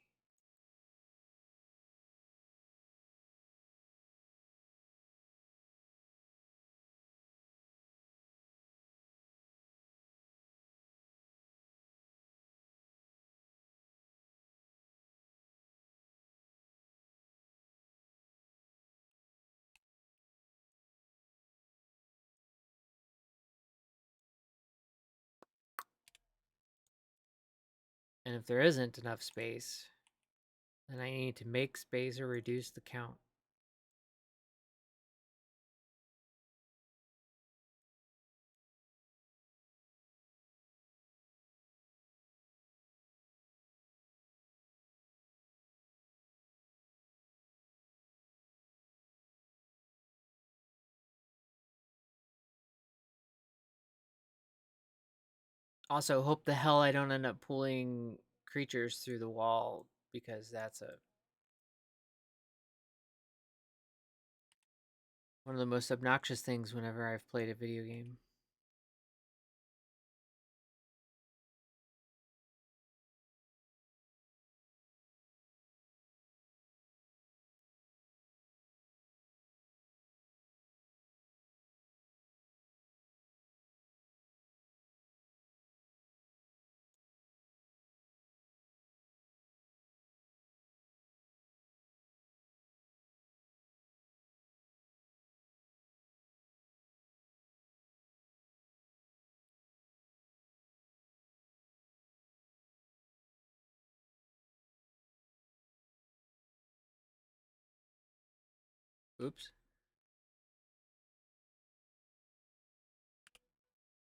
Speaker 1: And if there isn't enough space, then I need to make space or reduce the count. Also, hope the hell I don't end up pulling creatures through the wall, because that's one of the most obnoxious things whenever I've played a video game. Oops.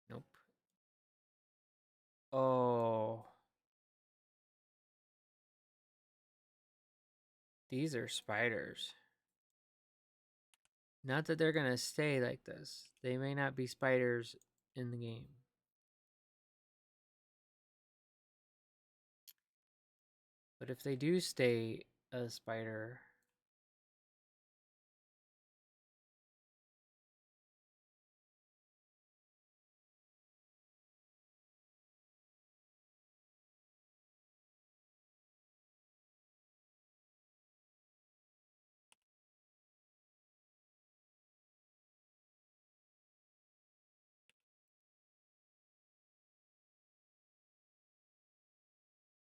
Speaker 1: Nope. Oh. These are spiders. Not that they're gonna stay like this. They may not be spiders in the game. But if they do stay a spider,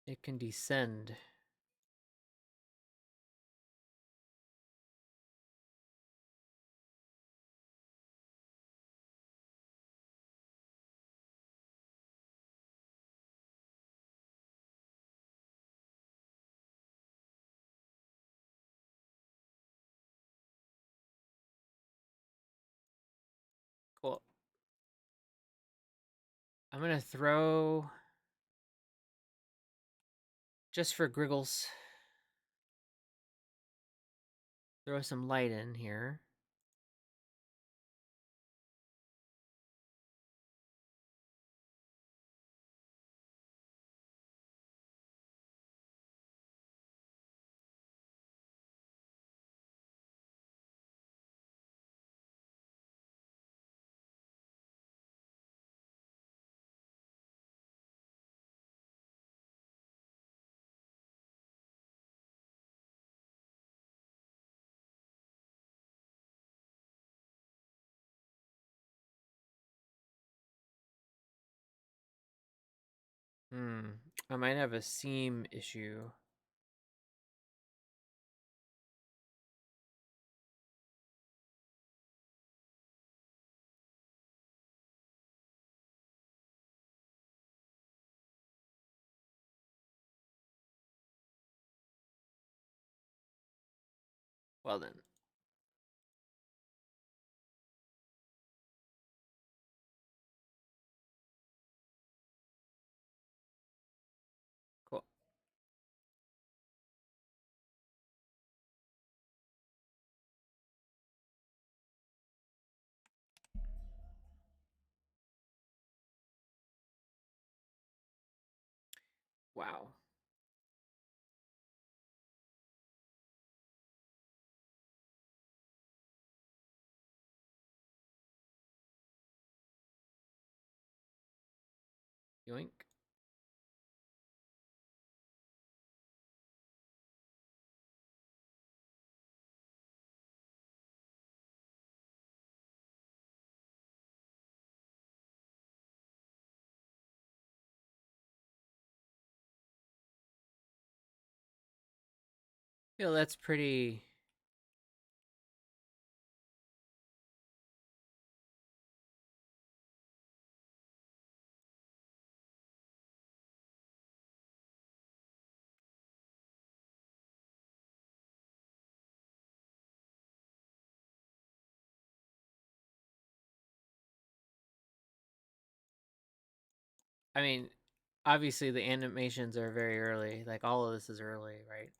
Speaker 1: it can descend. Cool. I'm gonna throw, just for griggles, throw some light in here. I might have a seam issue. Well then. Cool. Wow. Yoink. Feel that's pretty. I mean, obviously the animations are very early. Like all of this is early, right?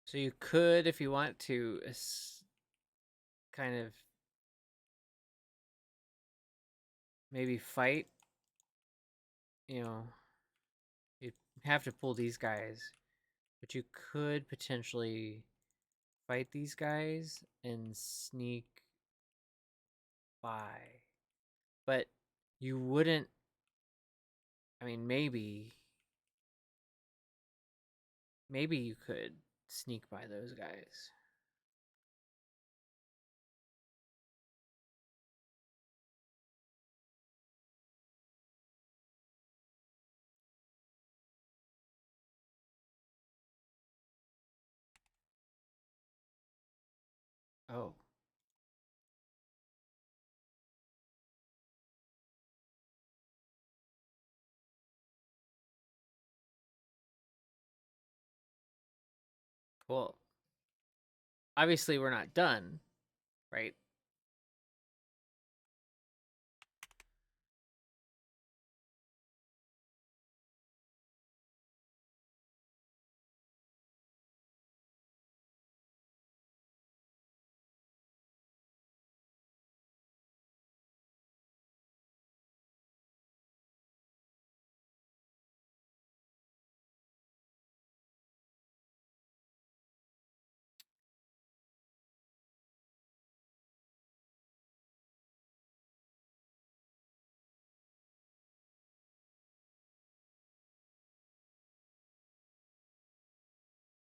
Speaker 1: So you could, if you want to, kind of maybe fight. You know, you have to pull these guys, but you could potentially fight these guys and sneak by. But you wouldn't. I mean, maybe you could sneak by those guys. Oh, cool. Obviously, we're not done, right?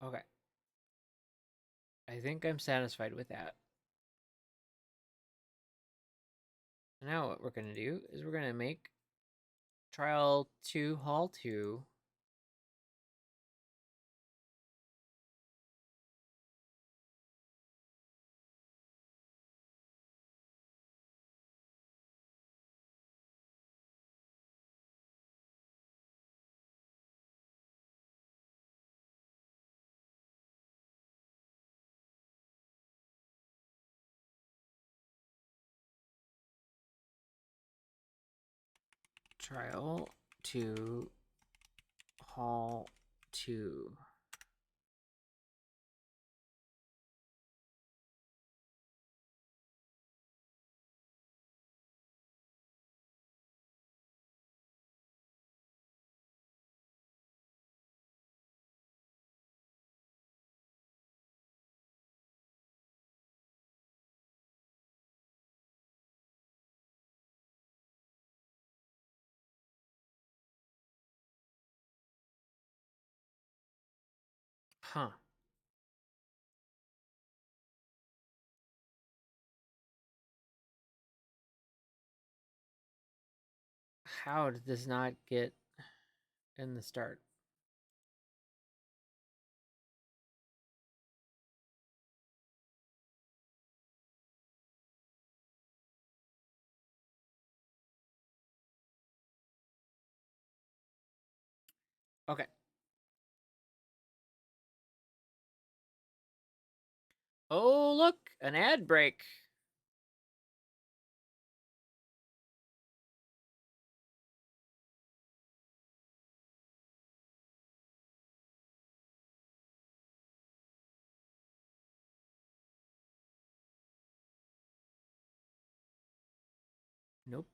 Speaker 1: Okay. I think I'm satisfied with that. Now what we're going to do is we're going to make trial 2 hall 2 trial 2 hall 2. Huh. How did this not get in the start? Okay. Oh, look, an ad break. Nope.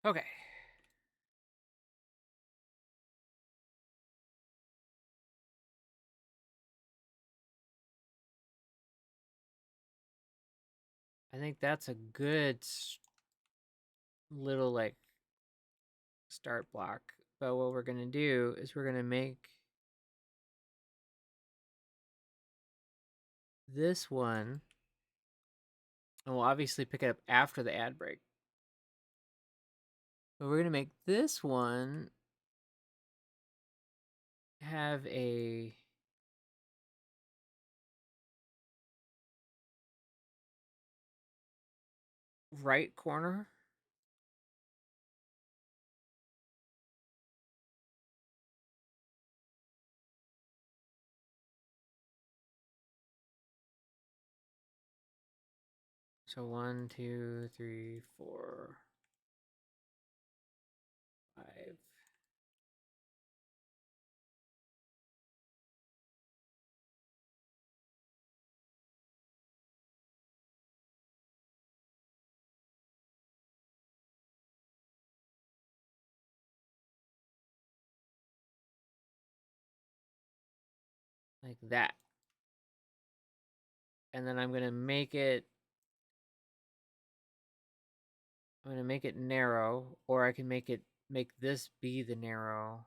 Speaker 1: Okay. I think that's a good little like start block. But what we're gonna do is we're gonna make this one, and we'll obviously pick it up after the ad break. But we're gonna make this one have a right corner. So 1, 2, 3, 4, 5. Like that. And then I'm gonna make it narrow, or I can make this be the narrow.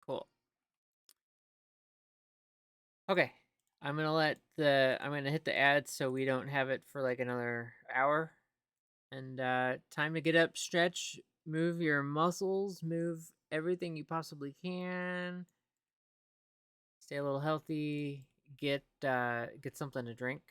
Speaker 1: Cool. Okay. I'm gonna hit the ad so we don't have it for like another hour. And time to get up, stretch, move your muscles, move everything you possibly can. Stay a little healthy. Get something to drink.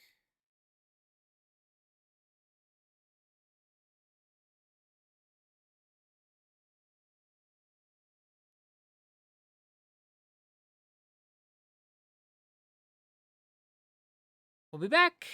Speaker 1: We'll be back.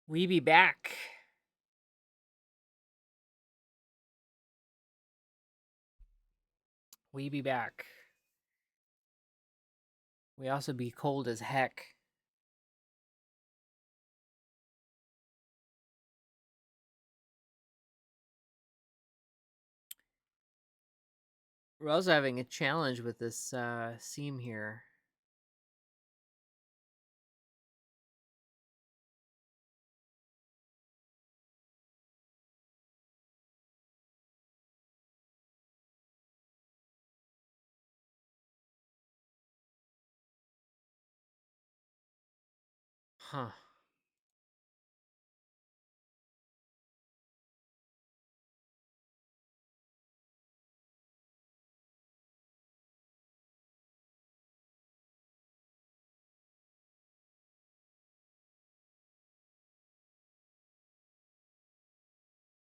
Speaker 1: We be back. We be back. We also be cold as heck. We're also having a challenge with this seam here. Huh.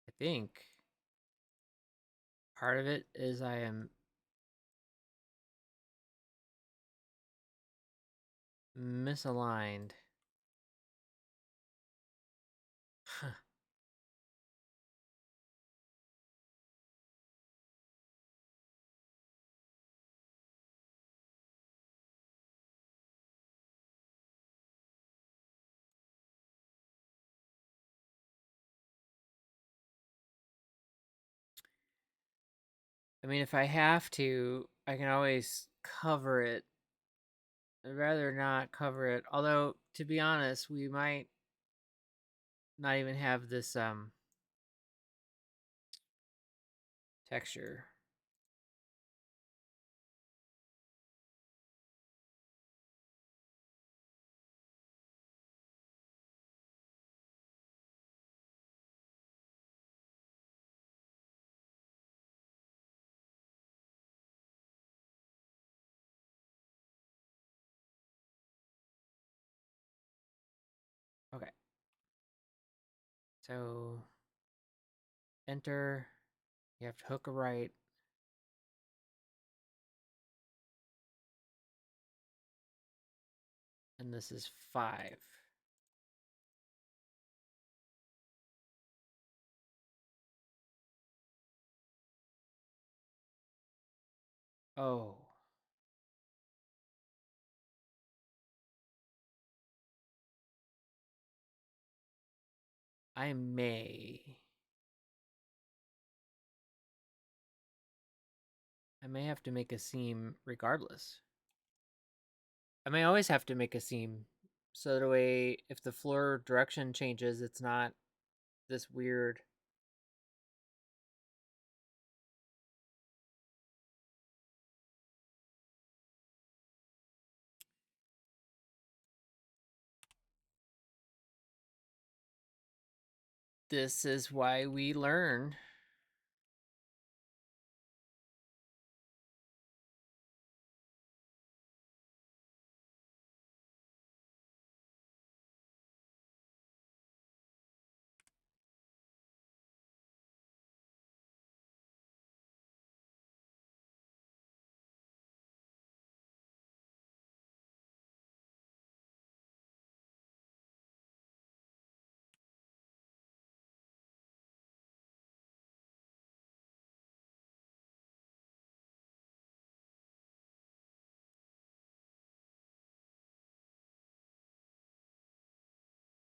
Speaker 1: I think part of it is I am misaligned. I mean, if I have to, I can always cover it. I'd rather not cover it. Although, to be honest, we might not even have this texture. Okay. So enter. You have to hook a right. And this is 5. Oh. I may. I may have to make a seam regardless. I may always have to make a seam. So that way, if the floor direction changes, it's not this weird. This is why we learn.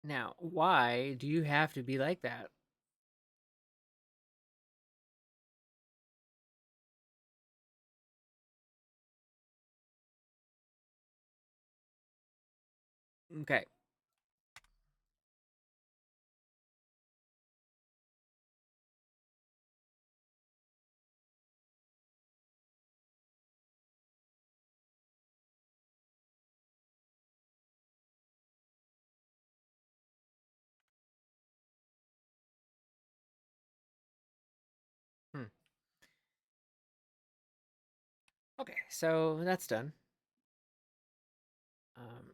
Speaker 1: Now, why do you have to be like that? Okay. Hmm. Okay, so that's done. Um,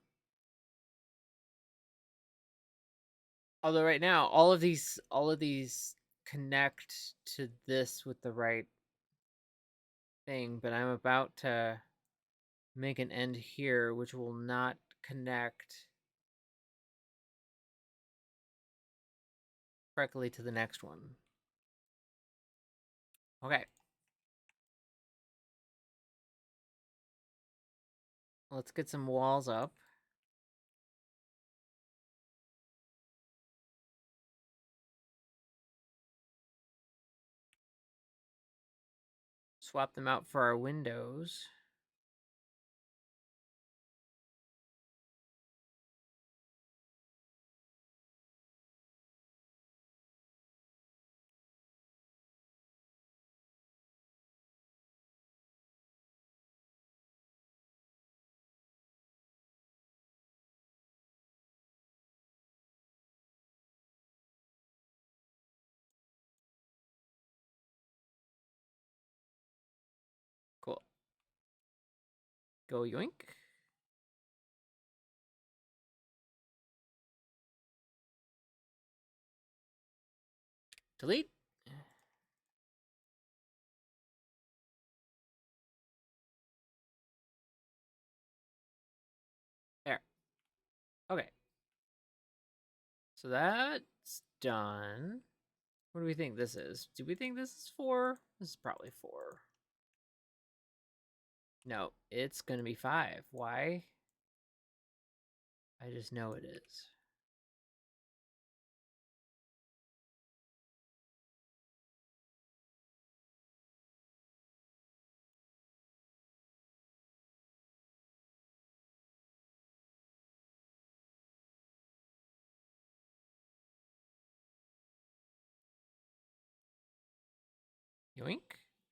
Speaker 1: although right now, all of these connect to this with the right thing, but I'm about to make an end here, which will not connect correctly to the next one. Okay. Let's get some walls up. Swap them out for our windows. Cool. Go yoink. Delete. There. Okay. So that's done. What do we think this is? Do we think this is 4? This is probably 4. No, it's going to be 5. Why? I just know it is. Yoink.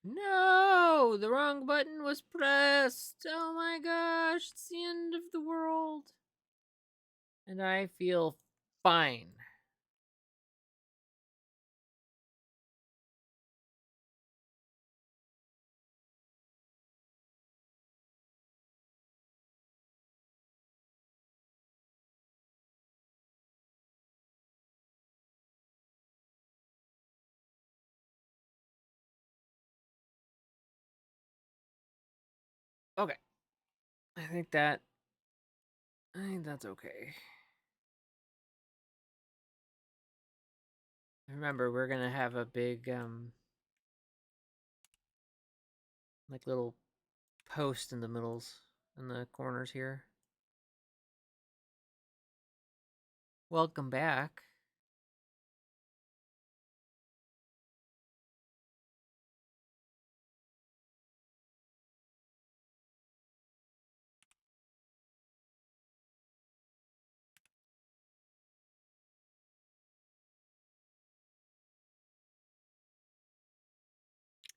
Speaker 1: No! The wrong button was pressed! Oh my gosh, it's the end of the world. And I feel fine. Okay. I think that's okay. Remember, we're gonna have a big like little post in the middles in the corners here. Welcome back.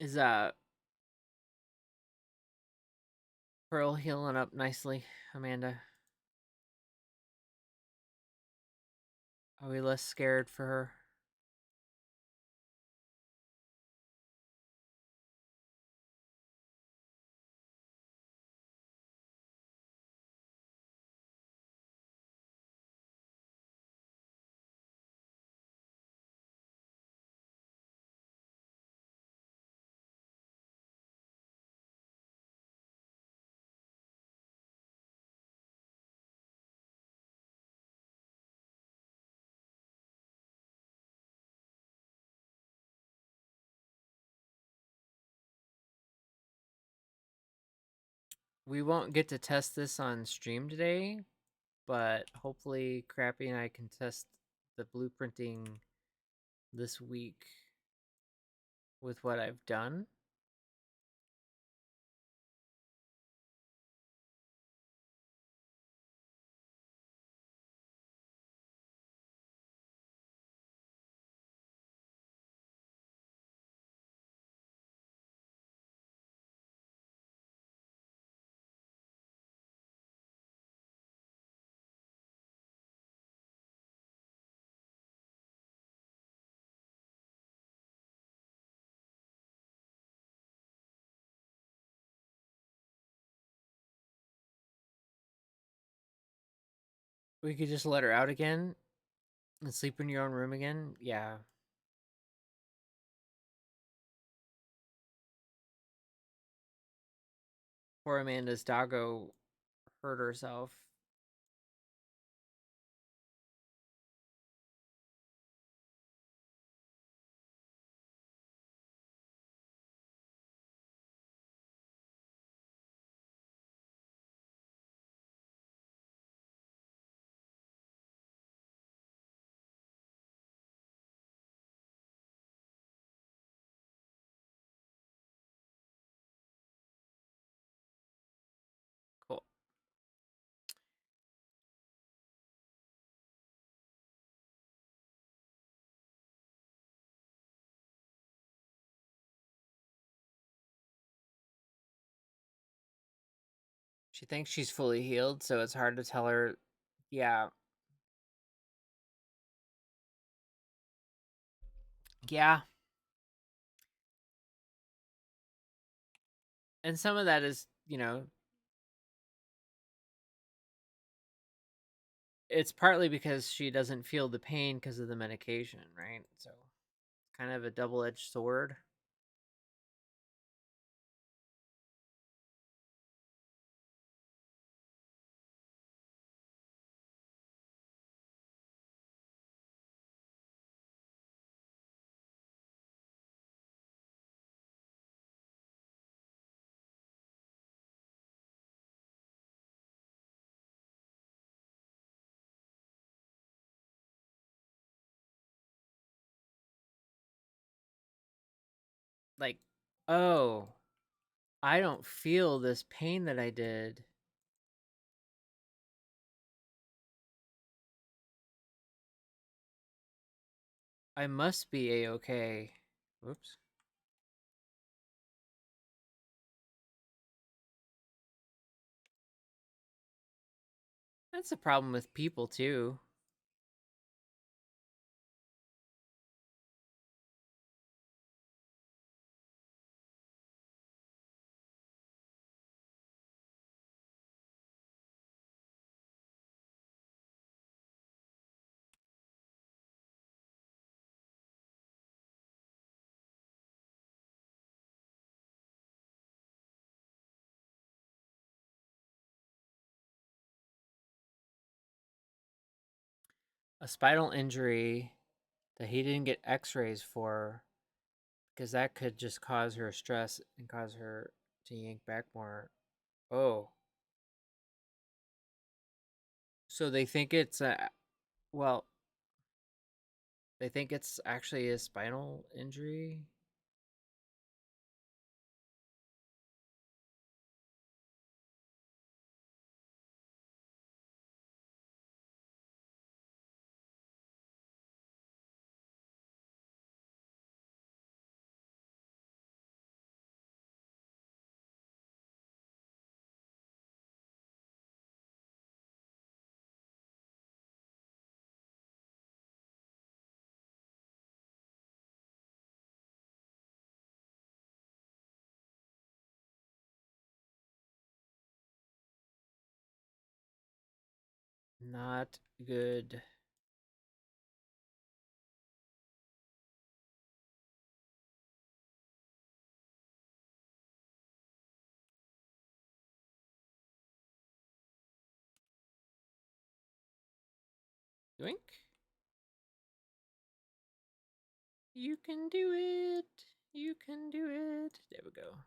Speaker 1: Is Pearl healing up nicely, Amanda? Are we less scared for her? We won't get to test this on stream today, but hopefully Crappy and I can test the blueprinting this week with what I've done. We could just let her out again and sleep in your own room again. Yeah. Poor Amanda's doggo hurt herself. She thinks she's fully healed, so it's hard to tell her. Yeah. Yeah. And some of that is, it's partly because she doesn't feel the pain because of the medication, right? So, kind of a double-edged sword. Like, oh, I don't feel this pain that I did. I must be a-okay. Whoops. That's a problem with people too. A spinal injury that he didn't get x-rays for because that could just cause her stress and cause her to yank back more. Oh. So they think it's a well, they think it's actually a spinal injury. Not good. Doink. You can do it. You can do it. There we go.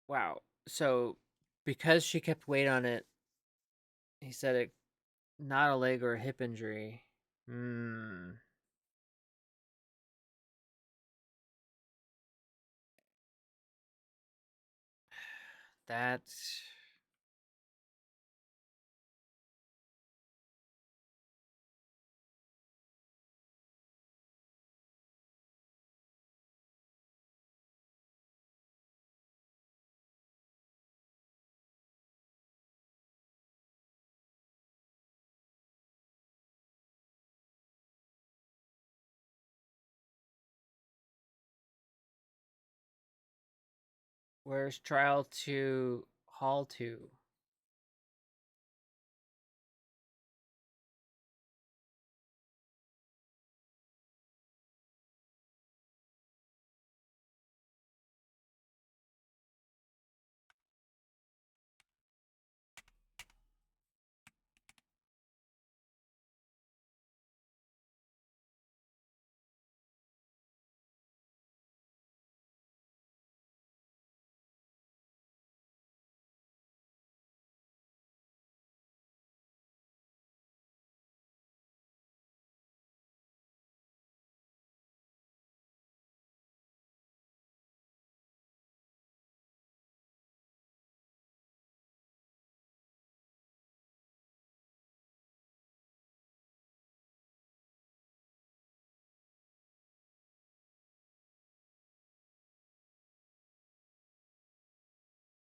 Speaker 1: Wow. So because she kept weight on it, he said it not a leg or a hip injury. Hmm. That's where's trial to hall to?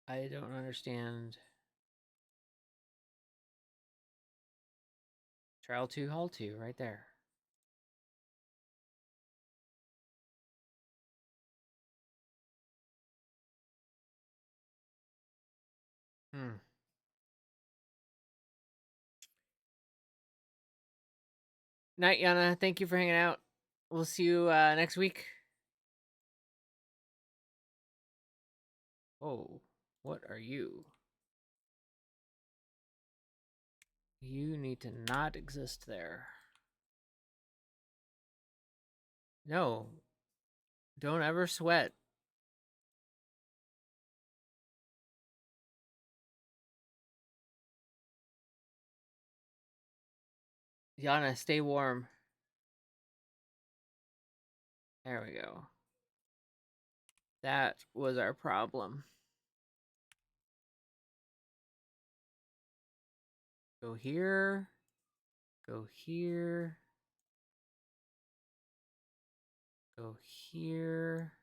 Speaker 1: I don't understand. Trial 2, Hall 2, right there. Hmm. Night, Yana. Thank you for hanging out. We'll see you next week. Oh, what are you? You need to not exist there. No, don't ever sweat. Yana, stay warm. There we go. That was our problem. Go here. Go here. Go here.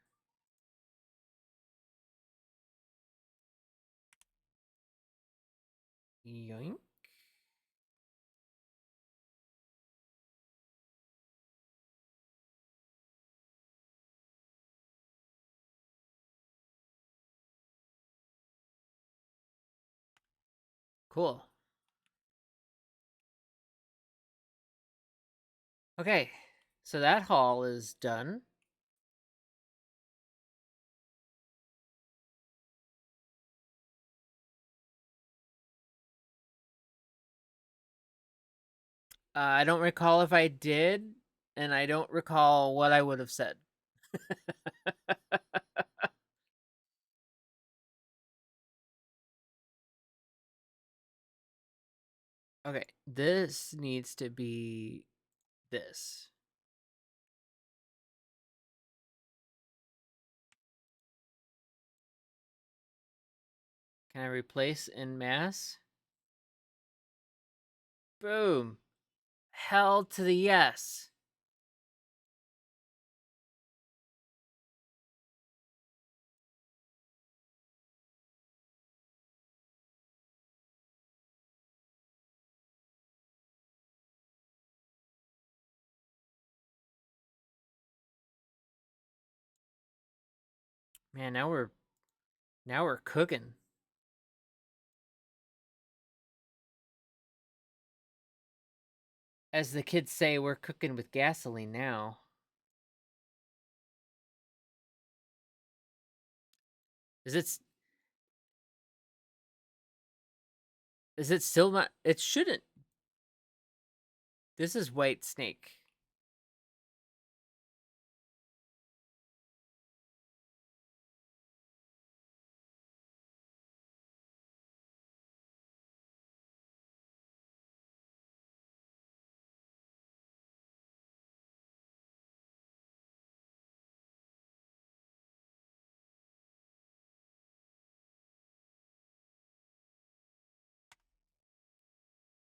Speaker 1: Yoink. Cool. Okay, so that hall is done. I don't recall if I did, and I don't recall what I would have said. Okay, this needs to be this. Can I replace in mass? Boom. Hell to the yes. Man, now we're cooking. As the kids say, we're cooking with gasoline now. Is it is it still not? It shouldn't. This is White Snake.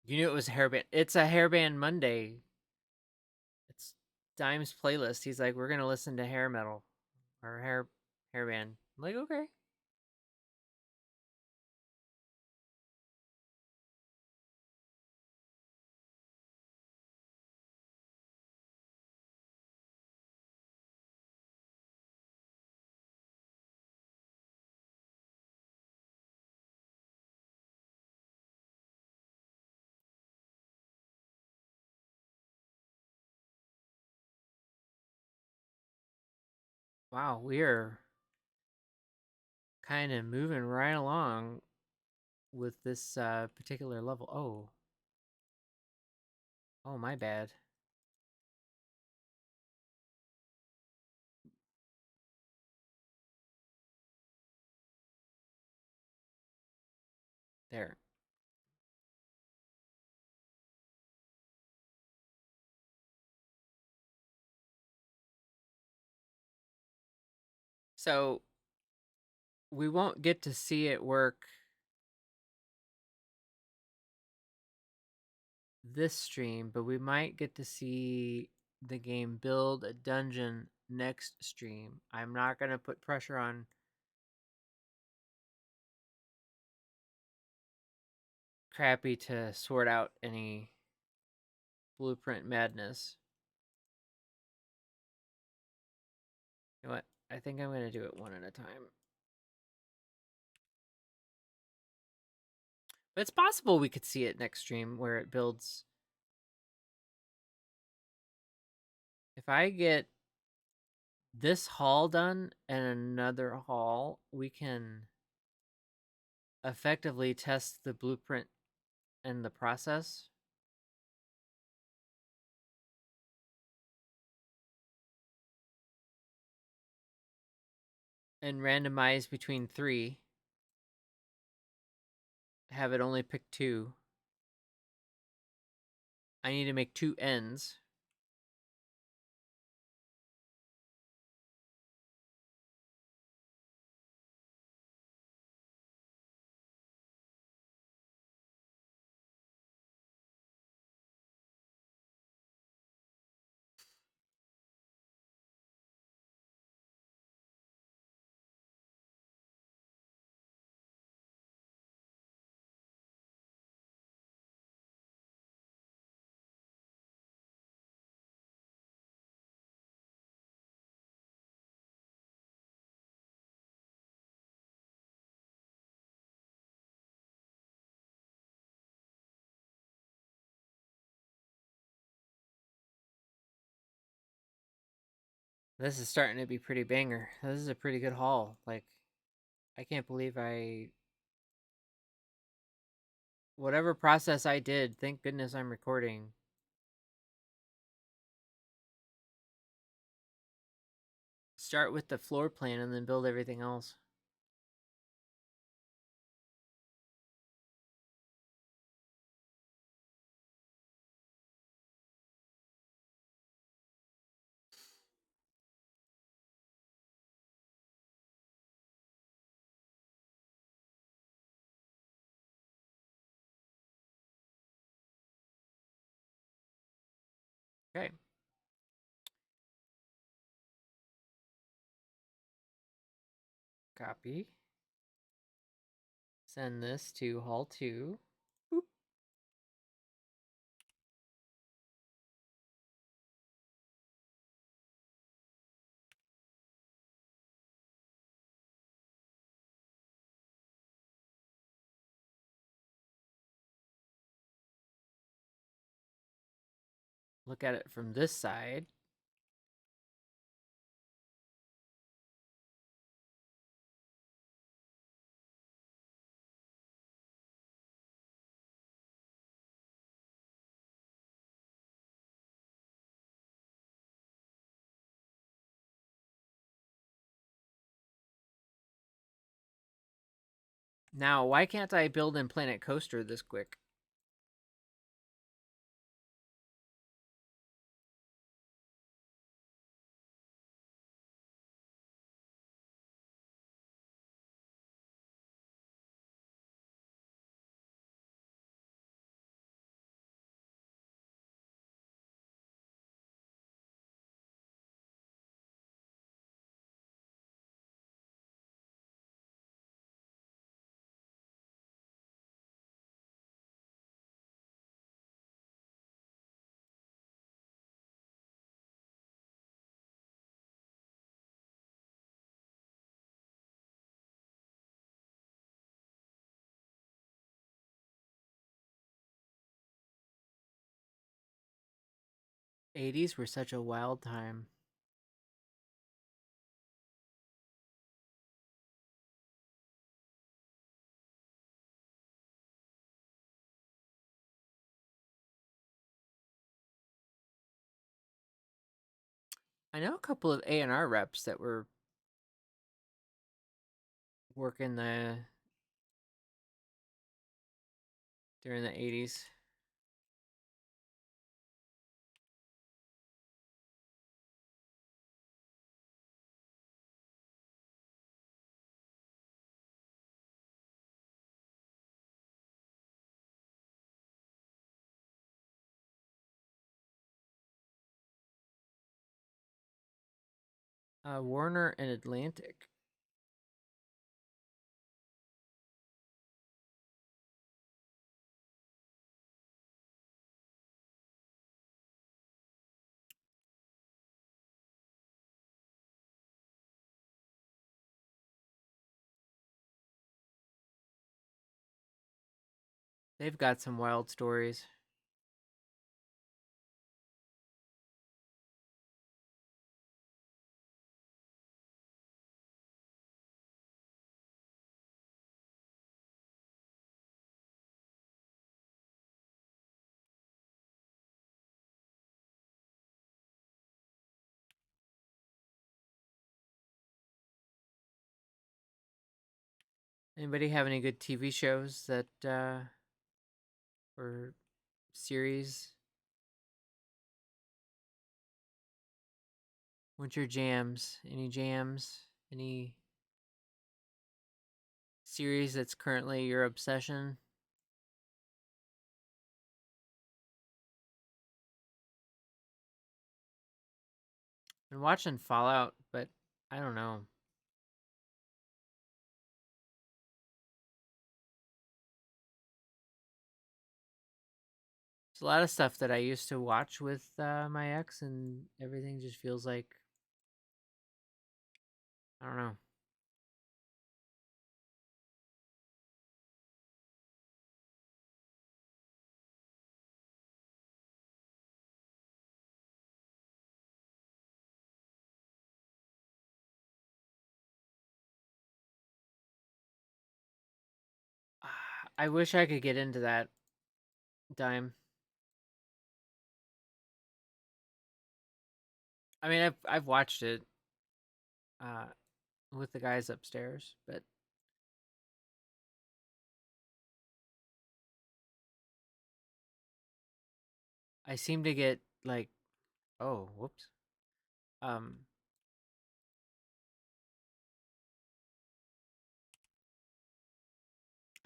Speaker 1: You knew it was a hairband. It's a hairband Monday. It's Dime's playlist. He's like, we're gonna listen to hair metal or hairband. I'm like, okay. Wow, we are kind of moving right along with this particular level. Oh, my bad. There. So we won't get to see it work this stream, but we might get to see the game build a dungeon next stream. I'm not going to put pressure on crappy to sort out any blueprint madness. You know what? I think I'm going to do it one at a time. But it's possible we could see it next stream where it builds. If I get this hall done and another hall, we can effectively test the blueprint and the process. And randomize between 3. Have it only pick 2. I need to make 2 ends. This is starting to be pretty banger. This is a pretty good haul. Like, I can't believe whatever process I did, thank goodness I'm recording. Start with the floor plan and then build everything else. Okay. Copy. Send this to hall 2. Boop. Look at it from this side. Now, why can't I build in Planet Coaster this quick? '80s were such a wild time. I know a couple of A&R reps that were working during the '80s. Warner and Atlantic. They've got some wild stories. Anybody have any good TV shows that or series? What's your jams? Any jams? Any series that's currently your obsession? Been watching Fallout, but I don't know. There's a lot of stuff that I used to watch with my ex, and everything just feels like I don't know. I wish I could get into that dime. I mean, I've watched it uh, with the guys upstairs, but I seem to get like, oh, whoops. Um,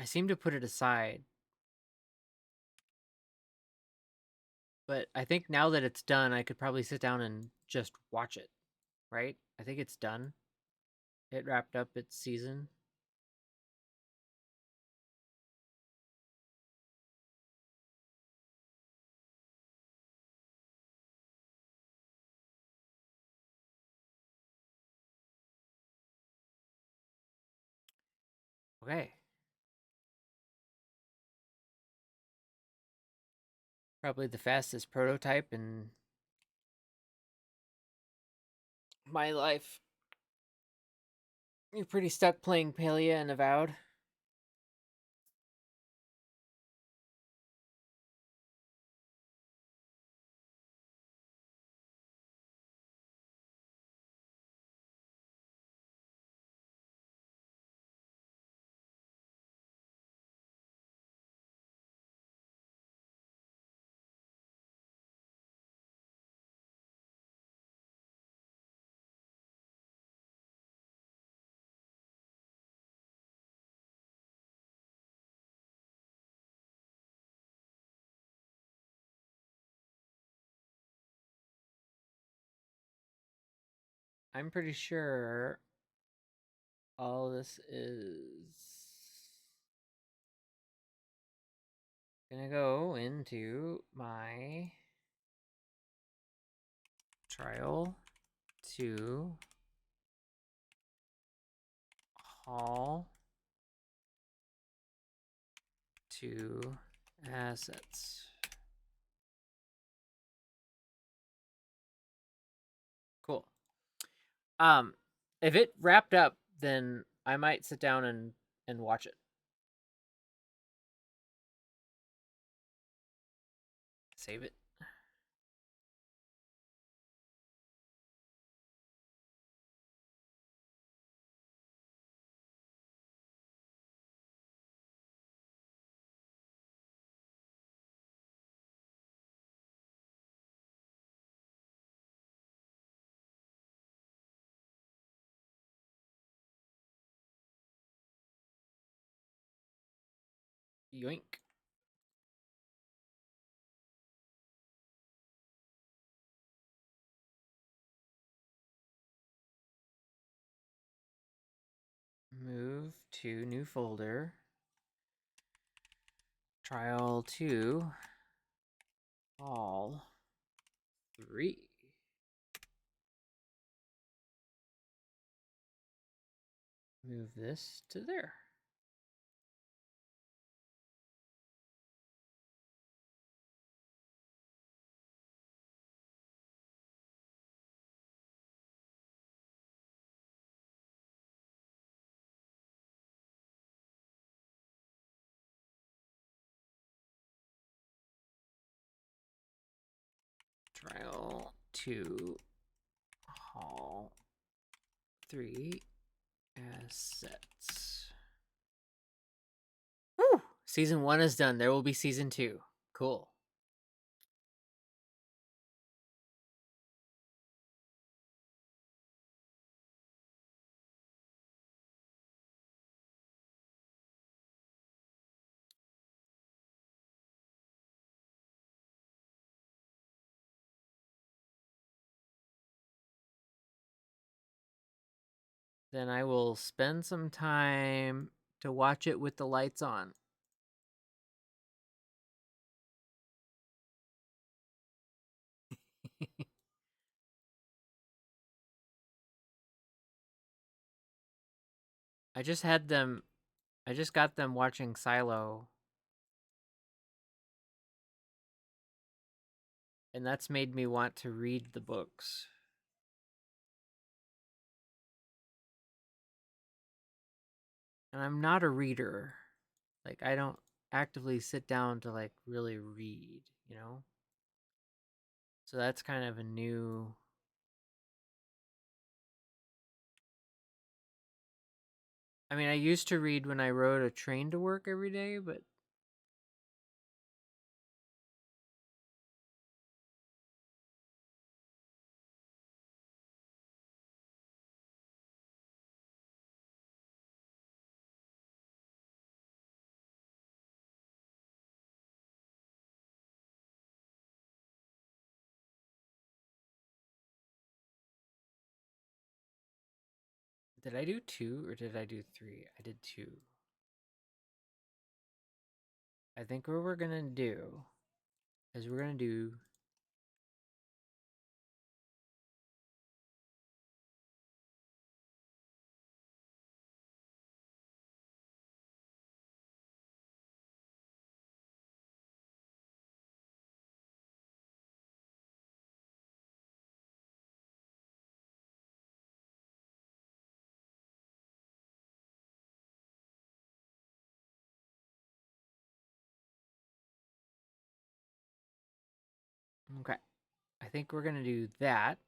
Speaker 1: I seem to put it aside, but I think now that it's done, I could probably sit down and just watch it. Right? I think it's done. It wrapped up its season. Okay. Probably the fastest prototype in my life. You're pretty stuck playing Palia and Avowed. I'm pretty sure all this is gonna go into my trial to haul to assets. Cool. Um, if it wrapped up, then I might sit down and watch it. Save it. Yoink. Move to new folder. Trial 2. All 3. Move this to there. Trial 2, Hall 3, assets. Woo! Season 1 is done. There will be season 2. Cool. Then I will spend some time to watch it with the lights on. I just got them watching Silo, and that's made me want to read the books. And I'm not a reader. Like, I don't actively sit down to like really read, you know? So that's kind of a new. I mean, I used to read when I rode a train to work every day, but did I do 2 or did I do 3? I did 2. I think what we're gonna do is we're gonna do. Okay. I think we're gonna do that.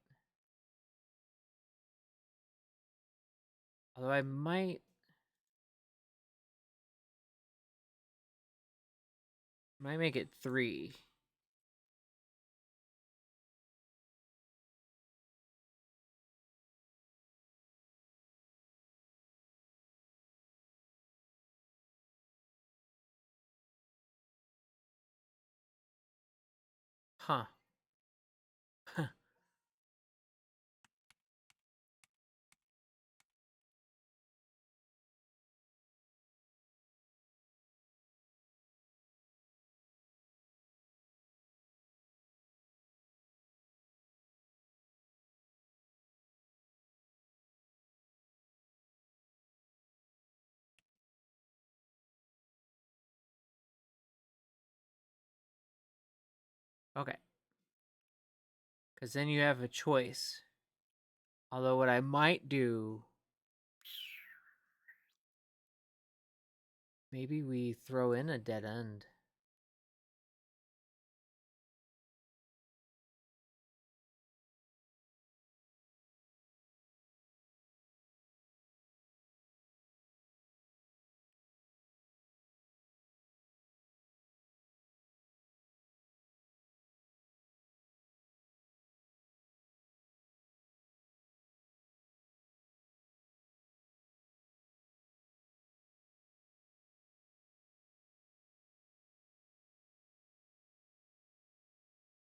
Speaker 1: Although I might make it 3. Huh. Okay. Because then you have a choice. Although what I might do, maybe we throw in a dead end.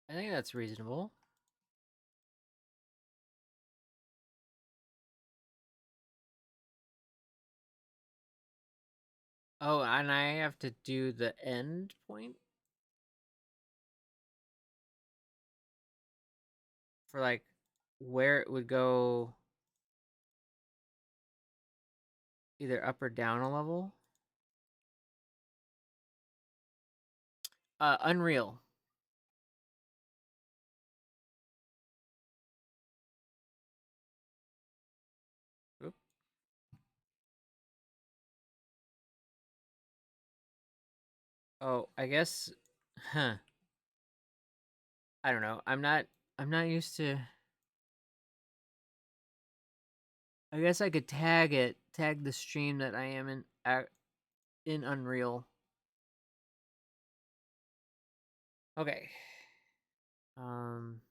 Speaker 1: I think that's reasonable. Oh, and I have to do the end point for like where it would go either up or down a level. Unreal. Oop. Oh, I guess. Huh. I don't know. I'm not used to. I guess I could tag the stream that I am in Unreal. Okay. Um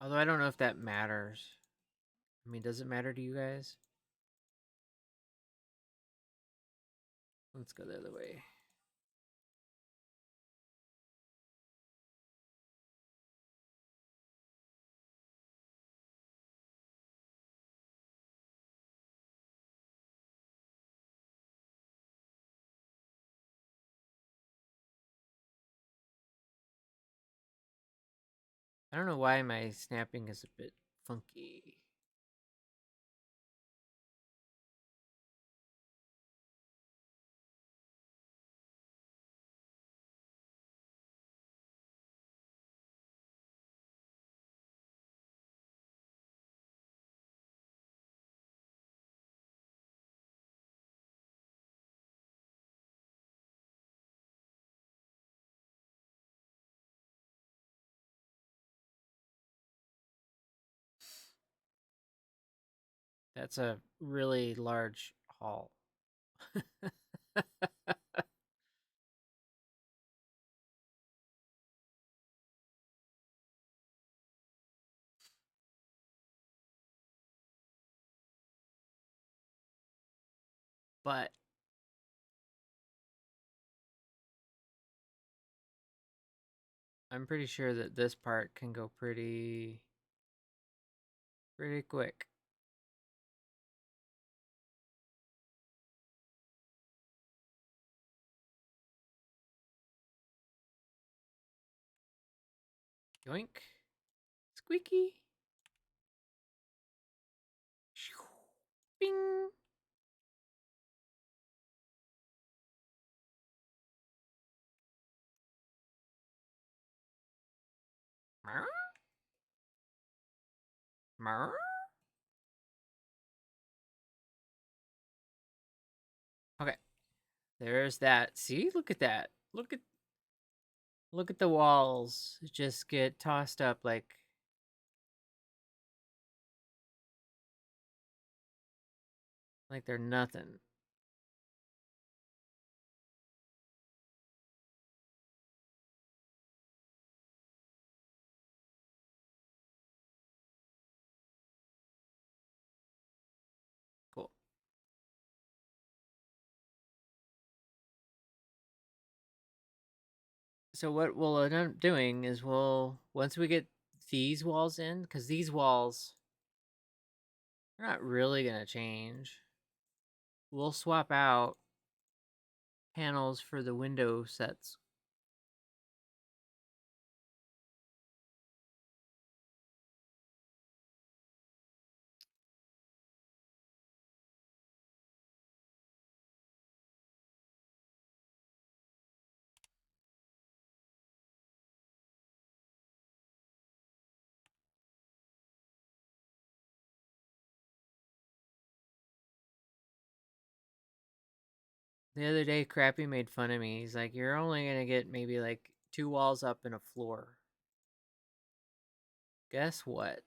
Speaker 1: Although I don't know if that matters. I mean, does it matter to you guys? Let's go the other way. I don't know why my snapping is a bit funky. That's a really large hall. But I'm pretty sure that this part can go pretty quick. Yoink. Squeaky. Bing. Mer? Mer? Okay. There's that. See? Look at that. Look at the walls just get tossed up like they're nothing. Cool. So what we'll end up doing is once we get these walls in, because these walls are not really gonna change. We'll swap out panels for the window sets. The other day, Crappy made fun of me. He's like, "You're only gonna get maybe like 2 walls up and a floor." Guess what?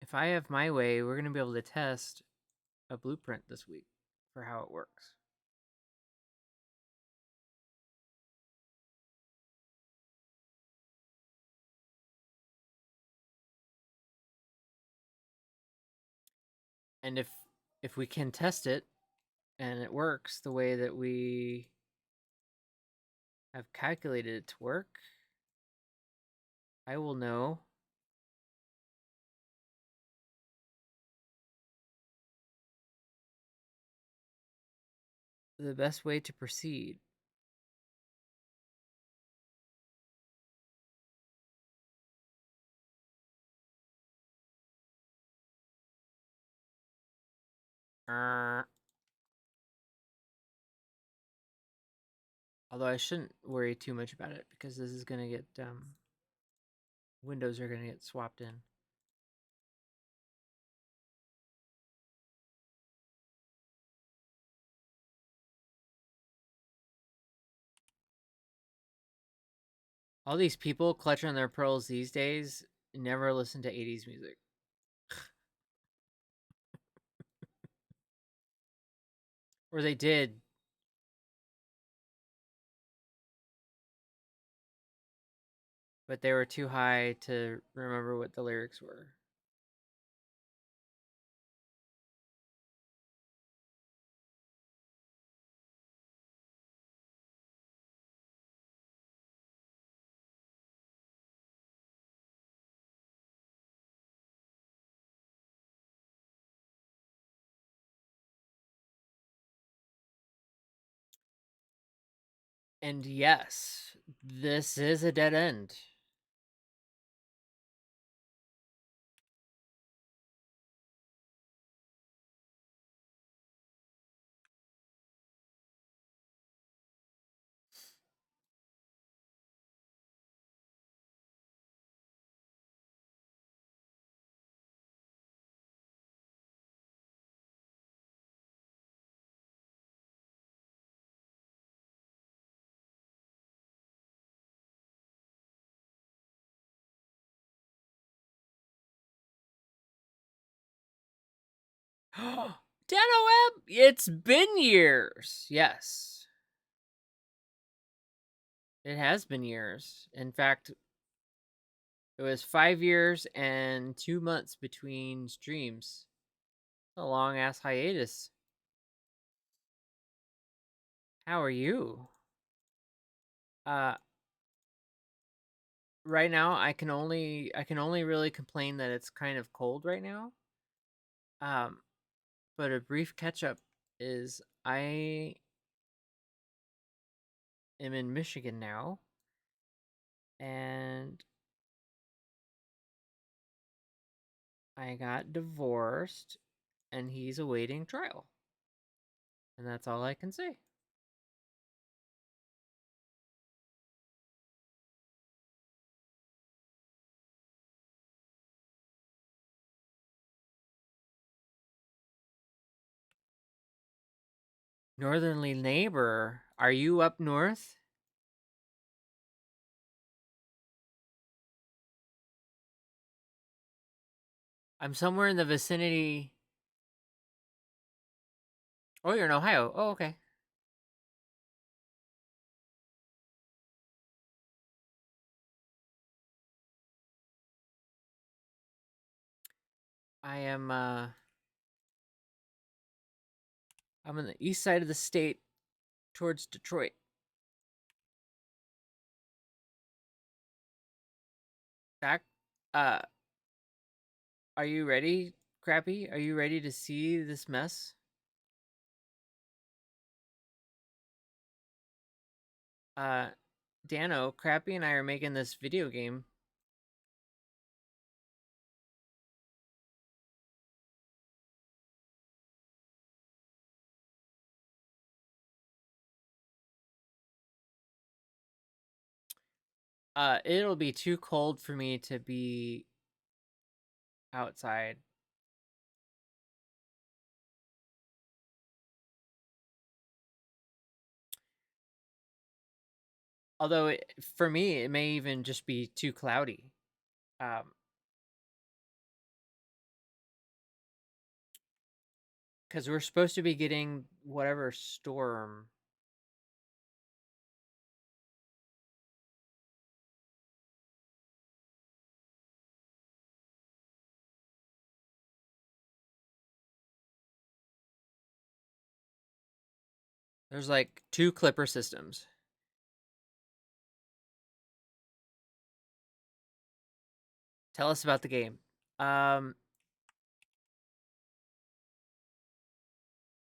Speaker 1: If I have my way, we're gonna be able to test a blueprint this week for how it works. And if we can test it and it works the way that we have calculated it to work, I will know the best way to proceed. Although I shouldn't worry too much about it because this is gonna get windows are gonna get swapped in. All these people clutching their pearls these days never listen to 80s music. Or they did. But they were too high to remember what the lyrics were. And yes, this is a dead end. Dano Web, it's been years. Yes, it has been years. In fact, it was 5 years and 2 months between streams. A long ass hiatus. How are you? Uh, right now I can only really complain that it's kind of cold right now. Um, but a brief catch up is I am in Michigan now, and I got divorced, and he's awaiting trial, and that's all I can say. Northerly neighbor, are you up north? I'm somewhere in the vicinity. Oh, you're in Ohio. Oh, okay. I am I'm on the east side of the state towards Detroit. Back uh are you ready, Crappy? Are you ready to see this mess? Uh Dano, Crappy and I are making this video game. It'll be too cold for me to be outside. Although for me it may even just be too cloudy. Um cuz we're supposed to be getting whatever storm. There's like two clipper systems. Tell us about the game. Um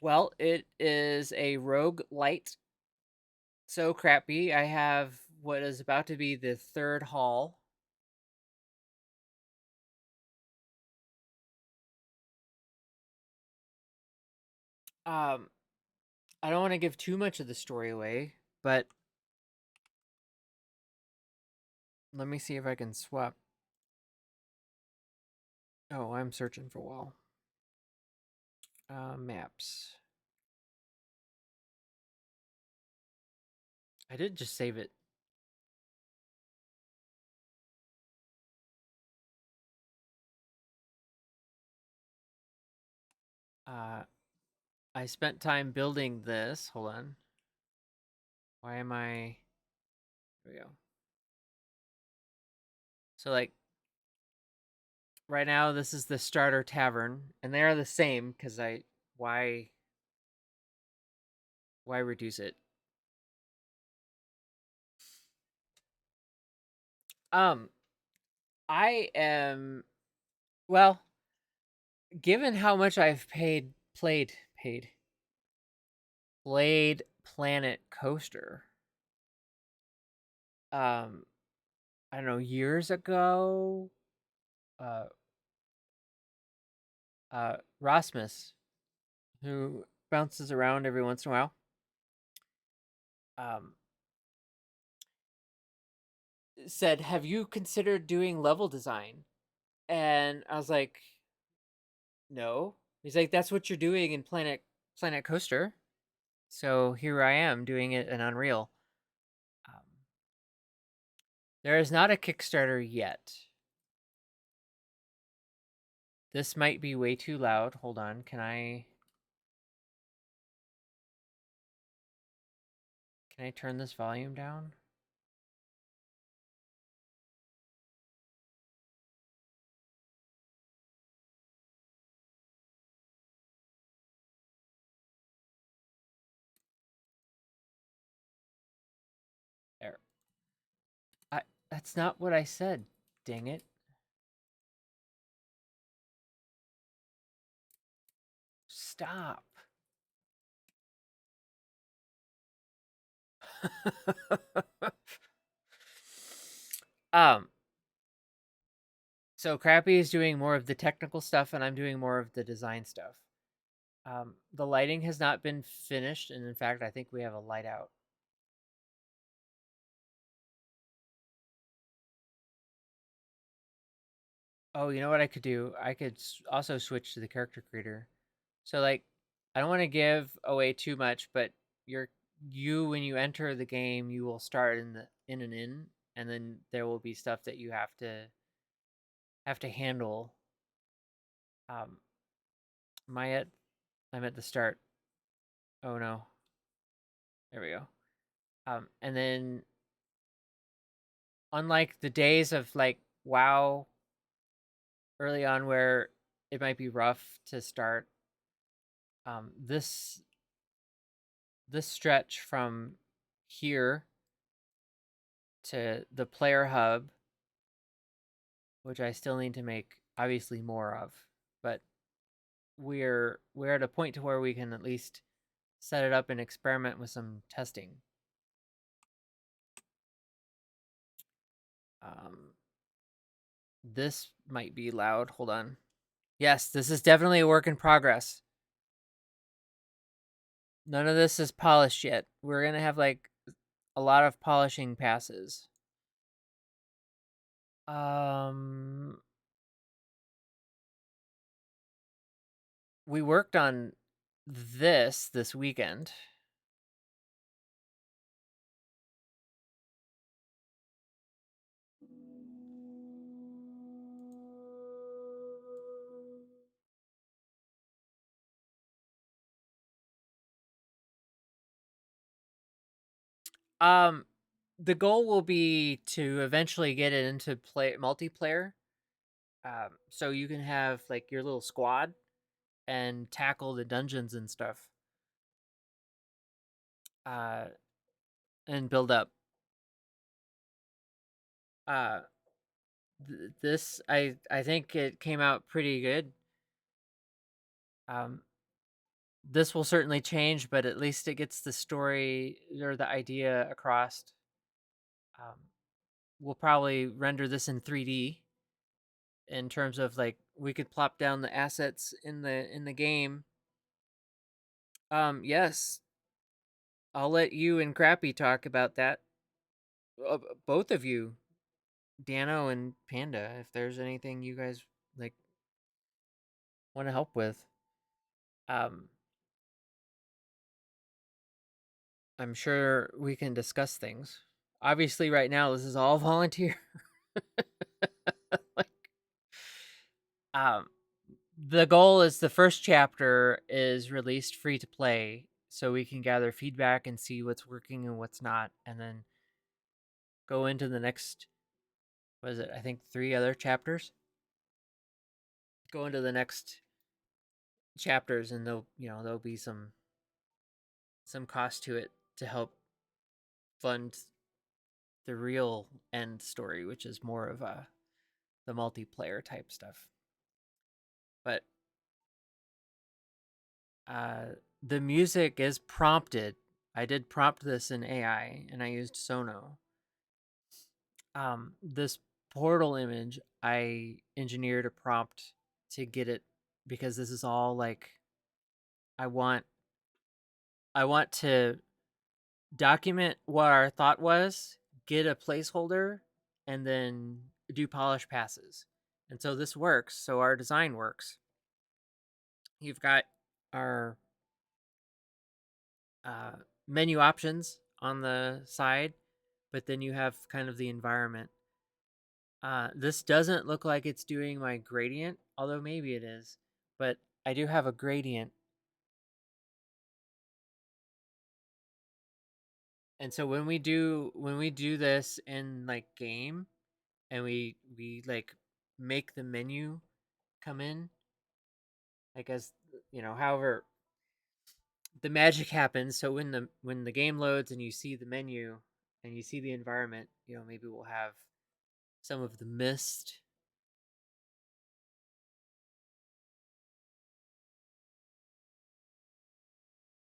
Speaker 1: well, it is a rogue light. So Crappy, I have what is about to be the third hall. Um I don't want to give too much of the story away, but let me see if I can swap. Oh, I'm searching for a while. Maps. I did just save it. I spent time building this. Hold on. Why am I? There we go. So like right now, this is the starter tavern, and they are the same because I why reduce it? Um, I am well, given how much I've played Planet Coaster. Um, I don't know, years ago, uh, Rasmus, who bounces around every once in a while, um, said, "Have you considered doing level design?" And I was like, "No." He's like, "That's what you're doing in Planet Coaster." So here I am doing it in Unreal. Um, there is not a Kickstarter yet. This might be way too loud. Hold on. Can I turn this volume down? There. I That's not what I said. Dang it. Stop. um so Crappy is doing more of the technical stuff and I'm doing more of the design stuff. The lighting has not been finished, and in fact I think we have a light out. Oh, you know what I could do? I could also switch to the character creator. So like, I don't want to give away too much, but you when you enter the game, you will start in the in an inn, and then there will be stuff that you have to handle. Um, am I at? I'm at the start. Oh no, there we go. And then unlike the days of like WoW early on where it might be rough to start, this stretch from here to the player hub, which I still need to make obviously more of, but we're at a point to where we can at least set it up and experiment with some testing. Um, this might be loud. Hold on. Yes, this is definitely a work in progress. None of this is polished yet. We're gonna have like a lot of polishing passes. Um, we worked on this weekend. Um, the goal will be to eventually get it into play multiplayer. So you can have like your little squad and tackle the dungeons and stuff. Uh, and build up. Uh, this I think it came out pretty good. Um, this will certainly change, but at least it gets the story or the idea across. Um, we'll probably render this in 3D in terms of like we could plop down the assets in the game. Yes, I'll let you and Crappy talk about that. Both of you, Dano and Panda, if there's anything you guys like want to help with. Um, I'm sure we can discuss things. Obviously, right now this is all volunteer. like, um, the goal is the first chapter is released free to play, so we can gather feedback and see what's working and what's not, and then go into the next. What is it? I think 3 other chapters. Go into the next chapters, and there'll be some cost to it to help fund the real end story, which is more of the multiplayer type stuff. But the music is prompted. I did prompt this in AI, and I used Sono. This portal image, I engineered a prompt to get it, because this is all like I want to document what our thought was, get a placeholder, and then do polish passes. And so this works. So our design works. You've got our menu options on the side, but then you have kind of the environment. This doesn't look like it's doing my gradient, although maybe it is. But I do have a gradient. And so when we do this in like game, and we like make the menu come in, like, as however the magic happens. So when the game loads and you see the menu and you see the environment, maybe we'll have some of the mist.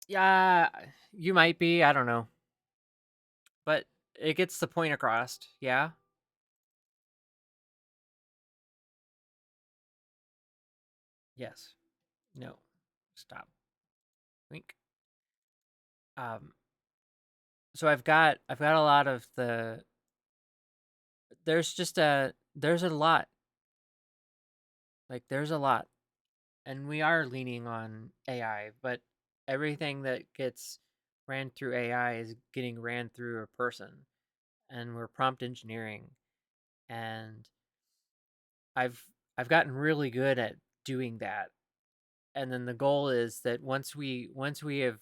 Speaker 1: Yeah, you might be, I don't know, but it gets the point across. Yeah. Yes. No. Stop. Wink. um so I've got a lot of the there's a lot, like, there's a lot, and we are leaning on AI, but everything that gets ran through AI is getting ran through a person, and we're prompt engineering, and I've I've gotten really good at doing that. And then the goal is that once we have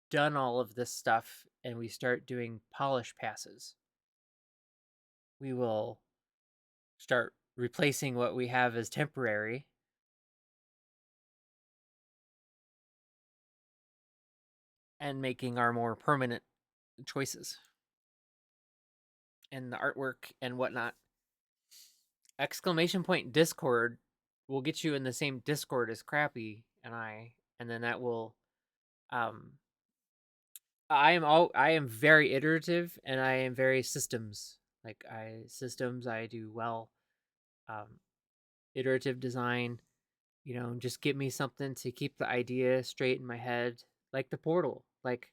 Speaker 1: done all of this stuff and we start doing polish passes, we will start replacing what we have as temporary and making our more permanent choices and the artwork and whatnot. Exclamation point Discord will get you in the same Discord as Crappy and I, and then that will um I am very iterative, and I am very systems. Like, I do well. Um Iterative design, just give me something to keep the idea straight in my head, like the portal. Like,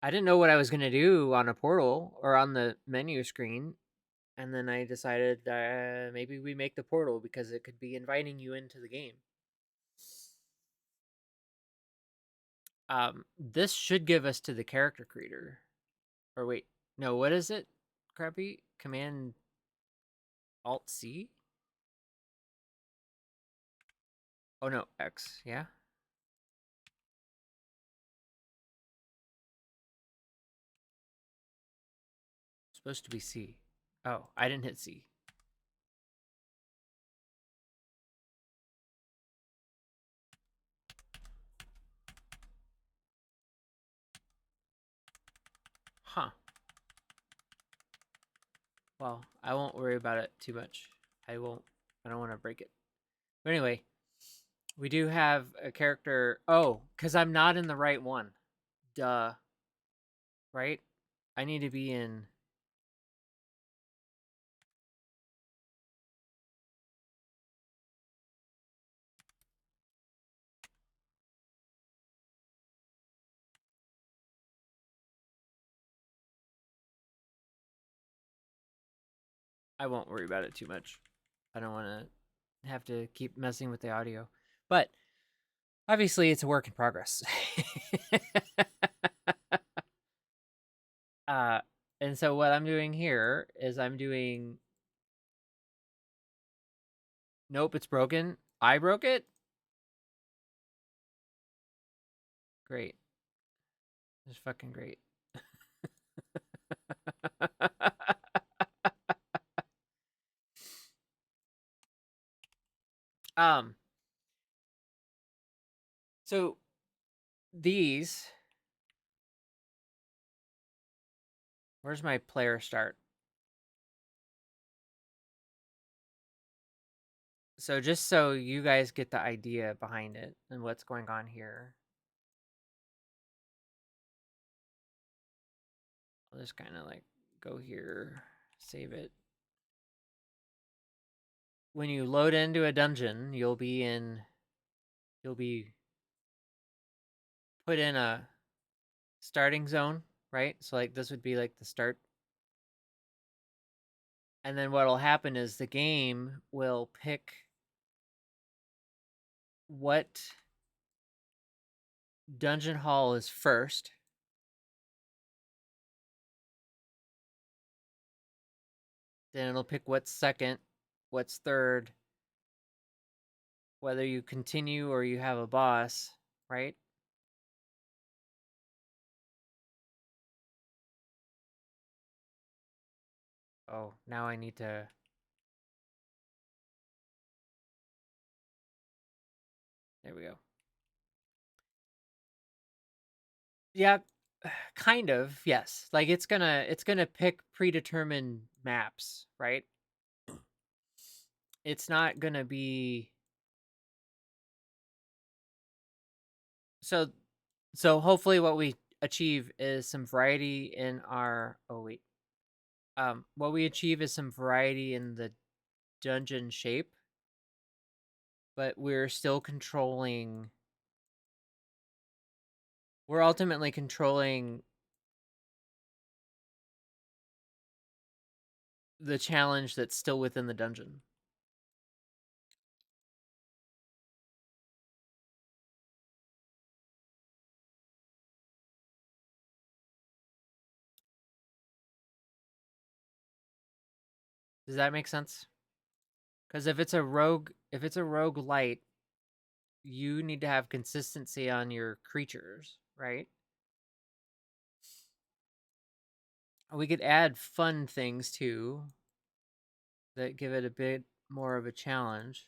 Speaker 1: I didn't know what I was going to do on a portal or on the menu screen, and then I decided maybe we make the portal because it could be inviting you into the game. This should give us to the character creator. Or wait, no, what is it? Crappy Command Alt C? Oh no, X. Yeah. Supposed to be C. Oh, I didn't hit C. Huh. Well, I won't worry about it too much. I won't. I don't want to break it. But anyway, we do have a character. Oh, because I'm not in the right one. Duh. Right? I need to be in. I won't worry about it too much. I don't want to have to keep messing with the audio. But obviously, it's a work in progress. uh, and so what I'm doing here is I'm doing Nope, it's broken. I broke it? Great. It's fucking great. um so these, where's my player start? So just so you guys get the idea behind it and what's going on here, I'll just kind of like go here, save it. When you load into a dungeon, you'll be put in a starting zone, right? So like this would be like the start. And then what'll happen is the game will pick what dungeon hall is first. Then it'll pick what's second, what's third, whether you continue or you have a boss, right? Oh, now I need to. There we go. Yeah, kind of. Yes. Like it's gonna pick predetermined maps, right? It's not gonna be so so hopefully what we achieve is some variety in our oh wait. What we achieve is some variety in the dungeon shape, but we're ultimately controlling the challenge that's still within the dungeon. Does that make sense? Because if it's a rogue light, you need to have consistency on your creatures, right? We could add fun things too that give it a bit more of a challenge.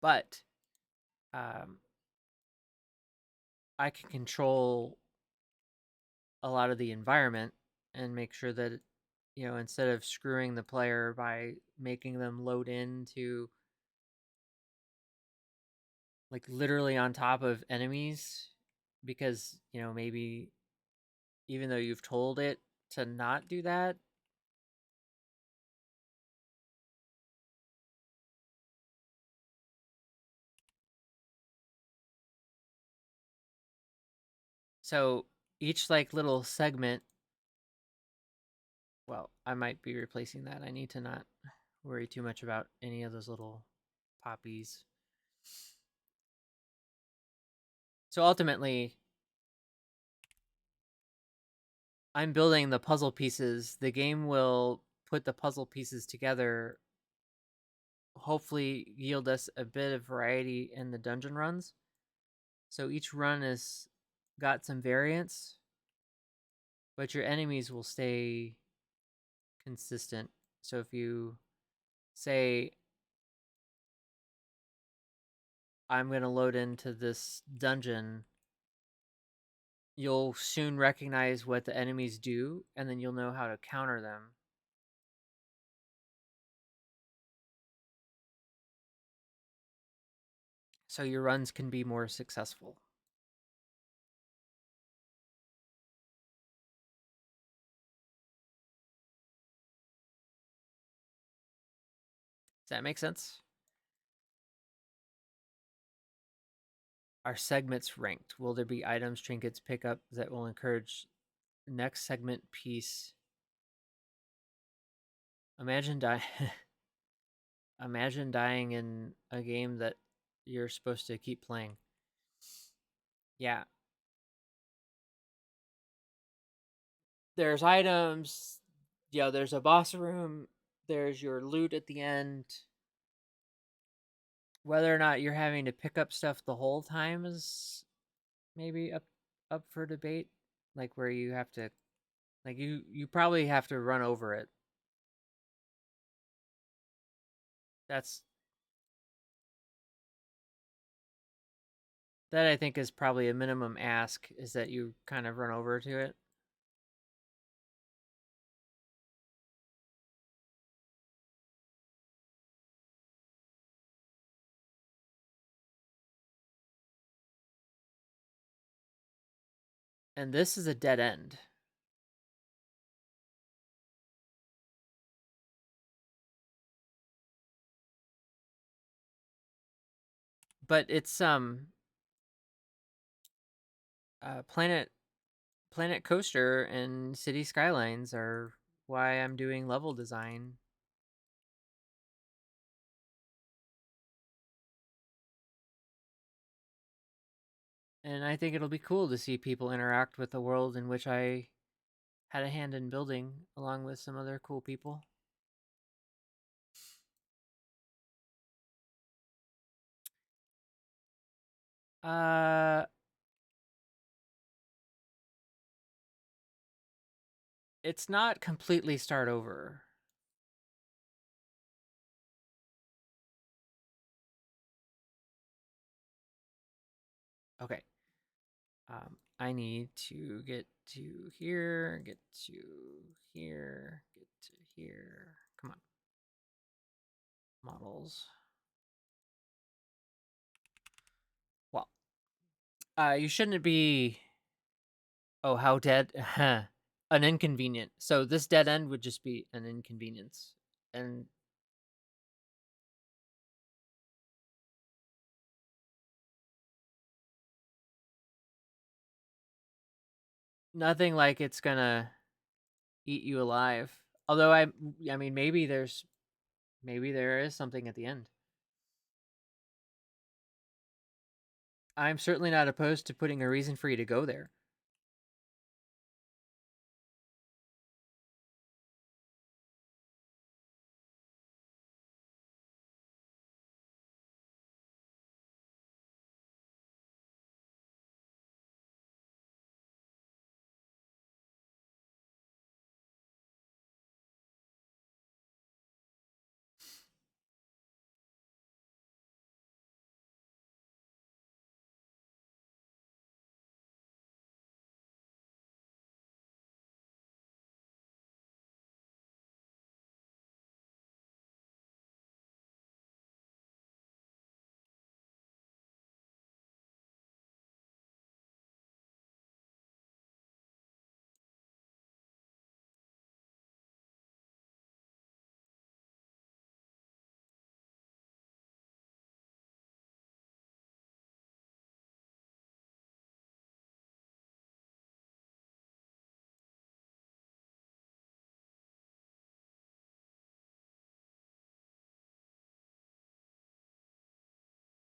Speaker 1: But um, I can control a lot of the environment and make sure that instead of screwing the player by making them load into like literally on top of enemies because maybe even though you've told it to not do that. So each like little segment, well, I might be replacing that. I need to not worry too much about any of those little poppies. So ultimately, I'm building the puzzle pieces. The game will put the puzzle pieces together, hopefully yield us a bit of variety in the dungeon runs. So each run has got some variance, but your enemies will stay consistent. So if you say, I'm going to load into this dungeon, you'll soon recognize what the enemies do, and then you'll know how to counter them. So your runs can be more successful. Does that make sense? Are segments ranked? Will there be items, trinkets, pickup that will encourage next segment piece? Imagine dying. Imagine dying in a game that you're supposed to keep playing. Yeah. there's items, there's a boss room, there's your loot at the end. Whether or not you're having to pick up stuff the whole time is maybe up for debate. Like where you have to, like you probably have to run over it. That's that I think is probably a minimum ask, is that you kind of run over to it. And this is a dead end. But it's Planet Coaster and City Skylines are why I'm doing level design. And I think it'll be cool to see people interact with the world in which I had a hand in building along with some other cool people. Uh it's not completely start over. Okay. I need to get to here, get to here, get to here. Come on. Models. Well, you shouldn't be. Oh, how dead? An inconvenient. So this dead end would just be an inconvenience, and nothing like it's gonna eat you alive. Although I mean, maybe there is something at the end. I'm certainly not opposed to putting a reason for you to go there.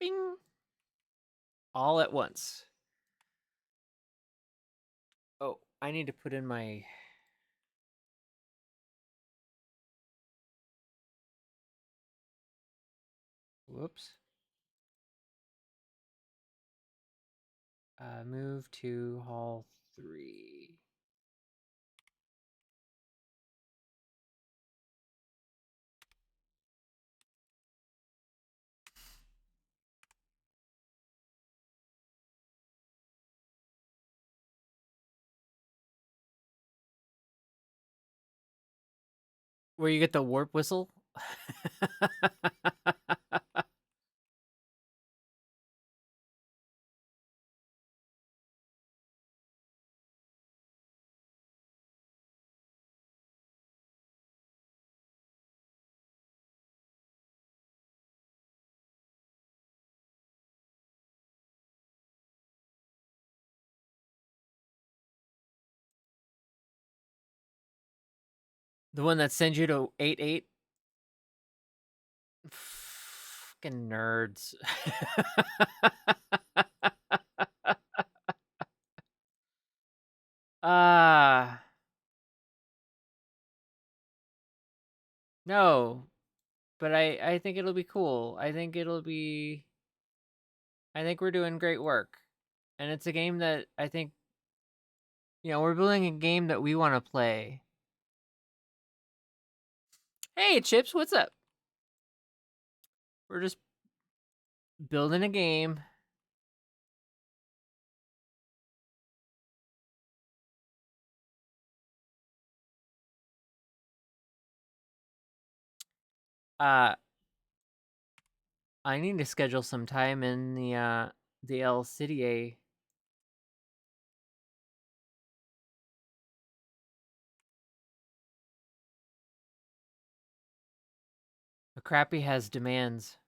Speaker 1: Bing! All at once. Oh, I need to put in my. Whoops. Move to hall 3. Where you get the warp whistle? The one that sends you to 8-8? Fucking nerds. Ah. but I think it'll be cool. I think we're doing great work. And it's a game that I think we're building a game that we want to play. Hey, Chips, what's up? We're just building a game. I need to schedule some time in the El City. The Crappy has demands.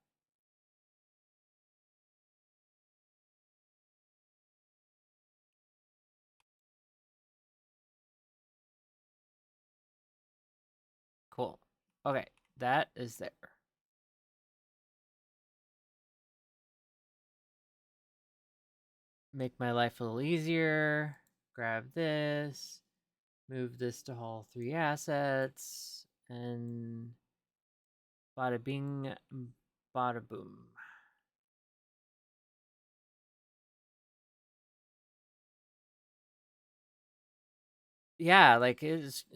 Speaker 1: Cool. Okay, that is there. Make my life a little easier. Grab this. Move this to all 3 assets. And bada bing, bada boom. Yeah, like it's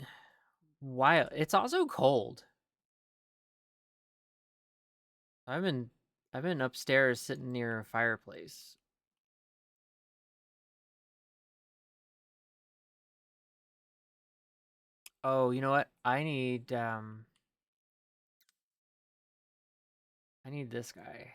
Speaker 1: wild. It's also cold. I've been upstairs sitting near a fireplace. Oh, you know what? I need this guy.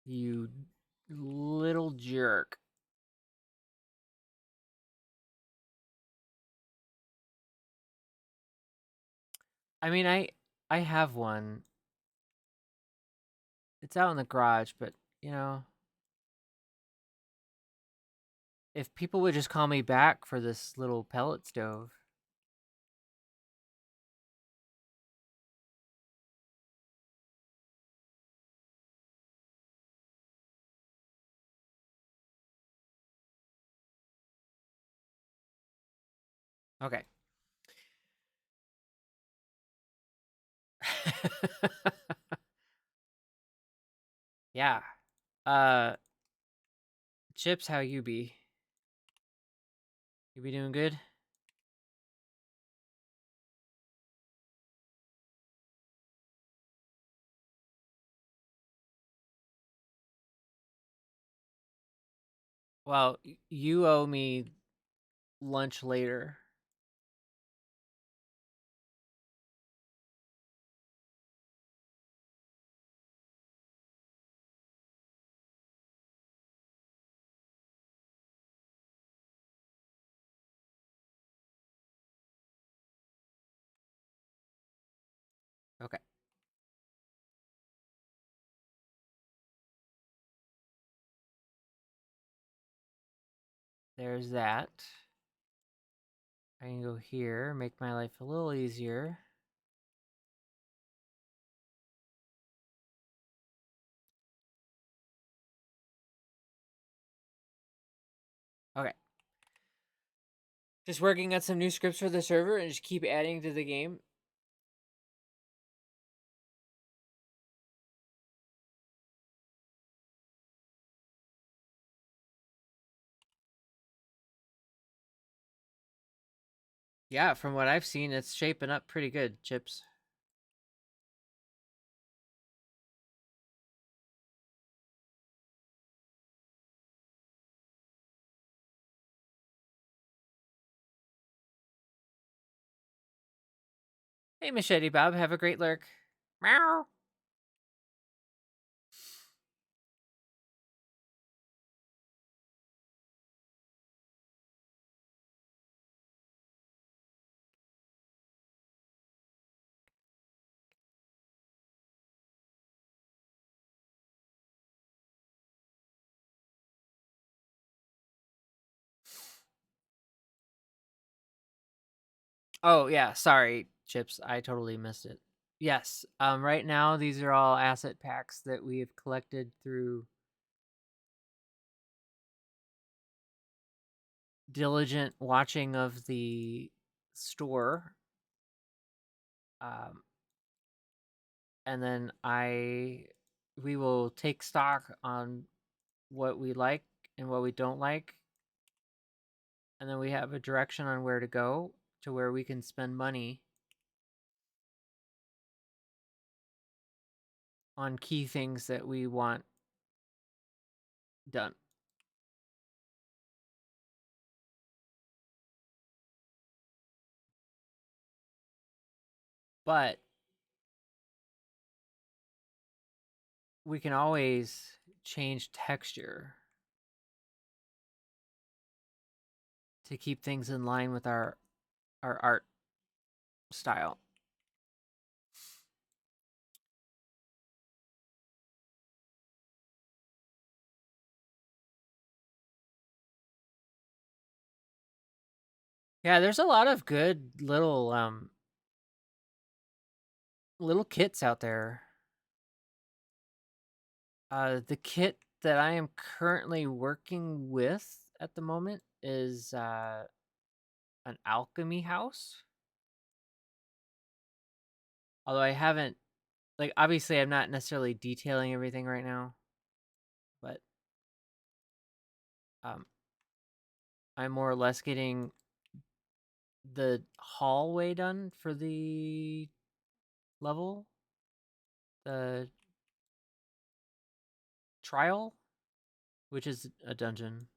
Speaker 1: You little jerk. I mean, I have one. It's out in the garage, but if people would just call me back for this little pellet stove. Okay. Yeah. Uh Chips, how you be? You be doing good? Well, you owe me lunch later. Okay. There's that. I can go here, make my life a little easier. Okay. Just working on some new scripts for the server and just keep adding to the game. Yeah, from what I've seen, it's shaping up pretty good, Chips. Hey, Machete Bob, have a great lurk. Meow. Oh, yeah, sorry, Chips. I totally missed it. Yes, right now these are all asset packs that we have collected through diligent watching of the store, um, and then we will take stock on what we like and what we don't like, and then we have a direction on where to go to where we can spend money on key things that we want done. But we can always change texture to keep things in line with our art style. Yeah, there's a lot of good little kits out there. The kit that I am currently working with at the moment is an alchemy house. Although I haven't, like, obviously I'm not necessarily detailing everything right now, but um, I'm more or less getting the hallway done for the level, the trial, which is a dungeon.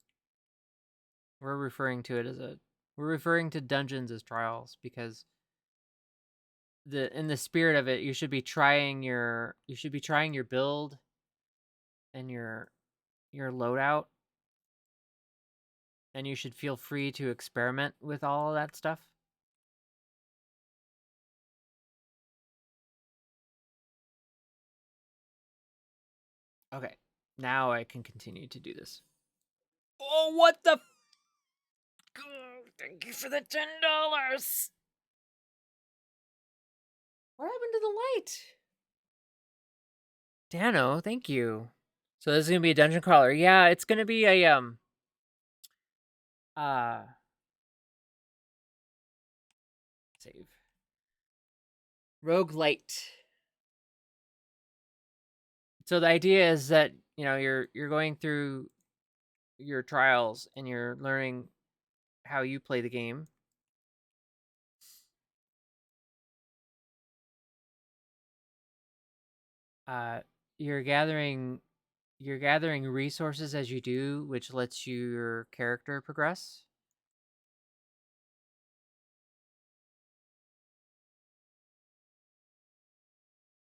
Speaker 1: We're referring to dungeons as trials because in the spirit of it, you should be trying your build and your loadout, and you should feel free to experiment with all of that stuff. Okay, now I can continue to do this. Oh, what the? Thank you for the $10. What happened to the light? Dano, thank you. So this is gonna be a dungeon crawler. Yeah, it's gonna be a uh save roguelite. So the idea is that you're going through your trials and you're learning how you play the game. Uh, you're gathering resources as you do, which lets your character progress.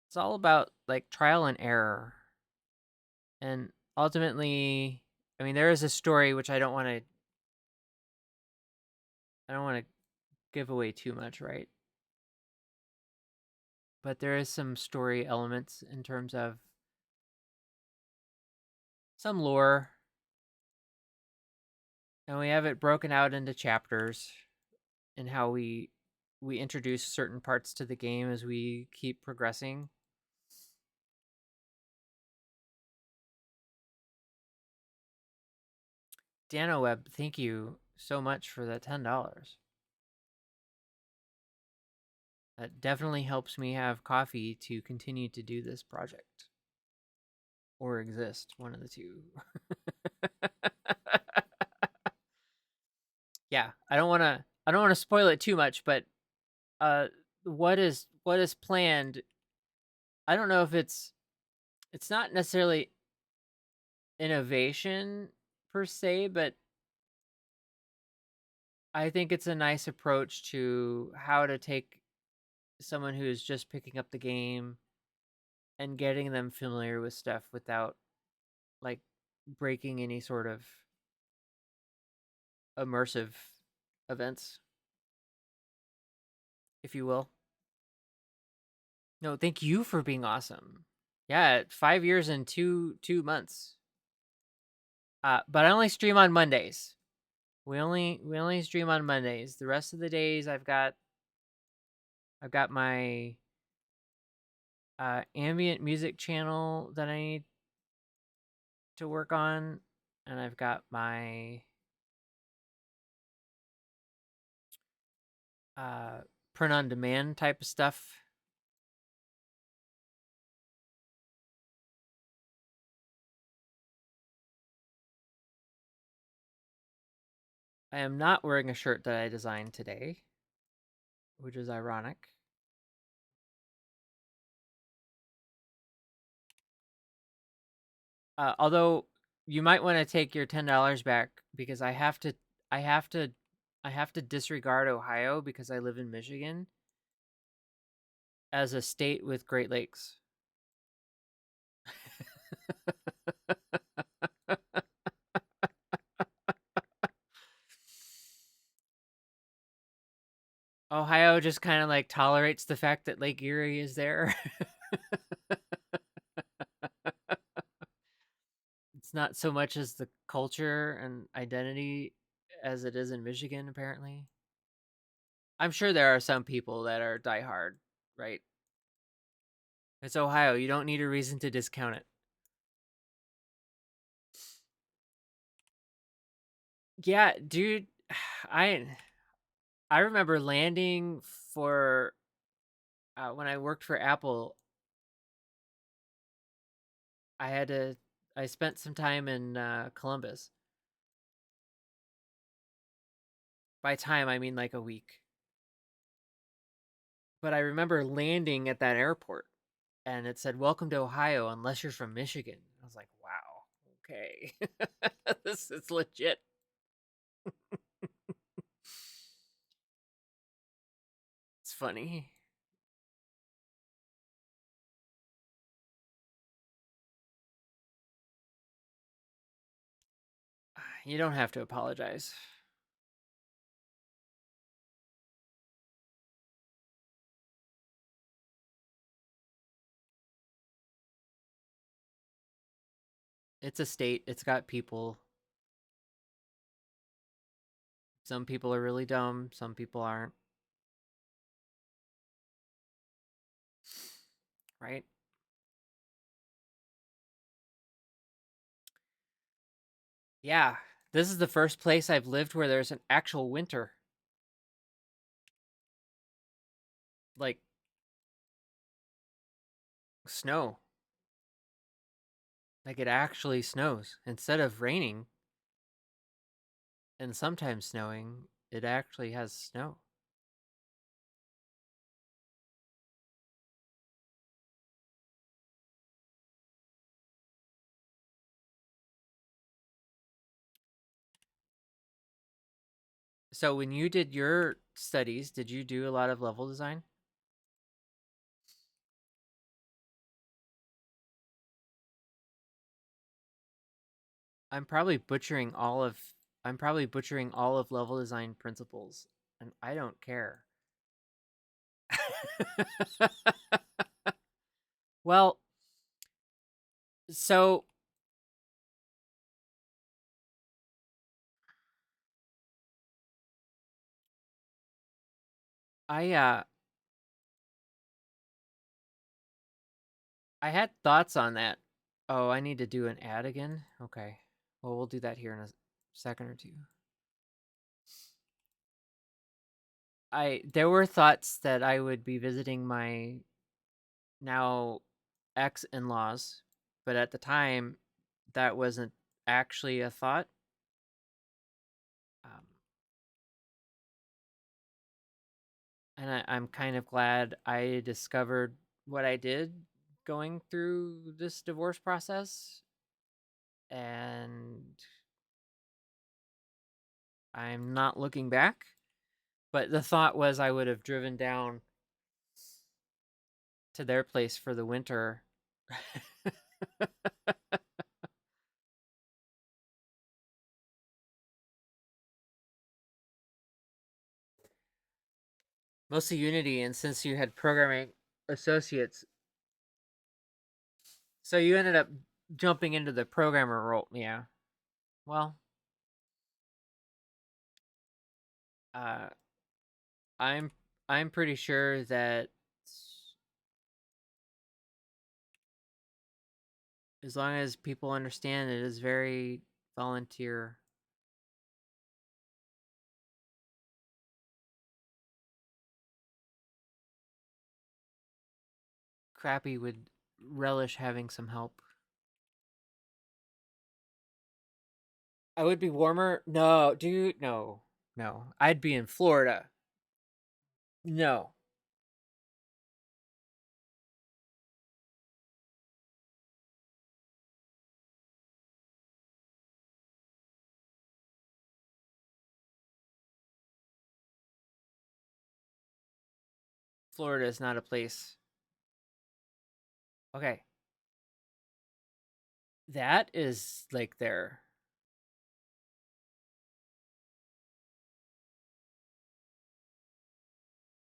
Speaker 1: It's all about like trial and error, and ultimately, I mean, there is a story which I don't want to give away too much, right? But there is some story elements in terms of some lore, and we have it broken out into chapters and how we introduce certain parts to the game as we keep progressing. DanoWeb, thank you so much for that $10. That definitely helps me have coffee to continue to do this project. Or exist, one of the two. Yeah, I don't wanna spoil it too much, but what is planned, I don't know if it's not necessarily innovation per se, but I think it's a nice approach to how to take someone who's just picking up the game and getting them familiar with stuff without like breaking any sort of immersive events, if you will. No, thank you for being awesome. Yeah, 5 years and two months. But I only stream on Mondays. We only stream on Mondays. The rest of the days I've got my ambient music channel that I need to work on, and I've got my print on demand type of stuff. I am not wearing a shirt that I designed today, which is ironic. Although you might want to take your $10 back because I have to, I have to disregard Ohio because I live in Michigan as a state with Great Lakes. Ohio just kind of like tolerates the fact that Lake Erie is there. It's not so much as the culture and identity as it is in Michigan, apparently. I'm sure there are some people that are diehard, right? It's Ohio. You don't need a reason to discount it. Yeah, dude, I I remember landing for when I worked for Apple. I had to. I spent some time in Columbus. By time, I mean like a week. But I remember landing at that airport, and it said "Welcome to Ohio," unless you're from Michigan. I was like, "Wow, okay, this is legit." It's funny. You don't have to apologize. It's a state. It's got people. Some people are really dumb. Some people aren't. Right? Yeah. This is the first place I've lived where there's an actual winter. Like snow. Like it actually snows. Instead of raining and sometimes snowing, it actually has snow. So when you did your studies, did you do a lot of level design? I'm probably butchering all of I'm probably butchering all of level design principles, and I don't care. Well, so I I had thoughts on that. Oh, I need to do an ad again. Okay. Well, we'll do that here in a second or two. I there were thoughts that I would be visiting my now ex in-laws, but at the time that wasn't actually a thought. Um, and I'm kind of glad I discovered what I did going through this divorce process, and I'm not looking back. But the thought was I would have driven down to their place for the winter. Mostly Unity, and since you had programming associates, so you ended up jumping into the programmer role. Yeah. Well, uh, I'm I'm pretty sure that as long as people understand it is very volunteer. Crappy would relish having some help. I would be warmer. No, dude, no. No. I'd be in Florida. No. Florida is not a place. Okay. That is like there.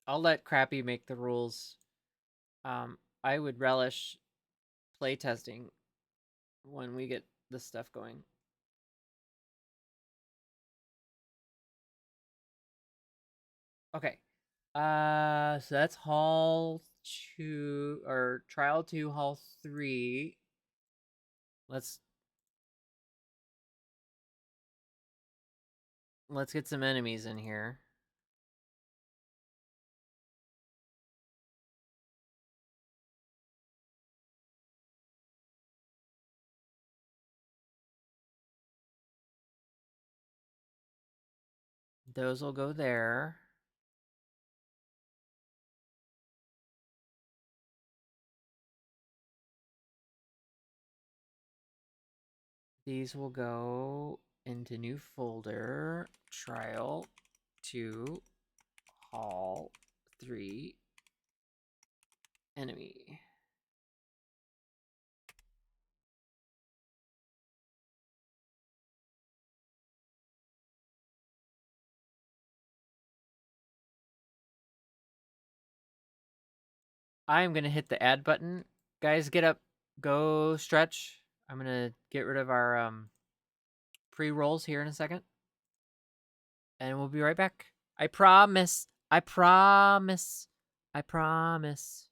Speaker 1: I'll let Crappy make the rules. I would relish playtesting when we get this stuff going. Okay. So that's Hall 2 or Trial 2, Hall 3. Let's get some enemies in here. Those will go there. These will go into new folder. Trial 2, Hall 3, enemy. I'm going to hit the add button. Guys, get up. Go stretch. I'm going to get rid of our pre-rolls here in a second. And we'll be right back. I promise. I promise. I promise.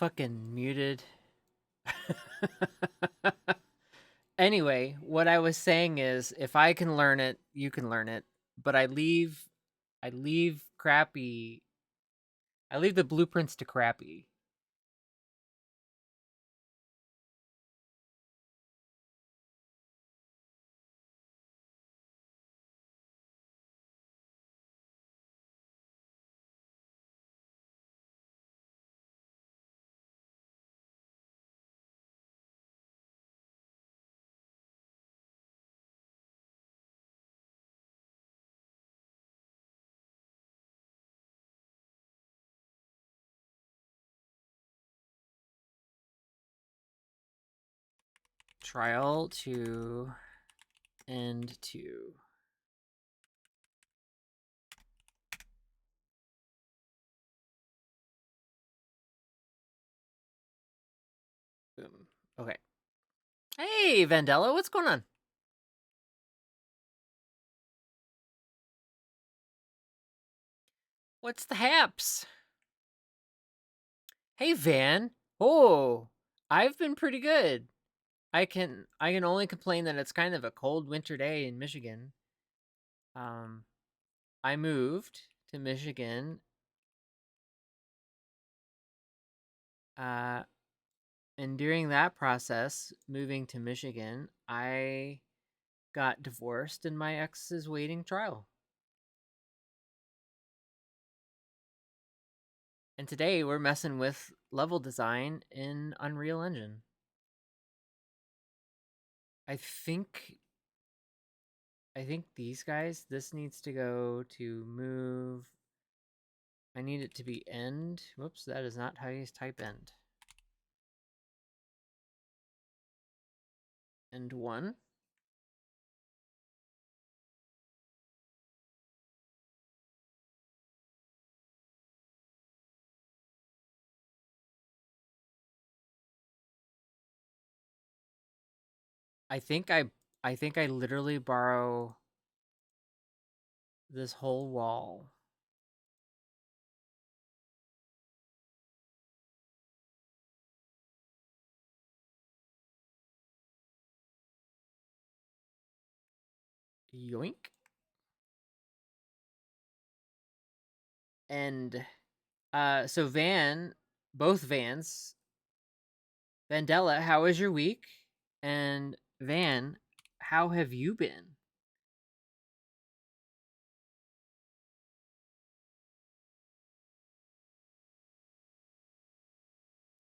Speaker 1: fucking muted. Anyway, what I was saying is if I can learn it, you can learn it. But I leave crappy I leave the blueprints to crappy. Trial to end to. Boom. Okay. Hey, Vandella, what's going on? What's the haps? Hey, Van. Oh, I've been pretty good. I can only complain that it's kind of a cold winter day in Michigan. I moved to Michigan. And during that process, moving to Michigan, I got divorced and my ex is waiting trial. And today we're messing with level design in Unreal Engine. I think these guys, this needs to go to move. I need it to be end. Whoops, that is not how you type end. End 1. I think I literally borrow this whole wall. Yoink. And so both Vans, Vandella, how was your week? And Van, how have you been?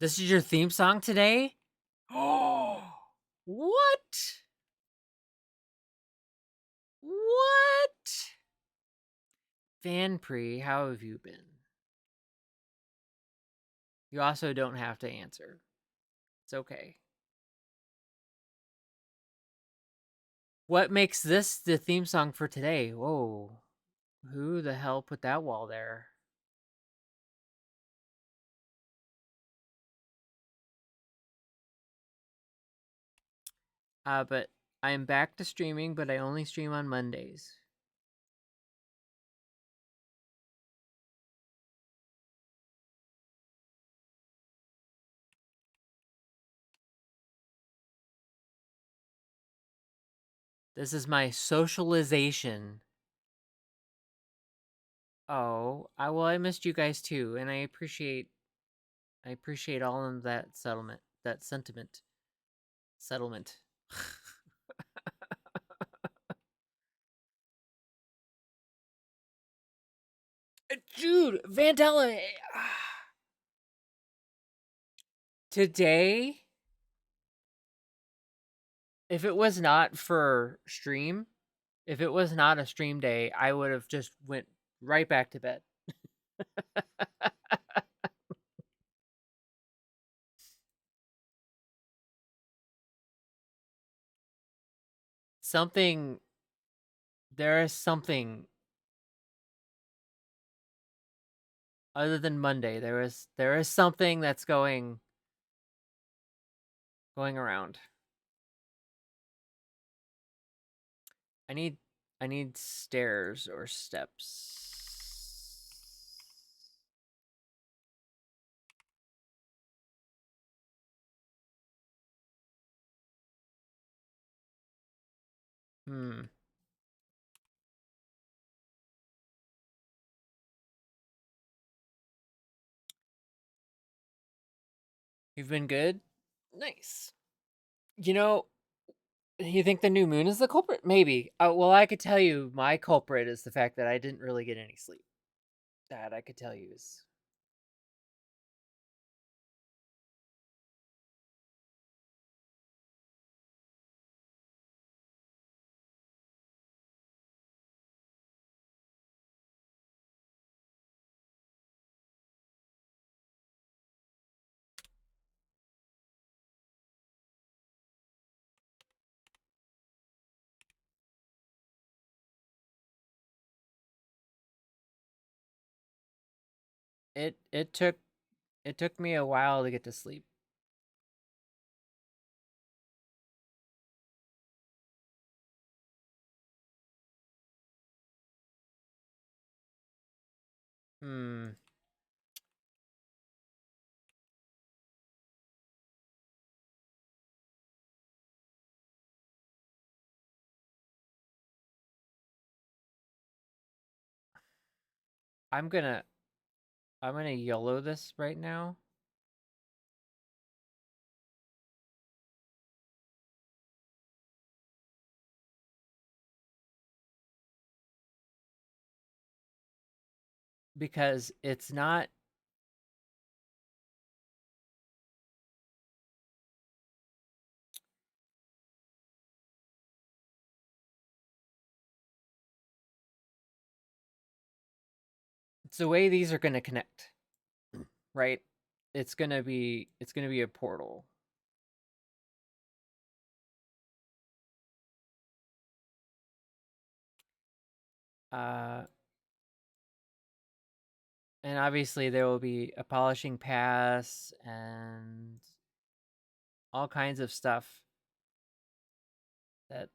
Speaker 1: This is your theme song today? Oh, what? What? Van Pre, how have you been? You also don't have to answer. It's okay. What makes this the theme song for today? Whoa. Who the hell put that wall there? But I'm back to streaming, but I only stream on Mondays. This is my socialization. Oh, I missed you guys too, and I appreciate all of that sentiment. Settlement. Dude, Vandella. Today, if it was not for stream, if it was not a stream day, I would have just went right back to bed. There is something other than Monday. There is something that's going around. I need stairs or steps. Hmm. You've been good? Nice. You know, you think the new moon is the culprit? Maybe. Well, I could tell you my culprit is the fact that I didn't really get any sleep. That I could tell you is. It took me a while to get to sleep. Hmm. I'm gonna I'm gonna YOLO this right now. Because it's the way these are gonna connect, right? It's gonna be a portal. Uh and obviously there will be a polishing pass and all kinds of stuff that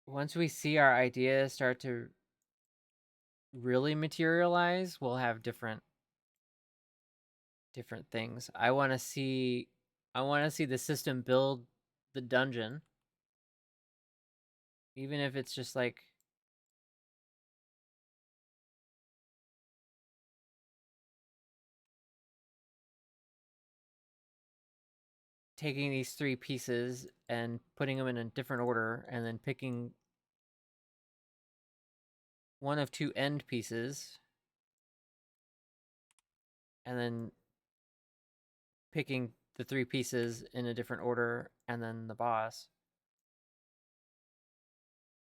Speaker 1: once we see our ideas start to really materialize, we'll have different things. I want to see the system build the dungeon, even if it's just like taking these three pieces and putting them in a different order and then picking one of two end pieces and then picking the three pieces in a different order and then the boss,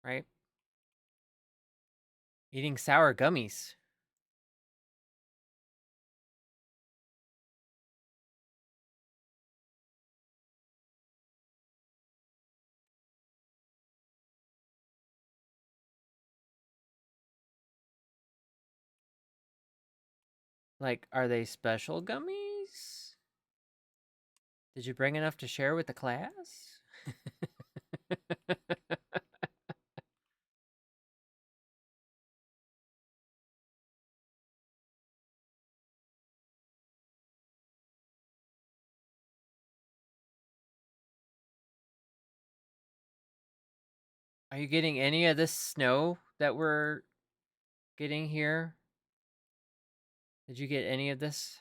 Speaker 1: right? Eating sour gummies. Like, are they special gummies? Did you bring enough to share with the class? Are you getting any of this snow that we're getting here? Did you get any of this?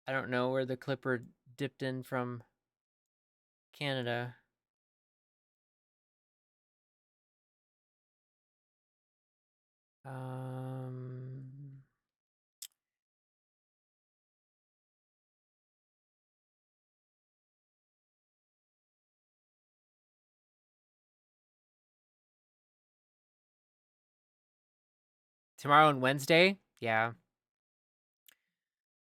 Speaker 1: I don't know where the clipper dipped in from Canada. Um, Tomorrow and Wednesday? Yeah.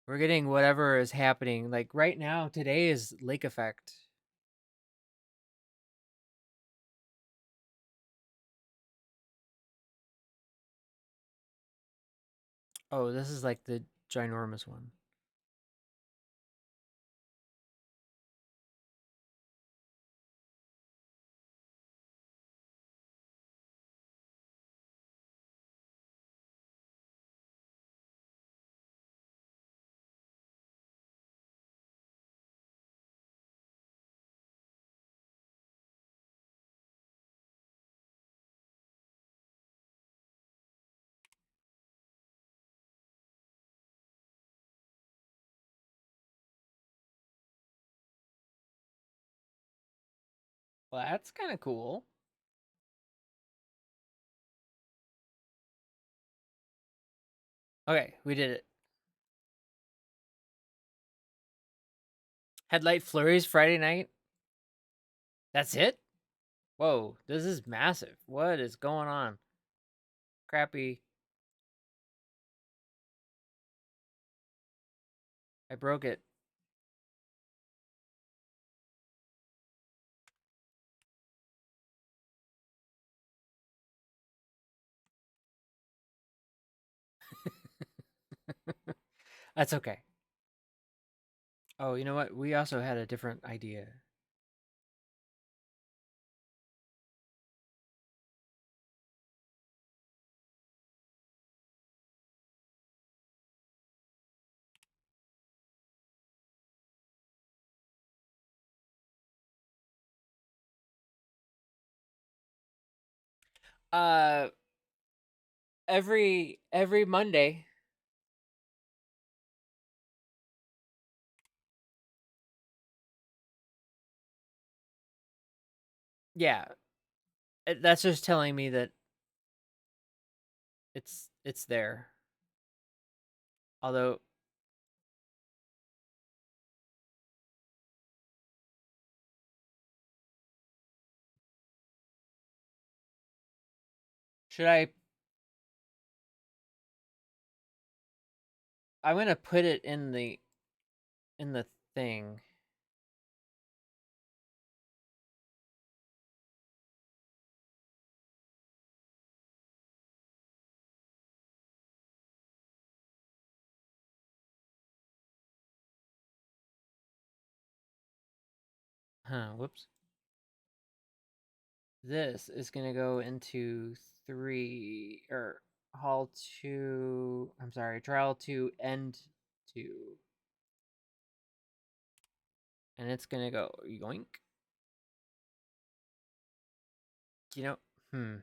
Speaker 1: We're getting whatever is happening. Like right now, today is lake effect. Oh, this is like the ginormous one. Well, that's kind of cool. Okay, we did it. Headlight flurries Friday night. That's it? Whoa, this is massive. What is going on? Crappy. I broke it. That's okay. Oh, you know what? We also had a different idea. Uh every Monday. Yeah, that's just telling me that it's there. Although should I'm going to put it in the thing. Whoops. This is going to go into 3 or hall 2. I'm sorry, trial 2 end 2. And it's going to go yoink. You know, hmm.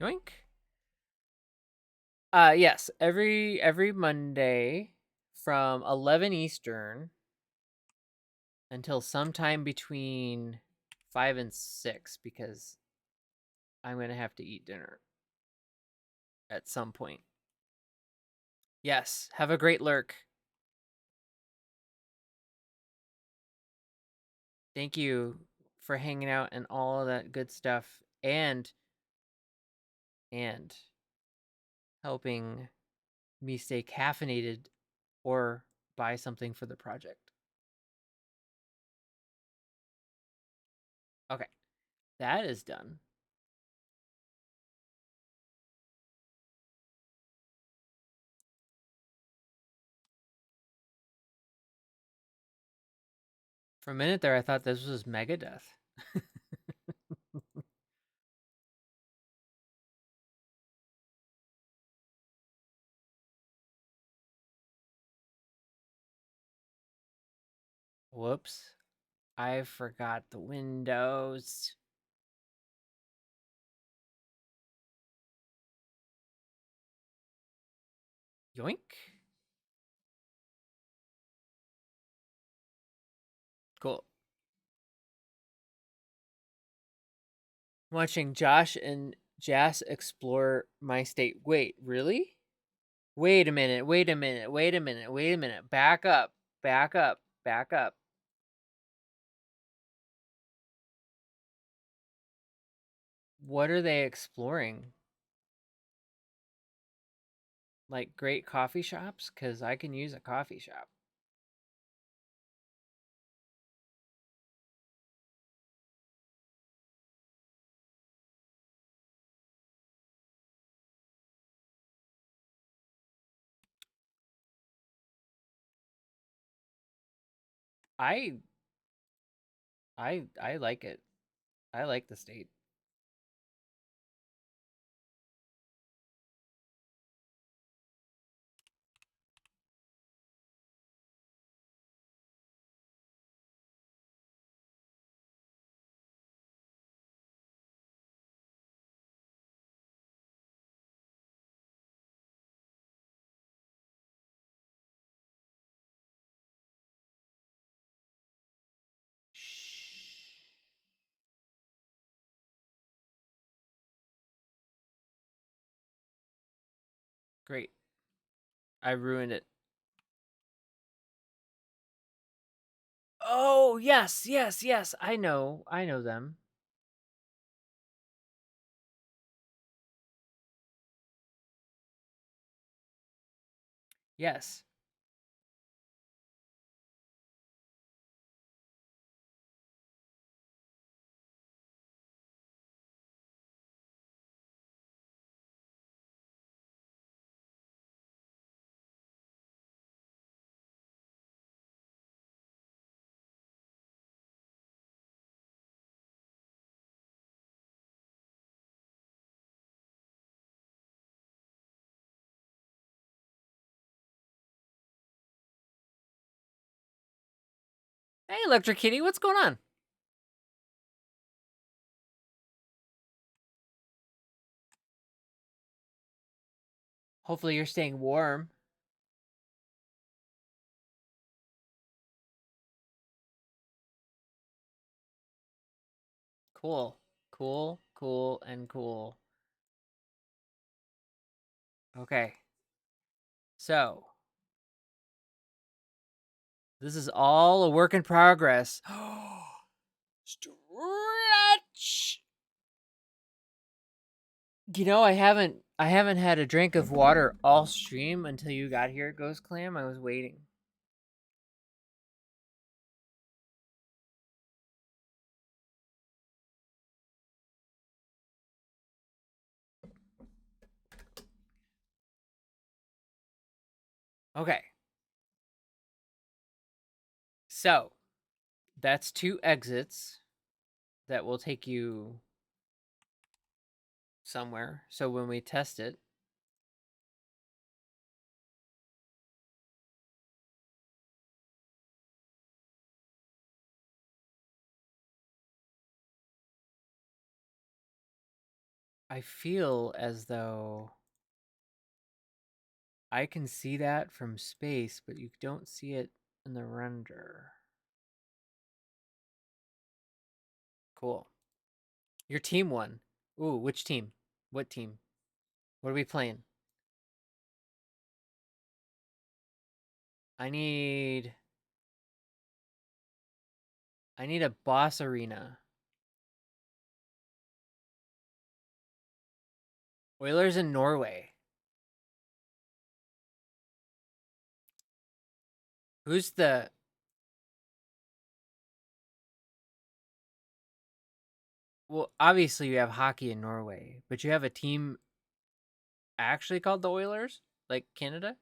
Speaker 1: Yoink. Yes, every Monday from 11 Eastern until sometime between 5 and 6 because I'm going to have to eat dinner at some point. Yes, have a great lurk. Thank you for hanging out and all of that good stuff and helping me stay caffeinated or buy something for the project. Okay, that is done. For a minute there, I thought this was Megadeth. Whoops. I forgot the windows. Yoink. Cool. Watching Josh and Jas explore my state. Wait, really? Wait a minute, wait a minute, wait a minute, wait a minute. Back up, back up, back up. What are they exploring? Like great coffee shops? Because I can use a coffee shop. I I like it. I like the state. Great. I ruined it. Oh, yes, yes, yes. I know them. Yes. Hey, Electric Kitty, what's going on? Hopefully you're staying warm. Cool. Cool, cool, and cool. Okay. So, this is all a work in progress. Stretch. You know, I haven't had a drink of water all stream until you got here, Ghost Clam. I was waiting. Okay. So, that's 2 exits that will take you somewhere. So when we test it, I feel as though I can see that from space, but you don't see it in the render. Cool. Your team won. Ooh, which team? What team? What are we playing? I need a boss arena. Oilers in Norway. Who's the Well, obviously you have hockey in Norway, but you have a team actually called the Oilers? Like Canada?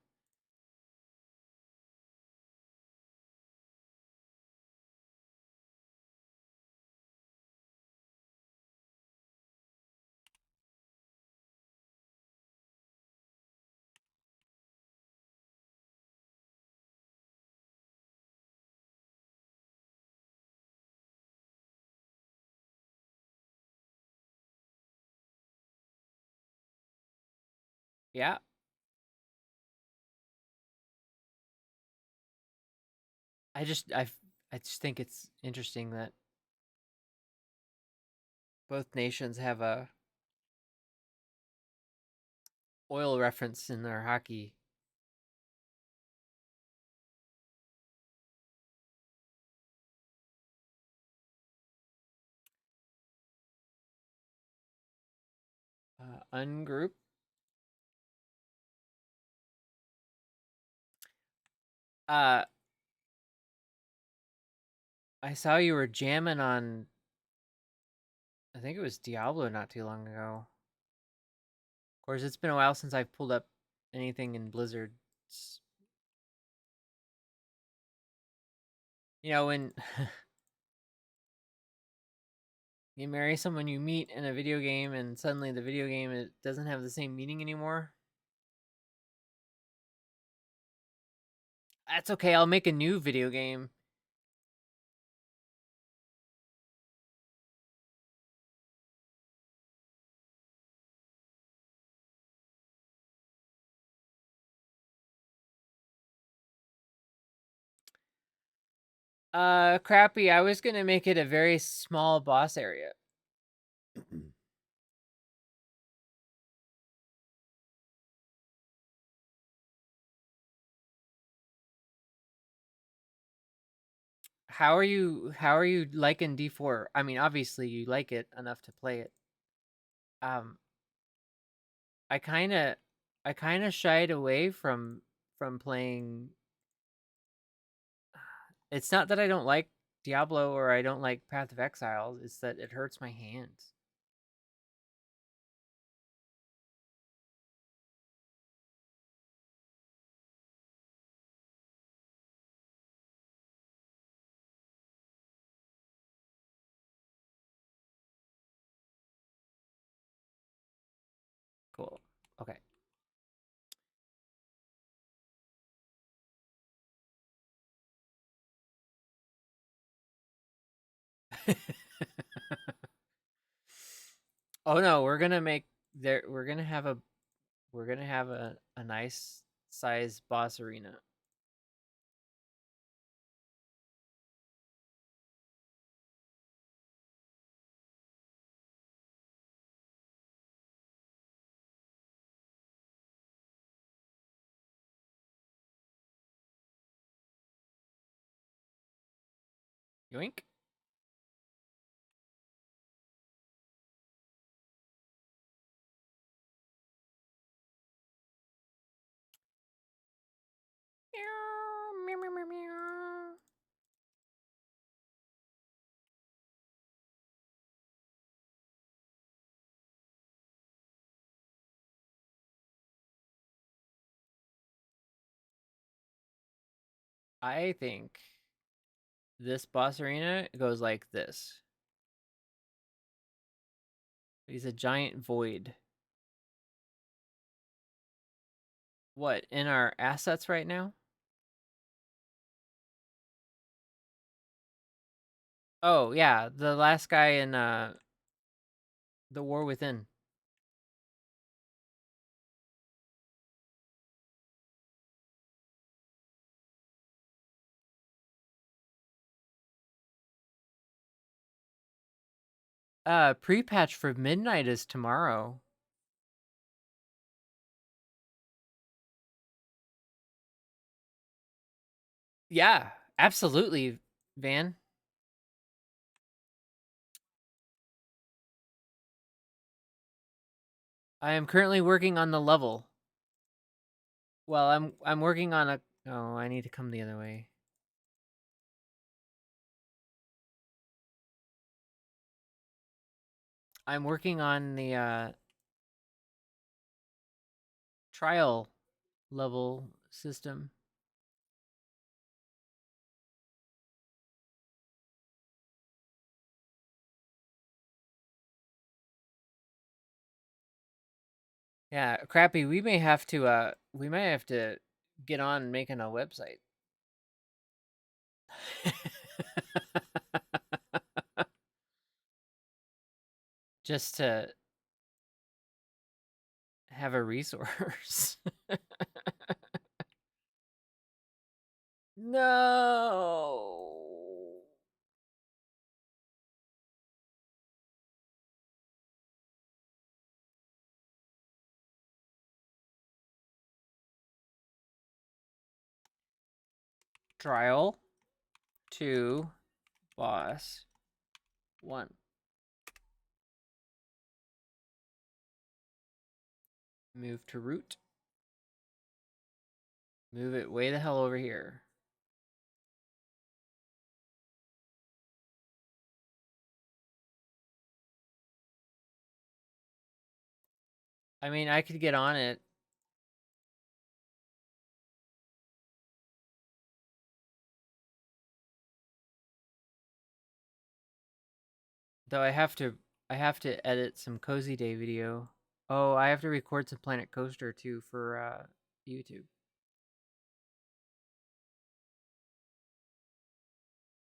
Speaker 1: Yeah. I just think it's interesting that both nations have a oil reference in their hockey. Ungroup. Uh, I saw you were jamming on. I think it was Diablo not too long ago. Of course, it's been a while since I've pulled up anything in Blizzard. You know, when you marry someone you meet in a video game, and suddenly the video game it doesn't have the same meaning anymore. That's okay. I'll make a new video game. Crappy. I was gonna make it a very small boss area. How are you liking D4? I mean, obviously you like it enough to play it. Um, I kind of I kind of shied away from playing. It's not that I don't like Diablo or I don't like Path of Exiles, it's that it hurts my hands. Cool. Okay. Oh no, we're gonna have a nice size boss arena. Yoink. Meow, meow, meow, meow, meow. I think this boss arena goes like this. He's a giant void. What, in our assets right now? Oh, yeah, the last guy in The War Within. Pre-patch for midnight is tomorrow. Yeah, absolutely, Van. I am currently working on the level. Well, I'm working on a oh, I need to come the other way. I'm working on the trial level system. Yeah, crappy. We might have to get on making a website. Just to have a resource. No. Trial 2 boss 1. Move to root. Move it way the hell over here. I mean, I could get on it. Though I have to edit some Cozy Day video. Oh, I have to record some Planet Coaster too for YouTube.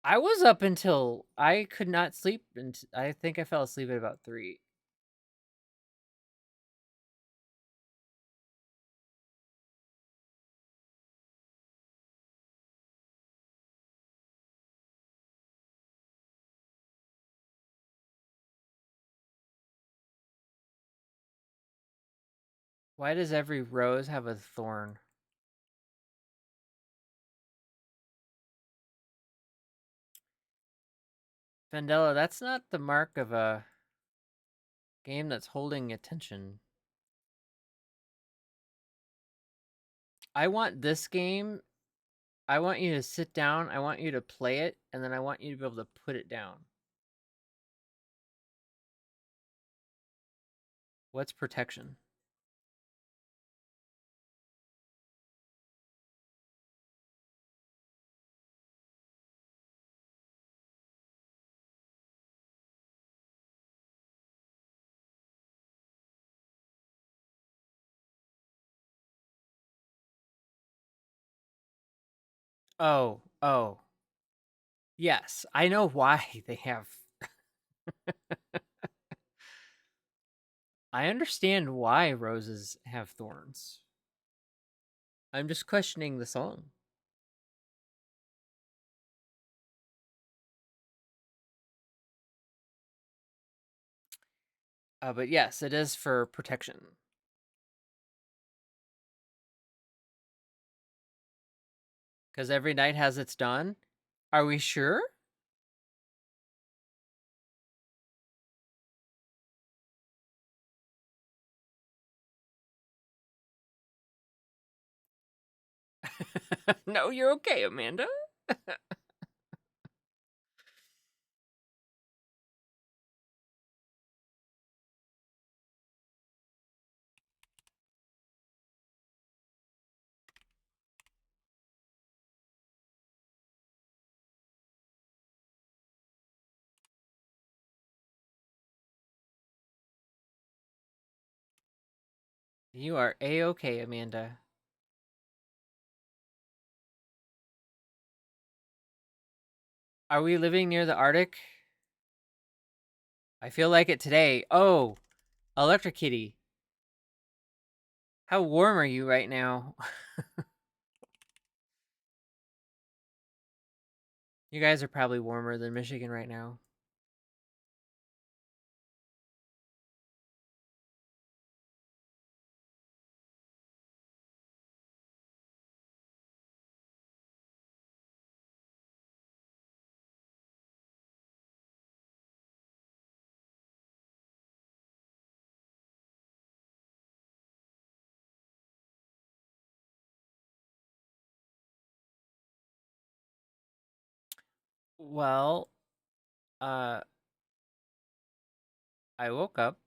Speaker 1: I was up until I could not sleep, and I think I fell asleep at about 3. Why does every rose have a thorn? Vandella, that's not the mark of a game that's holding attention. I want this game. I want you to sit down. I want you to play it, and then I want you to be able to put it down. What's protection? Oh. Yes, I know why they have. I understand why roses have thorns. I'm just questioning the song. But yes, it is for protection. Because every night has its dawn. Are we sure? No, you're okay, Amanda. You are a-okay, Amanda. Are we living near the Arctic? I feel like it today. Oh, Electric Kitty. How warm are you right now? You guys are probably warmer than Michigan right now. Well, uh, I woke up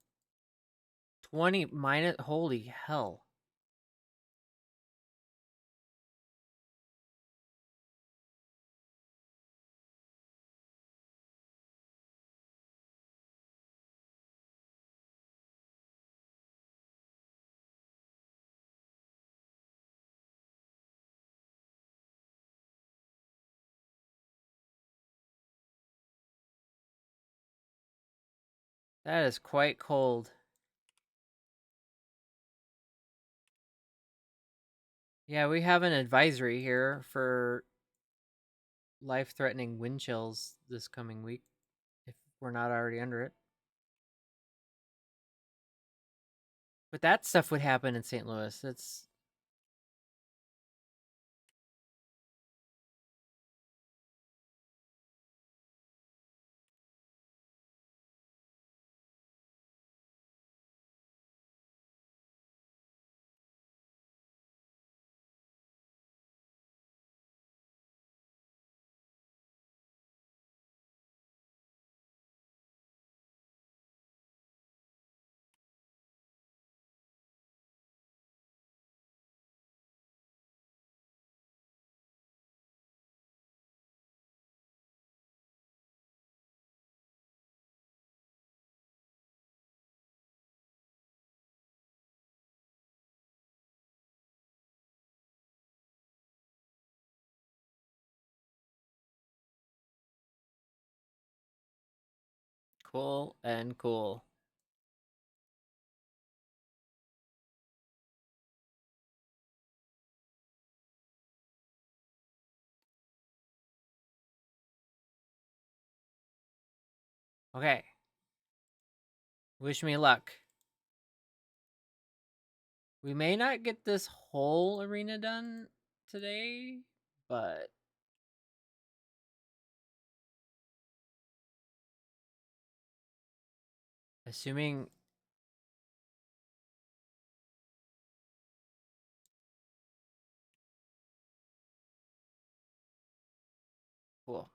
Speaker 1: 20 minus. Holy hell. That is quite cold. Yeah, we have an advisory here for life-threatening wind chills this coming week, if we're not already under it. But that stuff would happen in St. Louis. It's cool and cool. Okay. Wish me luck. We may not get this whole arena done today, but Assuming... Cool.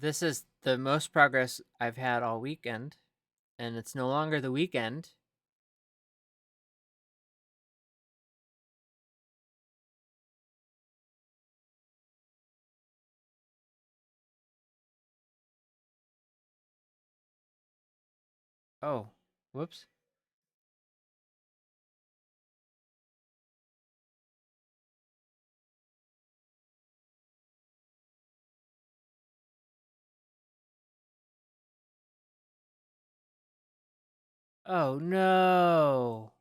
Speaker 1: This is the most progress I've had all weekend, and it's no longer the weekend. Oh, whoops. Oh no.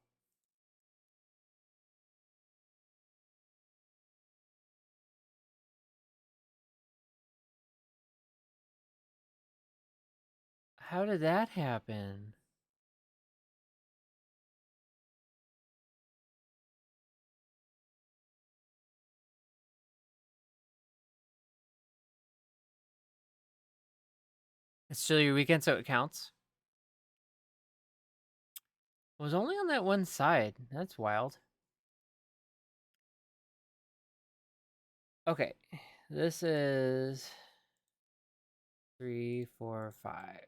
Speaker 1: How did that happen? It's still your weekend, so it counts. It was only on that one side. That's wild. Okay, this is 3, 4, 5.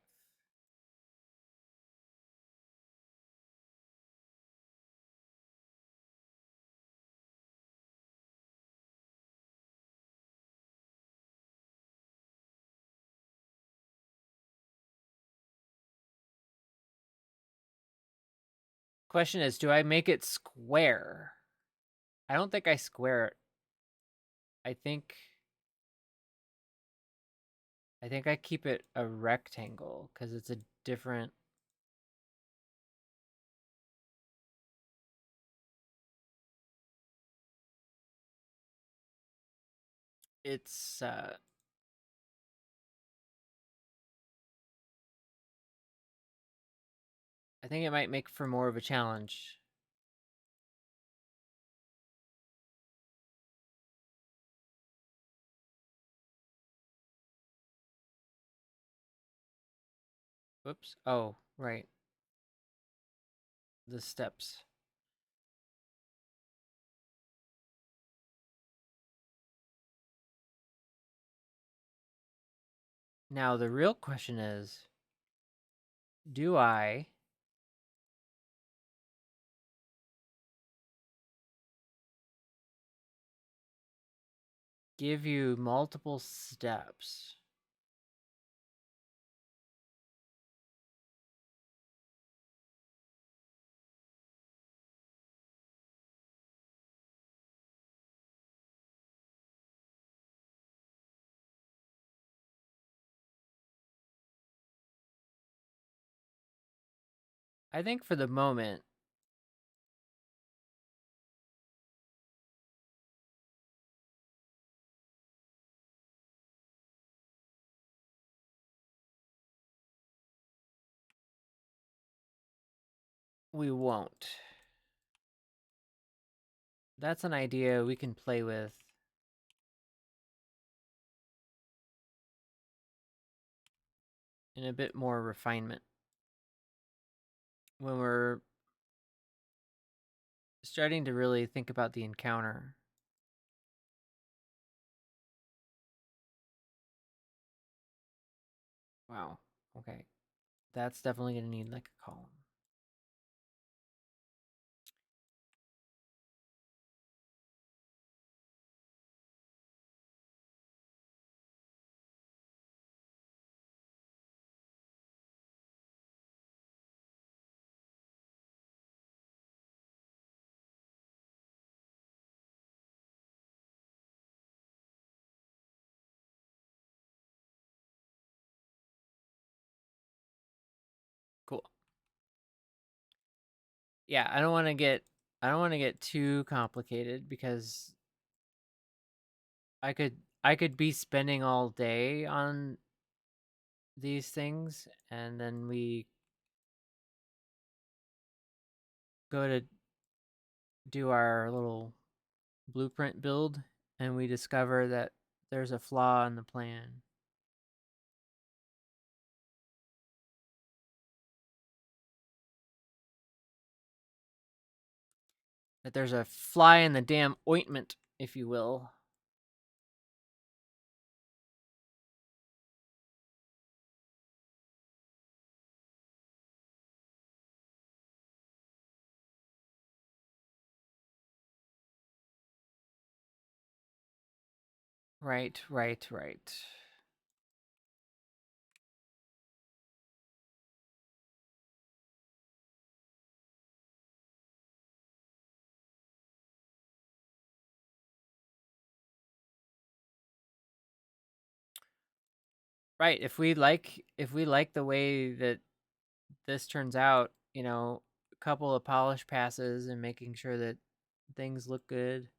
Speaker 1: Question is, do I make it square? I don't think I square it. I think I keep it a rectangle because it's a different... It's I think it might make for more of a challenge. Whoops. Oh, right. The steps. Now the real question is, do I give you multiple steps? I think for the moment, we won't. That's an idea we can play with in a bit more refinement when we're starting to really think about the encounter. Wow. Okay. That's definitely going to need like a column. Cool. Yeah, I don't want to get too complicated because I could be spending all day on these things, and then we go to do our little blueprint build, and we discover that there's a flaw in the plan. That there's a fly in the damn ointment, if you will. Right, right, right. Right, if we like the way that this turns out, you know, a couple of polish passes and making sure that things look good.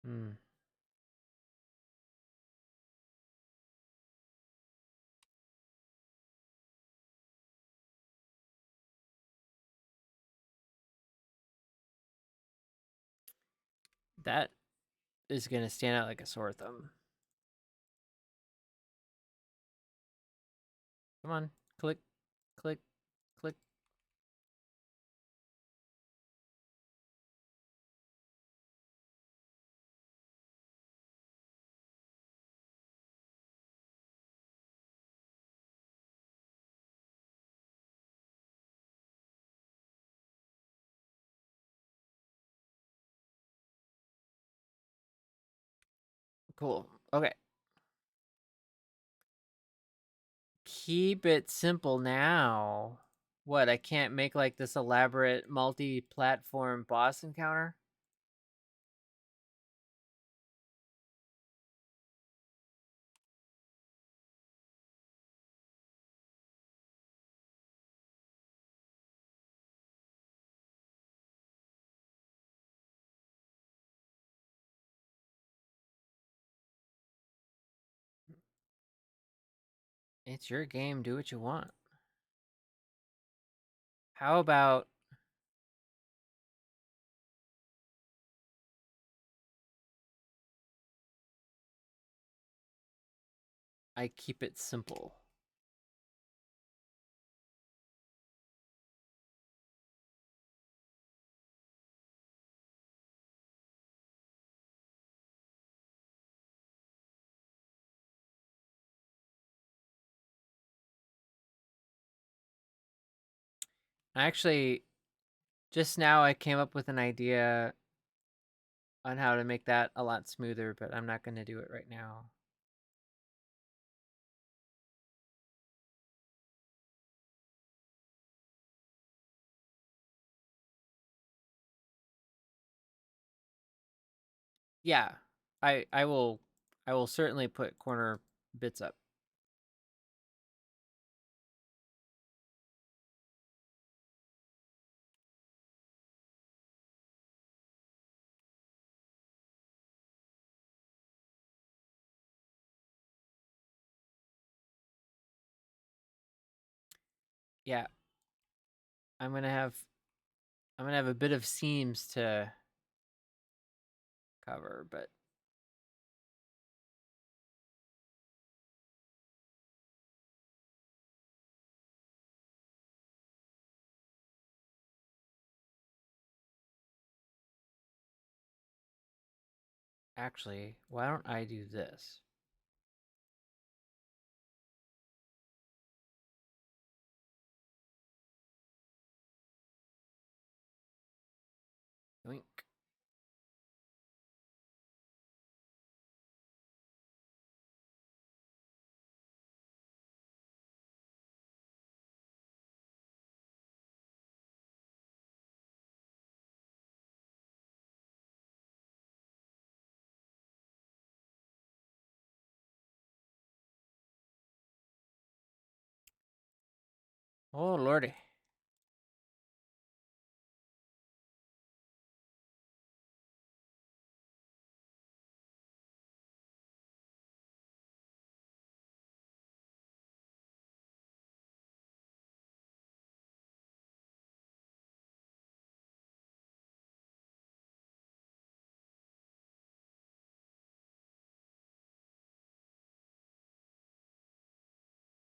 Speaker 1: Hmm. That is going to stand out like a sore thumb. Come on, click, click, click. Cool. Okay. Keep it simple now. What, I can't make like this elaborate multi-platform boss encounter? It's your game, do what you want. How about I keep it simple? Actually, just now I came up with an idea on how to make that a lot smoother, but I'm not going to do it right now. Yeah, I will certainly put corner bits up. Yeah, I'm gonna have a bit of seams to cover, but actually, why don't I do this? Yoink. Oh, lordy.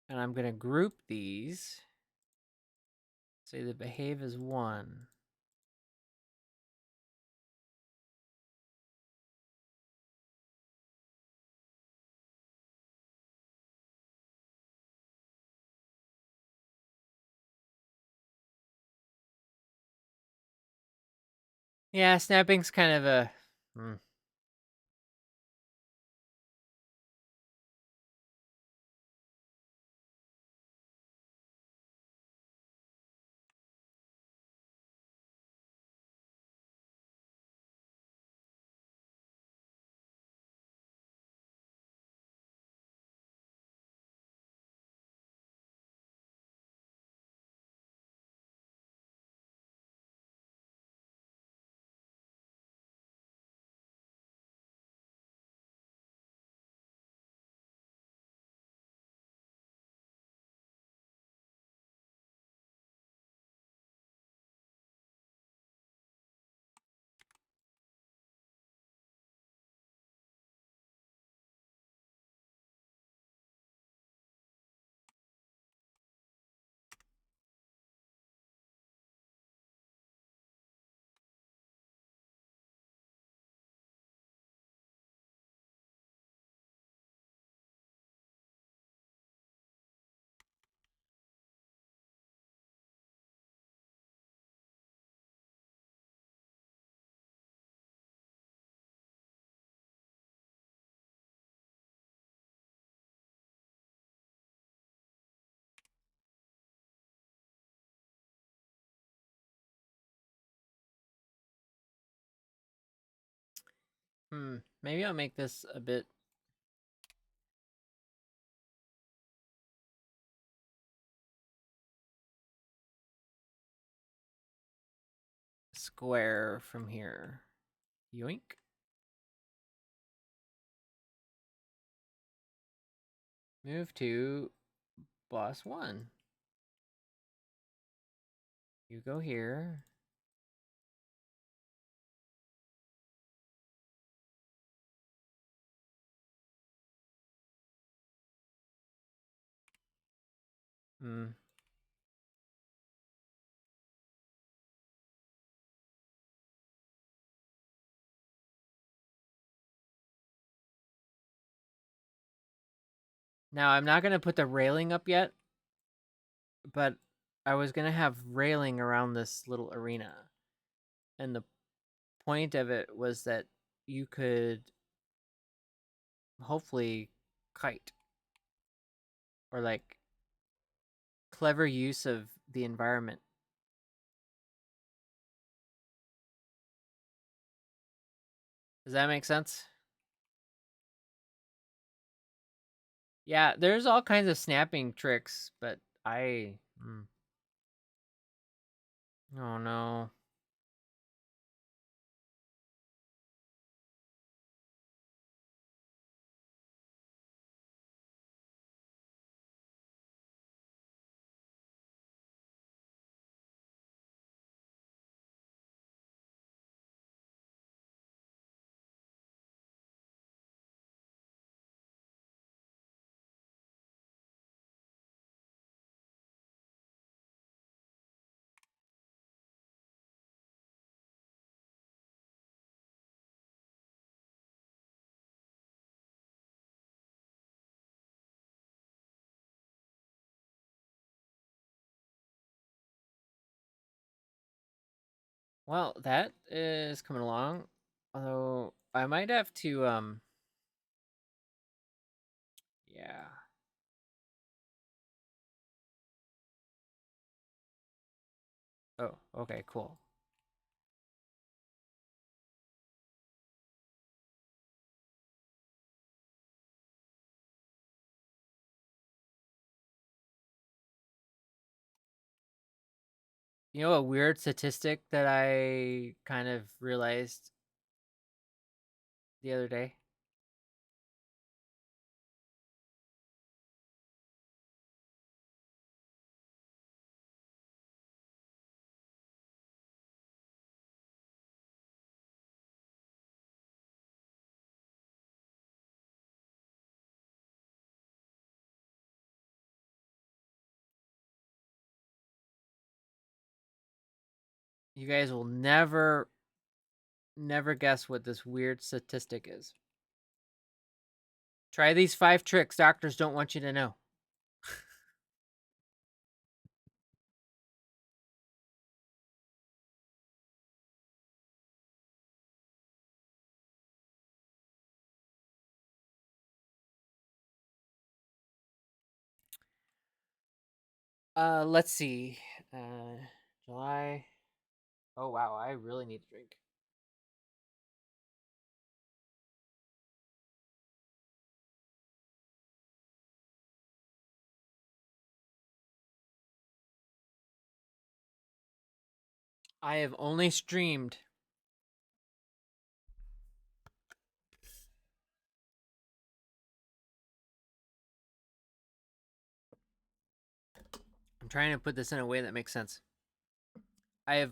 Speaker 1: And I'm going to group these. Say the behave as 1. Yeah, snapping's kind of a... Maybe I'll make this a bit square from here. Yoink. Move to boss 1. You go here. Now, I'm not going to put the railing up yet, but I was going to have railing around this little arena. And the point of it was that you could hopefully kite, or like clever use of the environment. Does that make sense? Yeah, there's all kinds of snapping tricks, but oh no. Well, that is coming along. Although I might have to yeah. Oh, okay, cool. You know a weird statistic that I kind of realized the other day? You guys will never guess what this weird statistic is. Try these 5 tricks doctors don't want you to know. Let's see. July. Oh wow, I really need to drink. I have only streamed I'm trying to put this in a way that makes sense. I have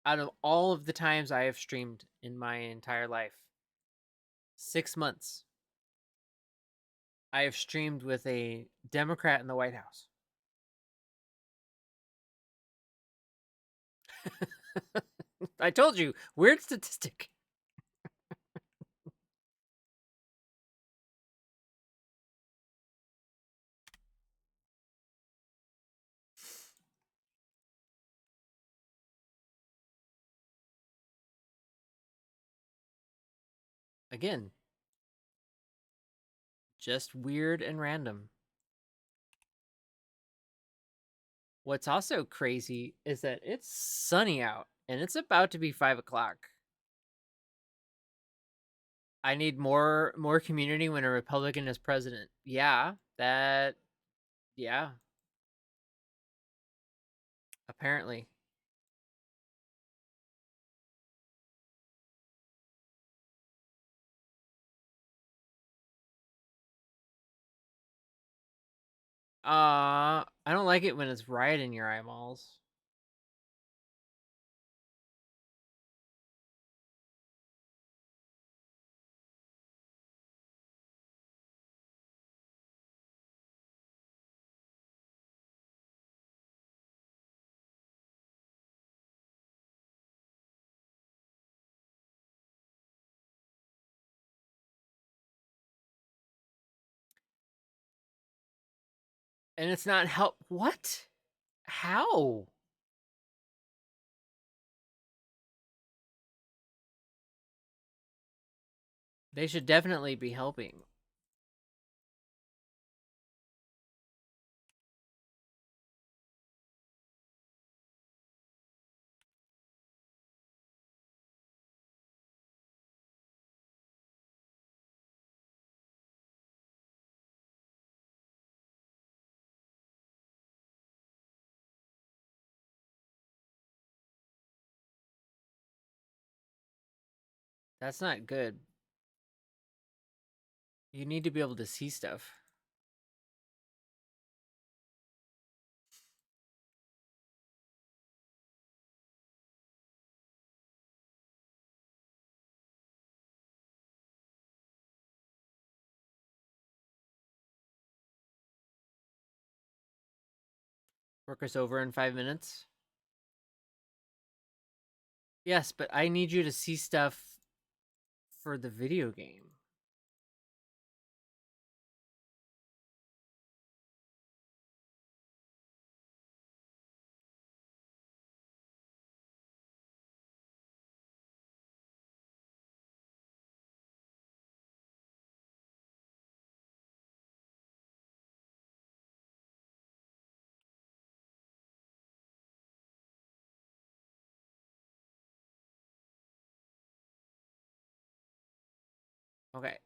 Speaker 1: out of all of the times I have streamed in my entire life, 6 months I have streamed with a Democrat in the White House. I told you, weird statistic. Again, just weird and random. What's also crazy is that it's sunny out and it's about to be 5 o'clock. I need more community when a Republican is president. Yeah, that yeah, apparently. I don't like it when it's right in your eyeballs. And it's not help what? How? They should definitely be helping. That's not good. You need to be able to see stuff. Work us over in 5 minutes. Yes, but I need you to see stuff for the video game. Okay.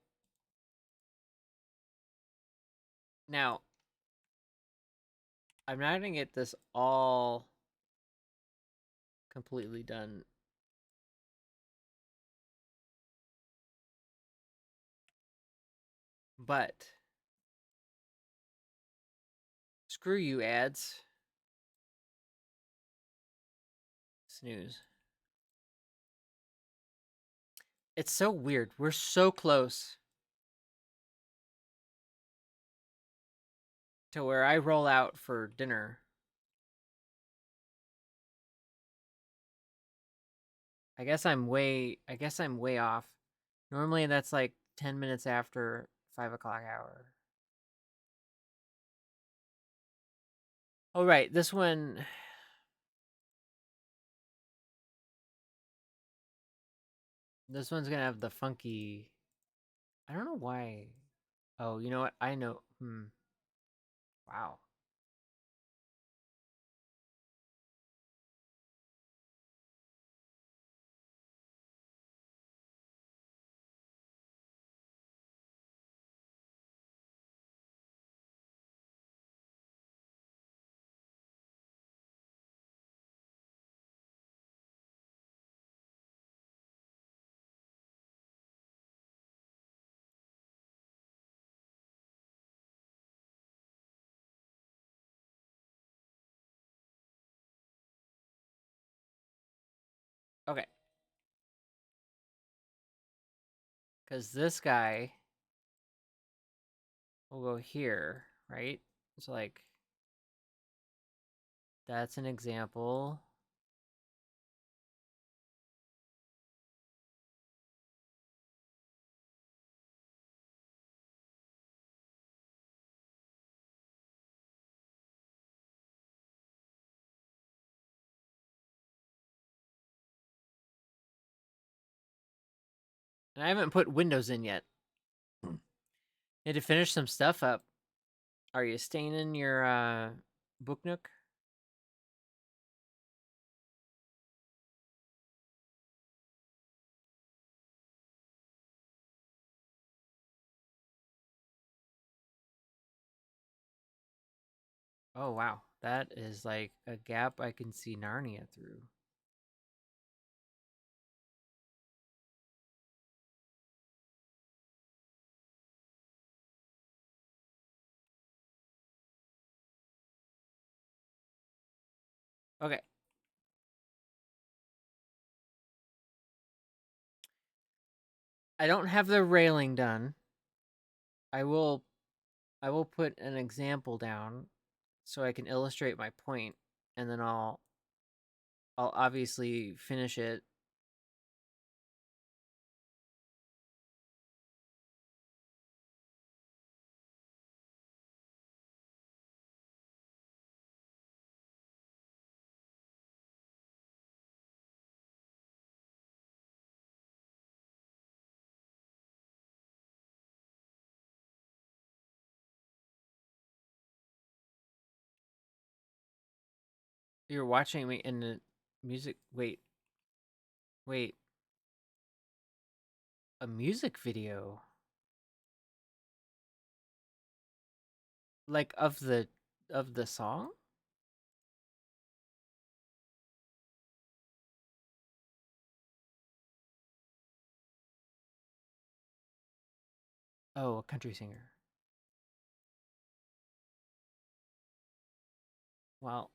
Speaker 1: Now, I'm not gonna get this all completely done. But screw you, ads. Snooze. It's so weird. We're so close to where I roll out for dinner. I guess I'm way off. Normally that's like 10 minutes after 5 o'clock hour. Oh right, this one. This one's gonna have the funky. I don't know why. Oh, you know what? I know. Wow. Okay. Because this guy will go here, right? So like that's an example. And I haven't put windows in yet. Need to finish some stuff up. Are you staying in your book nook? Oh wow, that is like a gap I can see Narnia through. Okay. I don't have the railing done. I will put an example down so I can illustrate my point, and then I'll obviously finish it. You're watching me in the music. Wait, a music video like of the song? Oh, a country singer. Well,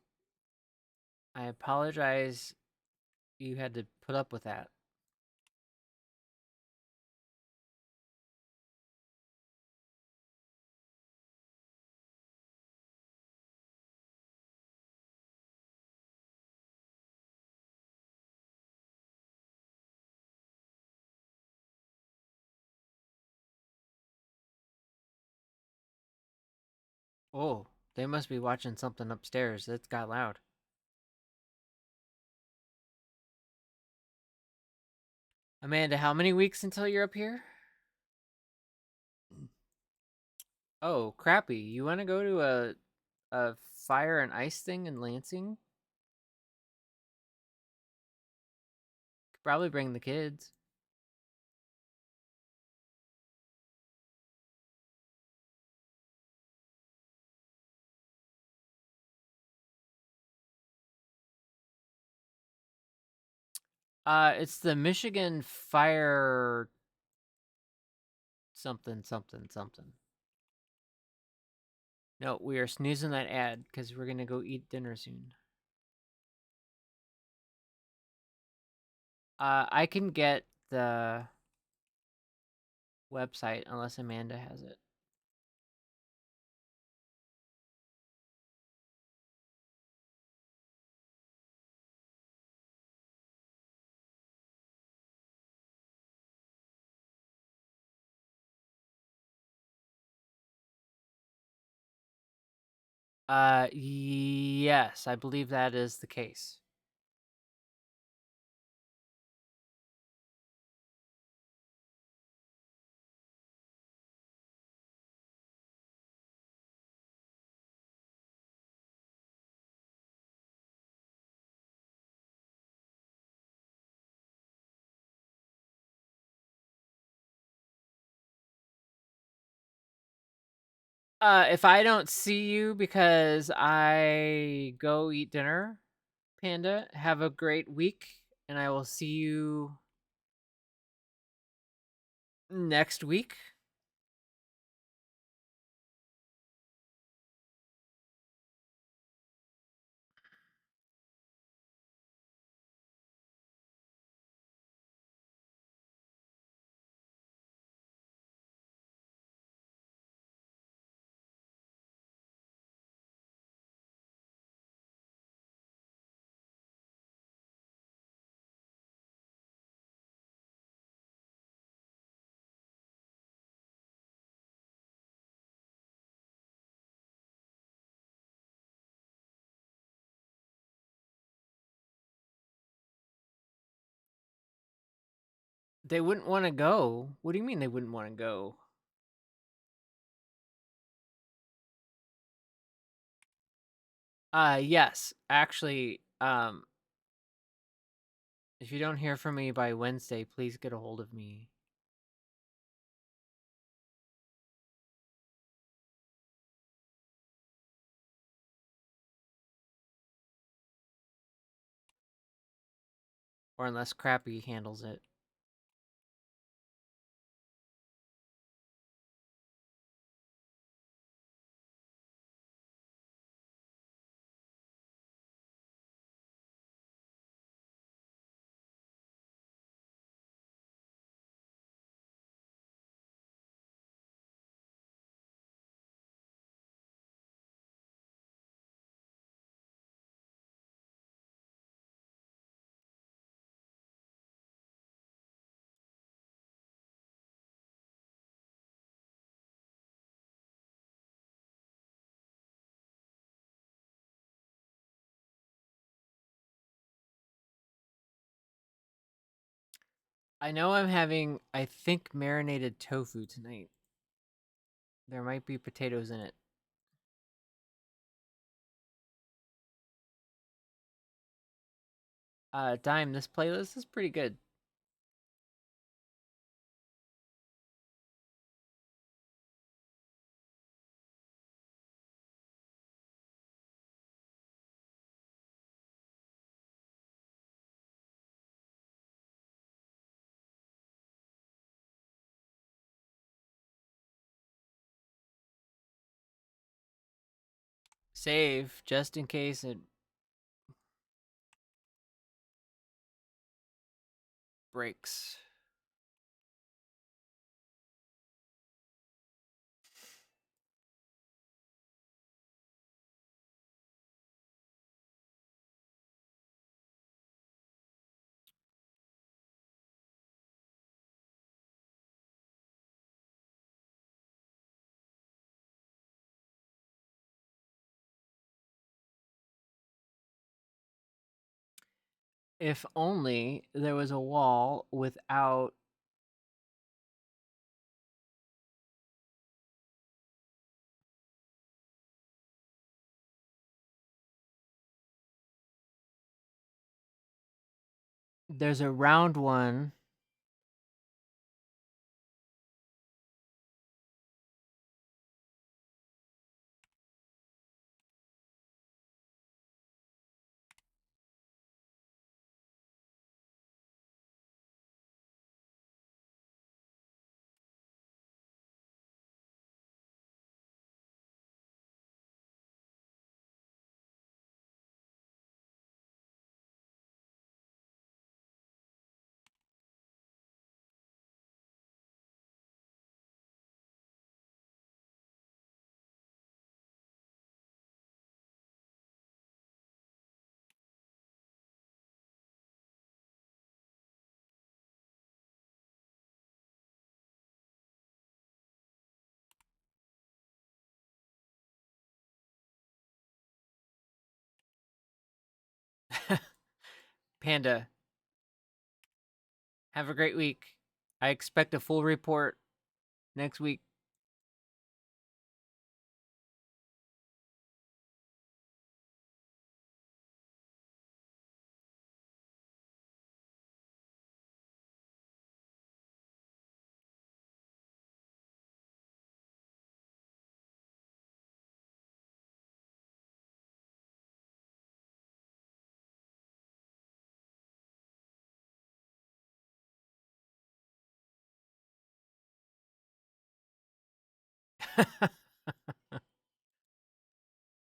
Speaker 1: I apologize. You had to put up with that. Oh, they must be watching something upstairs. It got loud. Amanda, how many weeks until you're up here? Oh, crappy. You want to go to a fire and ice thing in Lansing? Could probably bring the kids. It's the Michigan Fire something something something. No, we are snoozing that ad because we're gonna go eat dinner soon. I can get the website unless Amanda has it. Yes, I believe that is the case. If I don't see you because I go eat dinner, Panda, have a great week, and I will see you next week. They wouldn't want to go. What do you mean they wouldn't want to go? Yes, actually, if you don't hear from me by Wednesday, please get a hold of me. Or unless Crappy handles it. I know I'm having, I think, marinated tofu tonight. There might be potatoes in it. Dime, this playlist is pretty good. Save, just in case it breaks. If only there was a wall without there's a round one. Panda, have a great week. I expect a full report next week.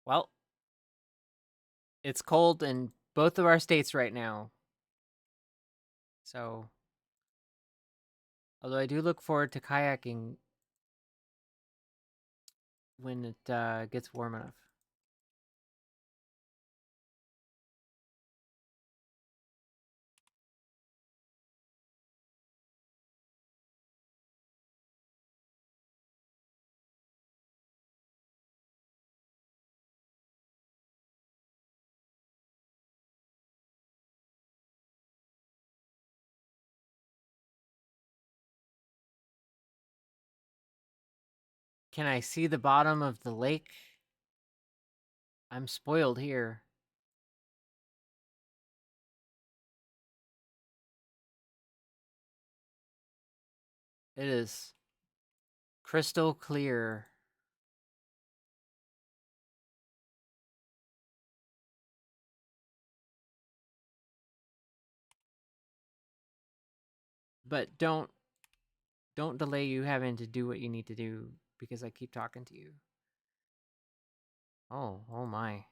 Speaker 1: Well, it's cold in both of our states right now. So, although I do look forward to kayaking when it gets warm enough. Can I see the bottom of the lake? I'm spoiled here. It is crystal clear. But don't delay you having to do what you need to do because I keep talking to you. Oh my.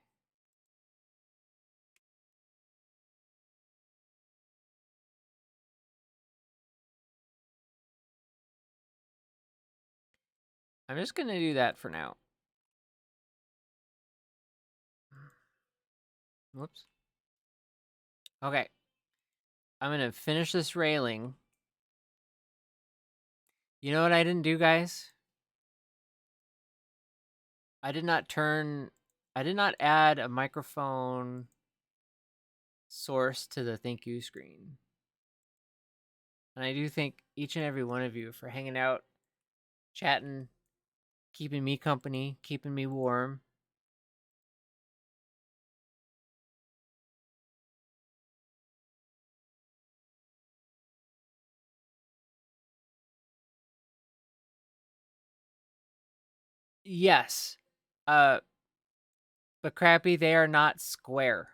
Speaker 1: I'm just going to do that for now. Whoops. Okay. I'm going to finish this railing. You know what I didn't do, guys? I did not add a microphone source to the thank you screen. And I do thank each and every one of you for hanging out, chatting, keeping me company, keeping me warm. Yes. But Crappy, they are not square.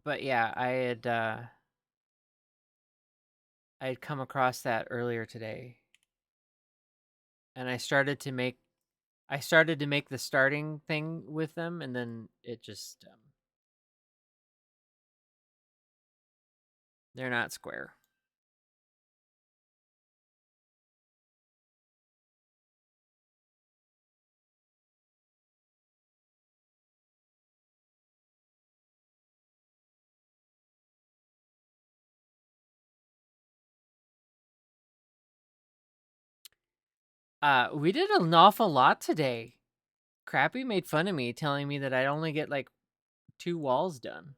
Speaker 1: But yeah, I had come across that earlier today. And I started to make the starting thing with them, and then it just they're not square. We did an awful lot today. Crappy made fun of me, telling me that I'd only get like 2 walls done.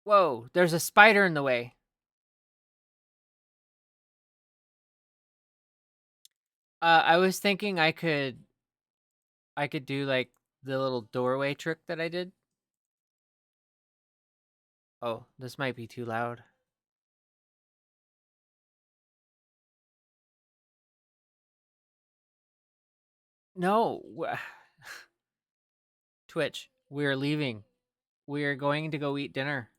Speaker 1: Whoa, there's a spider in the way. I was thinking I could do like the little doorway trick that I did. Oh, this might be too loud. No. Twitch, we're leaving. We are going to go eat dinner.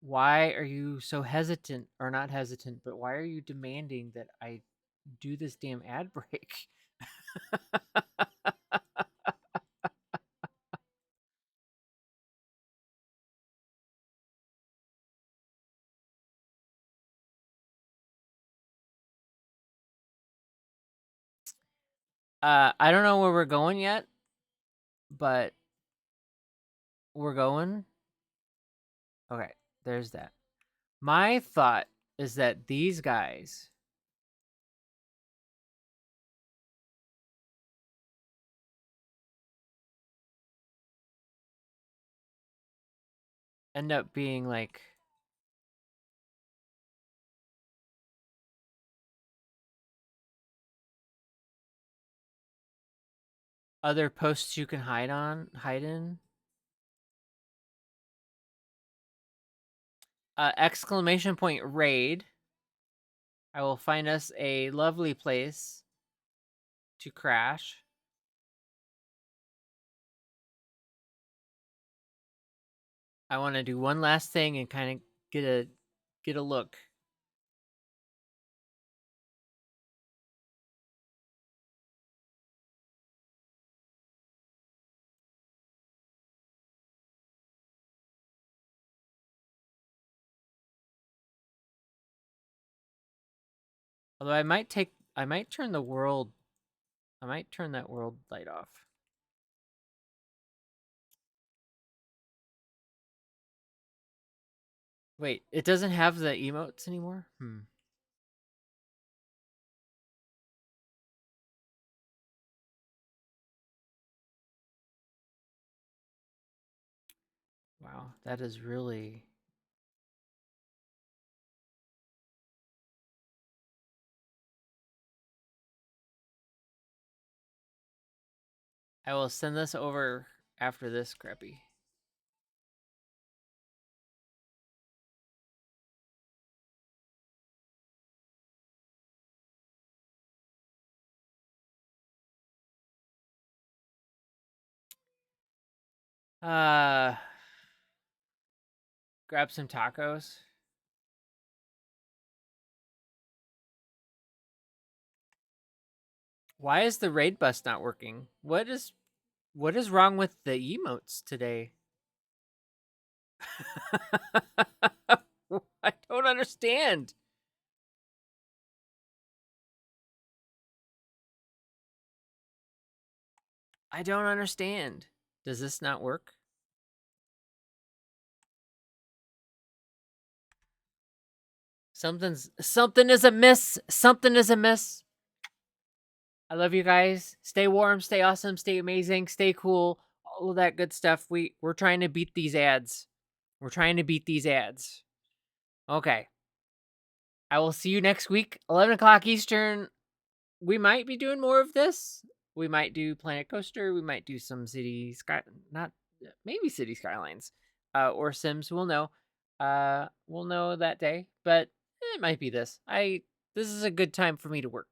Speaker 1: Why are you so hesitant, or not hesitant, but why are you demanding that I do this damn ad break? I don't know where we're going yet, but we're going. Okay, there's that. My thought is that these guys end up being like other posts you can hide in. Exclamation point raid. I will find us a lovely place to crash. I want to do one last thing and kind of get a look. Although I might turn that world light off. Wait, it doesn't have the emotes anymore? Wow, that is really... I will send this over after this, Crappy. Grab some tacos. Why is the raid bus not working? What is wrong with the emotes today? I don't understand. I don't understand. Does this not work? Something is amiss. Something is amiss. I love you guys. Stay warm, stay awesome, stay amazing, stay cool. All of that good stuff. We're trying to beat these ads. We're trying to beat these ads. Okay. I will see you next week, 11 o'clock Eastern. We might be doing more of this. We might do Planet Coaster. We might do some City Skylines, or Sims. We'll know. We'll know that day, but it might be this. This is a good time for me to work.